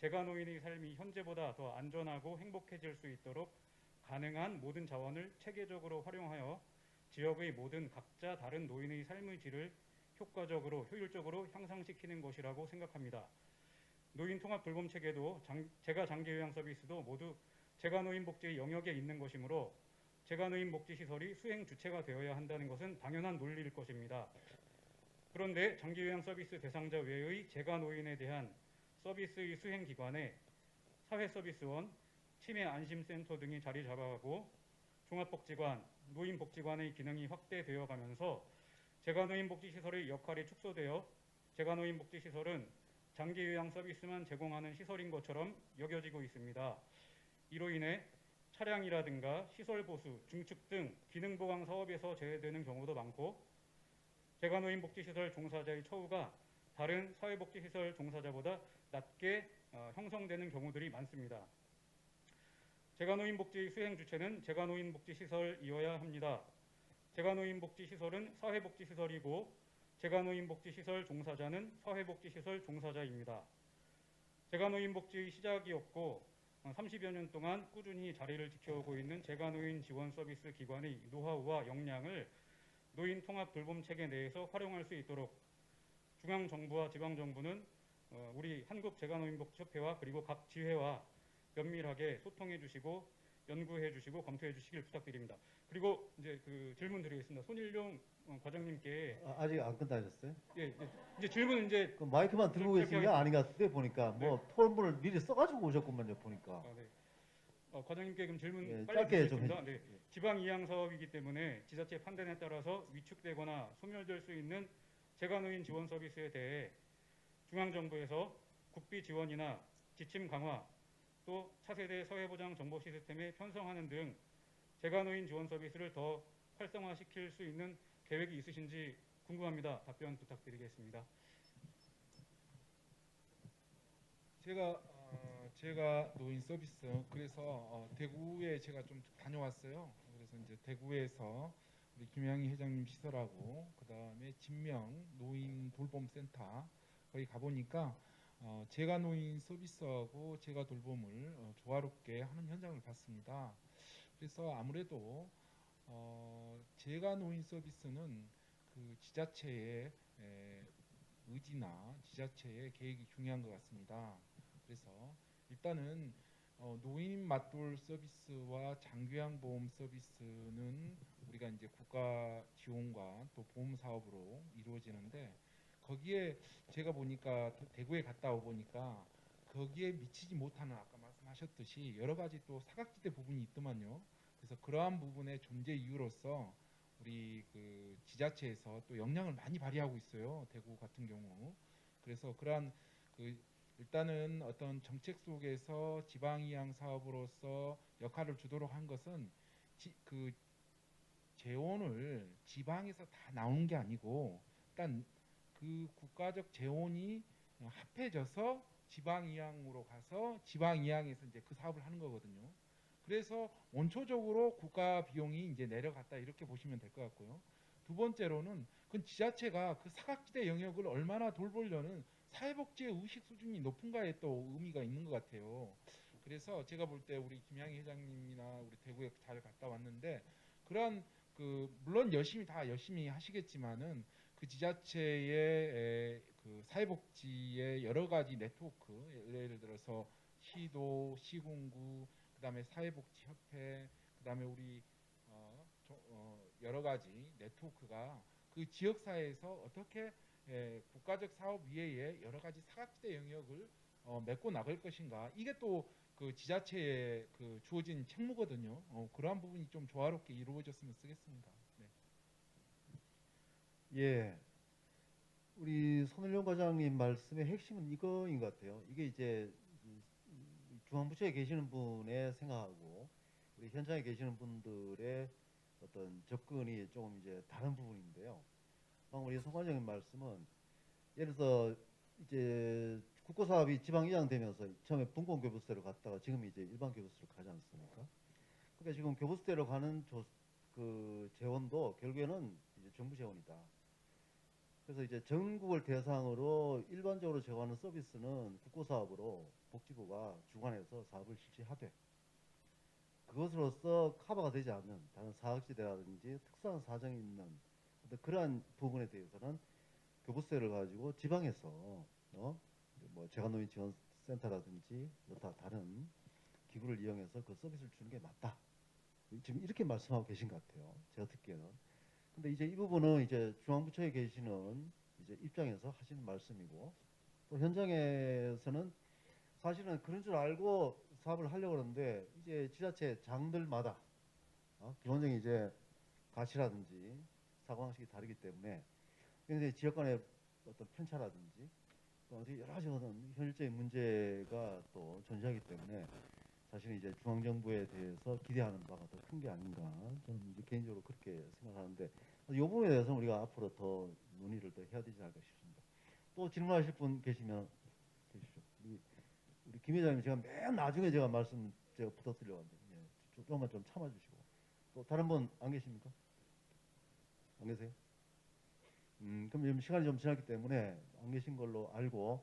재가노인의 삶이 현재보다 더 안전하고 행복해질 수 있도록 가능한 모든 자원을 체계적으로 활용하여 지역의 모든 각자 다른 노인의 삶의 질을 효과적으로 효율적으로 향상시키는 것이라고 생각합니다. 노인 통합 돌봄 체계도 재가 장기 요양 서비스도 모두 재가노인 복지의 영역에 있는 것이므로 재가노인 복지 시설이 수행 주체가 되어야 한다는 것은 당연한 논리일 것입니다. 그런데 장기요양 서비스 대상자 외의 재가노인에 대한 서비스의 수행 기관에 사회서비스원, 치매안심센터 등이 자리 잡아가고 종합복지관, 노인복지관의 기능이 확대되어 가면서 재가노인복지시설의 역할이 축소되어 재가노인복지시설은 장기요양 서비스만 제공하는 시설인 것처럼 여겨지고 있습니다. 이로 인해 차량이라든가 시설 보수, 증축 등 기능 보강 사업에서 제외되는 경우도 많고 재가노인 복지시설 종사자의 처우가 다른 사회복지시설 종사자보다 낮게 형성되는 경우들이 많습니다. 재가노인복지 수행 주체는 재가노인복지시설이어야 합니다. 재가노인복지시설은 사회복지시설이고 재가노인복지시설 종사자는 사회복지시설 종사자입니다. 재가노인복지 시작이었고 30여 년 동안 꾸준히 자리를 지켜오고 있는 재가노인 지원 서비스 기관의 노하우와 역량을 노인 통합 돌봄 체계 내에서 활용할 수 있도록 중앙정부와 지방정부는 우리 한국재가노인복지협회와 그리고 각 지회와 면밀하게 소통해 주시고 연구해 주시고 검토해 주시길 부탁드립니다. 그리고 이제 그 질문 드리겠습니다. 손일용 과장님께 아직 안 끝나셨어요? 예, 이제 질문 이제 그 마이크만 들고 계신 게 아닌 것 같은데 보니까 뭐 토론문을 미리 써가지고 오셨구만요 보니까. 네. 과장님께 그럼 질문 예, 빨리 짧게 좀 드리겠습니다. 네. 지방 이양 사업이기 때문에 지자체 판단에 따라서 위축되거나 소멸될 수 있는 재가노인 지원 서비스에 대해 중앙정부에서 국비 지원이나 지침 강화 또 차세대 사회보장 정보 시스템에 편성하는 등 재가노인 지원 서비스를 더 활성화시킬 수 있는 계획이 있으신지 궁금합니다. 답변 부탁드리겠습니다. 제가 노인 서비스 그래서 대구에 제가 좀 다녀왔어요. 그래서 이제 대구에서 우리 김양희 회장님 시설하고 그다음에 진명 노인 돌봄센터 거기 가보니까 제가 노인 서비스하고 제가 돌봄을 조화롭게 하는 현장을 봤습니다. 그래서 아무래도 제가 노인 서비스는 그 지자체의 의지나 지자체의 계획이 중요한 것 같습니다. 그래서 일단은 노인 맞돌 서비스와 장기요양 보험 서비스는 우리가 이제 국가 지원과 또 보험 사업으로 이루어지는데 거기에 제가 보니까 대구에 갔다 오보니까 거기에 미치지 못하는 아까 말씀하셨듯이 여러 가지 또 사각지대 부분이 있더만요. 그래서 그러한 부분의 존재 이유로서 우리 그 지자체에서 또 역량을 많이 발휘하고 있어요. 대구 같은 경우. 그래서 그러한 그 일단은 어떤 정책 속에서 지방이양 사업으로서 역할을 주도록 한 것은 그 재원을 지방에서 다 나오는 게 아니고 일단 그 국가적 재원이 합해져서 지방이양으로 가서 지방이양에서 이제 그 사업을 하는 거거든요. 그래서 원초적으로 국가 비용이 이제 내려갔다 이렇게 보시면 될 것 같고요. 두 번째로는 그 지자체가 그 사각지대 영역을 얼마나 돌보려는 사회복지의 의식 수준이 높은가에 또 의미가 있는 것 같아요. 그래서 제가 볼 때 우리 김양희 회장님이나 우리 대구에 잘 갔다 왔는데 그런 그 물론 열심히 하시겠지만은 그 지자체의 그 사회복지의 여러 가지 네트워크 예를 들어서 시도, 시군구, 그다음에 사회복지협회, 그다음에 우리 여러 가지 네트워크가 그 지역사회에서 어떻게 국가적 사업 이외에 여러 가지 사각지대 영역을 메꿔 나갈 것인가 이게 또 그 지자체에 그 주어진 책무거든요. 그러한 부분이 좀 조화롭게 이루어졌으면 쓰겠습니다. 네. 예, 우리 손일용 과장님 말씀의 핵심은 이거인 것 같아요. 이게 이제 중앙부처에 계시는 분의 생각하고 우리 현장에 계시는 분들의 어떤 접근이 조금 이제 다른 부분인데요. 방금 우리 송 과장님 말씀은 예를 들어서 이제 국고사업이 지방 이양되면서 처음에 분권 교부세로 갔다가 지금 이제 일반 교부세로 가지 않습니까? 그러니까 지금 교부세로 가는 그 재원도 결국에는 이제 정부 재원이다. 그래서 이제 전국을 대상으로 일반적으로 제공하는 서비스는 국고사업으로 복지부가 주관해서 사업을 실시하되 그것으로서 커버가 되지 않는 다른 사각지대라든지 특수한 사정이 있는 그러한 부분에 대해서는 교부세를 가지고 지방에서 뭐 재가노인 지원센터라든지 여타 다른 기구를 이용해서 그 서비스를 주는 게 맞다. 지금 이렇게 말씀하고 계신 것 같아요. 제가 듣기에는. 근데 이제 이 부분은 이제 중앙부처에 계시는 이제 입장에서 하시는 말씀이고 또 현장에서는 사실은 그런 줄 알고 사업을 하려고 하는데 이제 지자체 장들마다 기본적인 이제 가치라든지 사고방식이 다르기 때문에 근데 지역 간의 어떤 편차라든지 또 여러 가지 현실적인 문제가 또 존재하기 때문에 사실은 이제 중앙정부에 대해서 기대하는 바가 더 큰 게 아닌가 저는 이제 개인적으로 그렇게 생각하는데 이 부분에 대해서는 우리가 앞으로 더 논의를 더 해야 되지 않을까 싶습니다. 또 질문하실 분 계시면 계시죠. 우리 김 회장님 제가 맨 나중에 제가 말씀 제가 부탁드려가지고 조금만 좀 참아주시고 또 다른 분 안 계십니까? 안 계세요? 그럼 지금 시간이 좀 지났기 때문에 안 계신 걸로 알고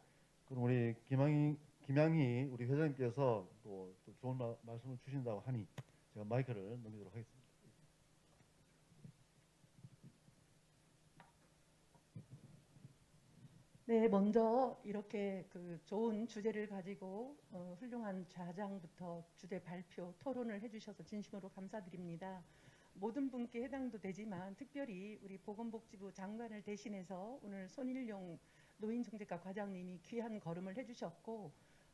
그럼 우리 김양희 우리 회장님께서 또 좋은 말씀을 주신다고 하니 제가 마이크를 넘기도록 하겠습니다. 네, 먼저 이렇게 그 좋은 주제를 가지고 훌륭한 좌장부터 주제 발표, 토론을 해주셔서 진심으로 감사드립니다. 모든 분께 해당도 되지만 특별히 우리 보건복지부 장관을 대신해서 오늘 손일용 노인정책과 과장님이 귀한 걸음을 해주셨고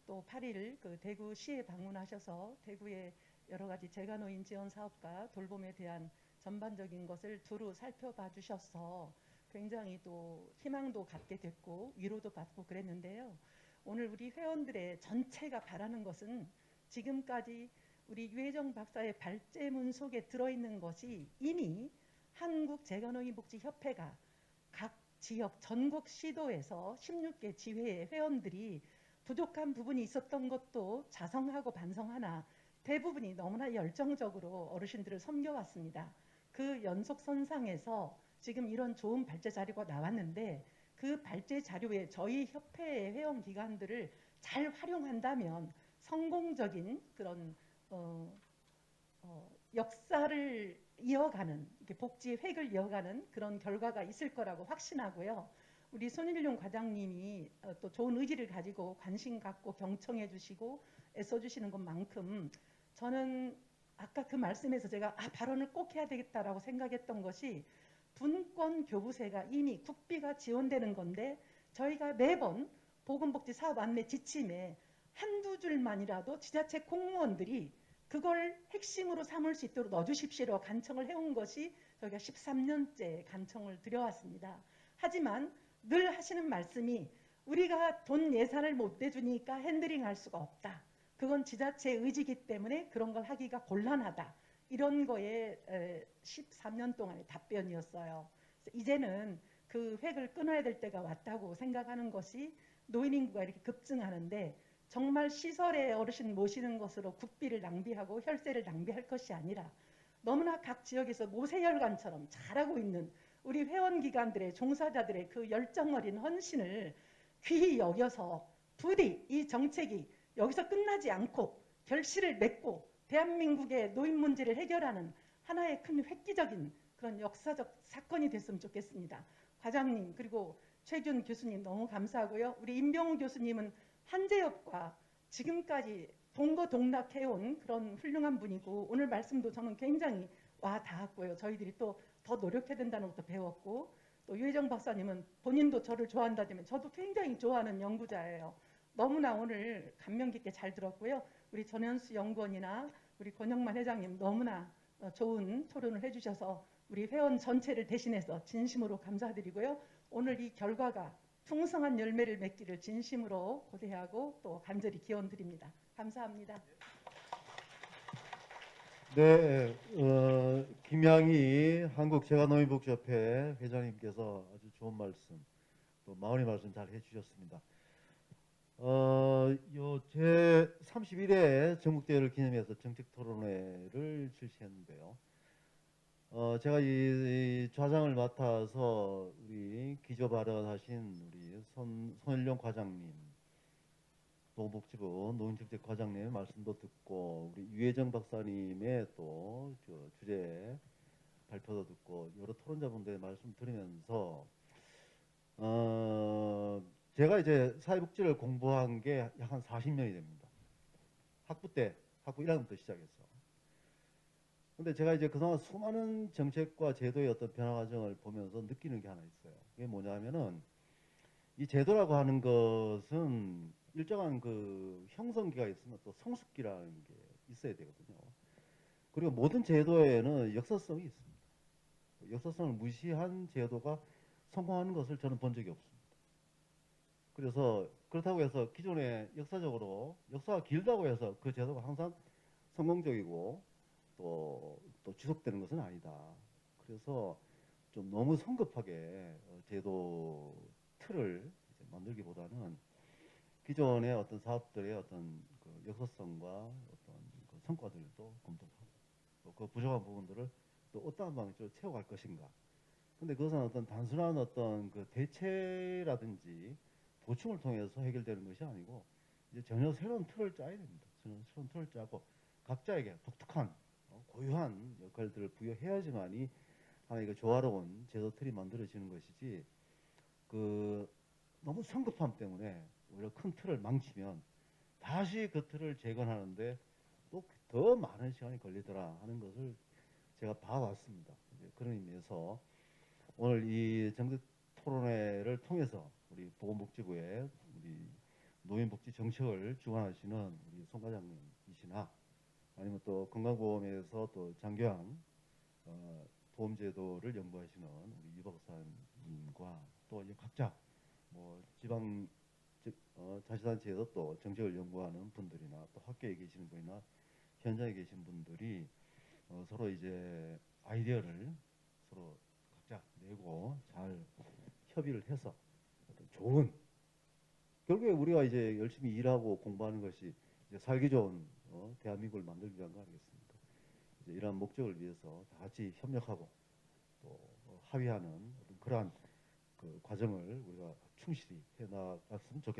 또 8일 그 대구시에 방문하셔서 대구의 여러 가지 재가노인 지원 사업과 돌봄에 대한 전반적인 것을 두루 살펴봐 주셔서 굉장히 또 희망도 갖게 됐고 위로도 받고 그랬는데요. 오늘 우리 회원들의 전체가 바라는 것은 지금까지 우리 유혜정 박사의 발제문 속에 들어있는 것이 이미 한국재가노인복지협회가 각 지역 전국 시도에서 16개 지회의 회원들이 부족한 부분이 있었던 것도 자성하고 반성하나 대부분이 너무나 열정적으로 어르신들을 섬겨왔습니다. 그 연속선상에서 지금 이런 좋은 발제 자료가 나왔는데 그 발제 자료에 저희 협회의 회원 기관들을 잘 활용한다면 성공적인 그런 역사를 이어가는 복지의 획을 이어가는 그런 결과가 있을 거라고 확신하고요. 우리 손일용 과장님이 또 좋은 의지를 가지고 관심 갖고 경청해 주시고 애써 주시는 것만큼 저는 아까 그 말씀에서 제가 발언을 꼭 해야 되겠다라고 생각했던 것이 분권 교부세가 이미 국비가 지원되는 건데 저희가 매번 보건복지 사업 안내 지침에 한두 줄만이라도 지자체 공무원들이 그걸 핵심으로 삼을 수 있도록 넣어주십시오 간청을 해온 것이 저희가 13년째 간청을 드려왔습니다. 하지만 늘 하시는 말씀이 우리가 돈 예산을 못 대주니까 핸들링할 수가 없다. 그건 지자체의 의지이기 때문에 그런 걸 하기가 곤란하다. 이런 거에 13년 동안의 답변이었어요. 이제는 그 획을 끊어야 될 때가 왔다고 생각하는 것이 노인 인구가 이렇게 급증하는데 정말 시설에 어르신 모시는 것으로 국비를 낭비하고 혈세를 낭비할 것이 아니라 너무나 각 지역에서 모세혈관처럼 잘하고 있는 우리 회원기관들의 종사자들의 그 열정 어린 헌신을 귀히 여겨서 부디 이 정책이 여기서 끝나지 않고 결실을 맺고 대한민국의 노인 문제를 해결하는 하나의 큰 획기적인 그런 역사적 사건이 됐으면 좋겠습니다. 과장님 그리고 최균 교수님 너무 감사하고요. 우리 임병우 교수님은 한재엽과 지금까지 동거동락해온 그런 훌륭한 분이고 오늘 말씀도 저는 굉장히 와 닿았고요. 저희들이 또 더 노력해야 된다는 것도 배웠고 또 유혜정 박사님은 본인도 저를 좋아한다면 저도 굉장히 좋아하는 연구자예요. 너무나 오늘 감명 깊게 잘 들었고요. 우리 전현수 연구원이나 우리 권영만 회장님 너무나 좋은 토론을 해주셔서 우리 회원 전체를 대신해서 진심으로 감사드리고요. 오늘 이 결과가 풍성한 열매를 맺기를 진심으로 고대하고 또 간절히 기원드립니다. 감사합니다. 네, 김양희 한국재가노인복지협회 회장님께서 아주 좋은 말씀, 또 마무리 말씀 잘 해주셨습니다. 제 31회 전국대회를 기념해서 정책토론회를 실시했는데요. 제가 이 좌장을 맡아서 우리 기조 발언하신 우리 손일용 과장님, 보건복지부 노인정책 과장님의 말씀도 듣고 우리 유혜정 박사님의 또 주제 발표도 듣고 여러 토론자분들의 말씀 들으면서 제가 이제 사회복지를 공부한 게 약 한 40년이 됩니다. 학부 1학년부터 시작해서. 근데 제가 이제 그동안 수많은 정책과 제도의 어떤 변화 과정을 보면서 느끼는 게 하나 있어요. 그게 뭐냐면은 이 제도라고 하는 것은 일정한 그 형성기가 있으면 또 성숙기라는 게 있어야 되거든요. 그리고 모든 제도에는 역사성이 있습니다. 역사성을 무시한 제도가 성공하는 것을 저는 본 적이 없습니다. 그래서 그렇다고 해서 기존에 역사가 길다고 해서 그 제도가 항상 성공적이고 또 지속되는 것은 아니다. 그래서 좀 너무 성급하게 제도 틀을 만들기보다는 기존의 어떤 사업들의 어떤 그 역사성과 어떤 그 성과들도 검토하고 또 그 부족한 부분들을 또 어떠한 방식으로 채워갈 것인가. 근데 그것은 어떤 단순한 어떤 그 대체라든지 보충을 통해서 해결되는 것이 아니고 이제 전혀 새로운 틀을 짜야 됩니다. 전혀 새로운 틀을 짜고 각자에게 독특한 고유한 역할들을 부여해야지만이 하나의 그 조화로운 제도 틀이 만들어지는 것이지 그 너무 성급함 때문에 오히려 큰 틀을 망치면 다시 그 틀을 재건하는데 또 더 많은 시간이 걸리더라 하는 것을 제가 봐왔습니다. 이제 그런 의미에서 오늘 이 정책 토론회를 통해서 우리 보건복지부의 우리 노인복지 정책을 주관하시는 우리 송 과장님이시나 아니면 또 건강보험에서 또 장교양 보험제도를 연구하시는 우리 유 박사님과 또 이제 각자 뭐 지방 자치단체에서 또 정책을 연구하는 분들이나 또 학교에 계시는 분이나 현장에 계신 분들이 서로 이제 아이디어를 서로 각자 내고 잘 협의를 해서 어떤 좋은 결국에 우리가 이제 열심히 일하고 공부하는 것이 이제 살기 좋은 대한민국을 만들기 위한 거 아니겠습니까? 이제 이러한 목적을 위해서 다 같이 협력하고 또 합의하는 어떤 그러한 그 과정을 우리가 충실히 해나갔으면 좋겠다.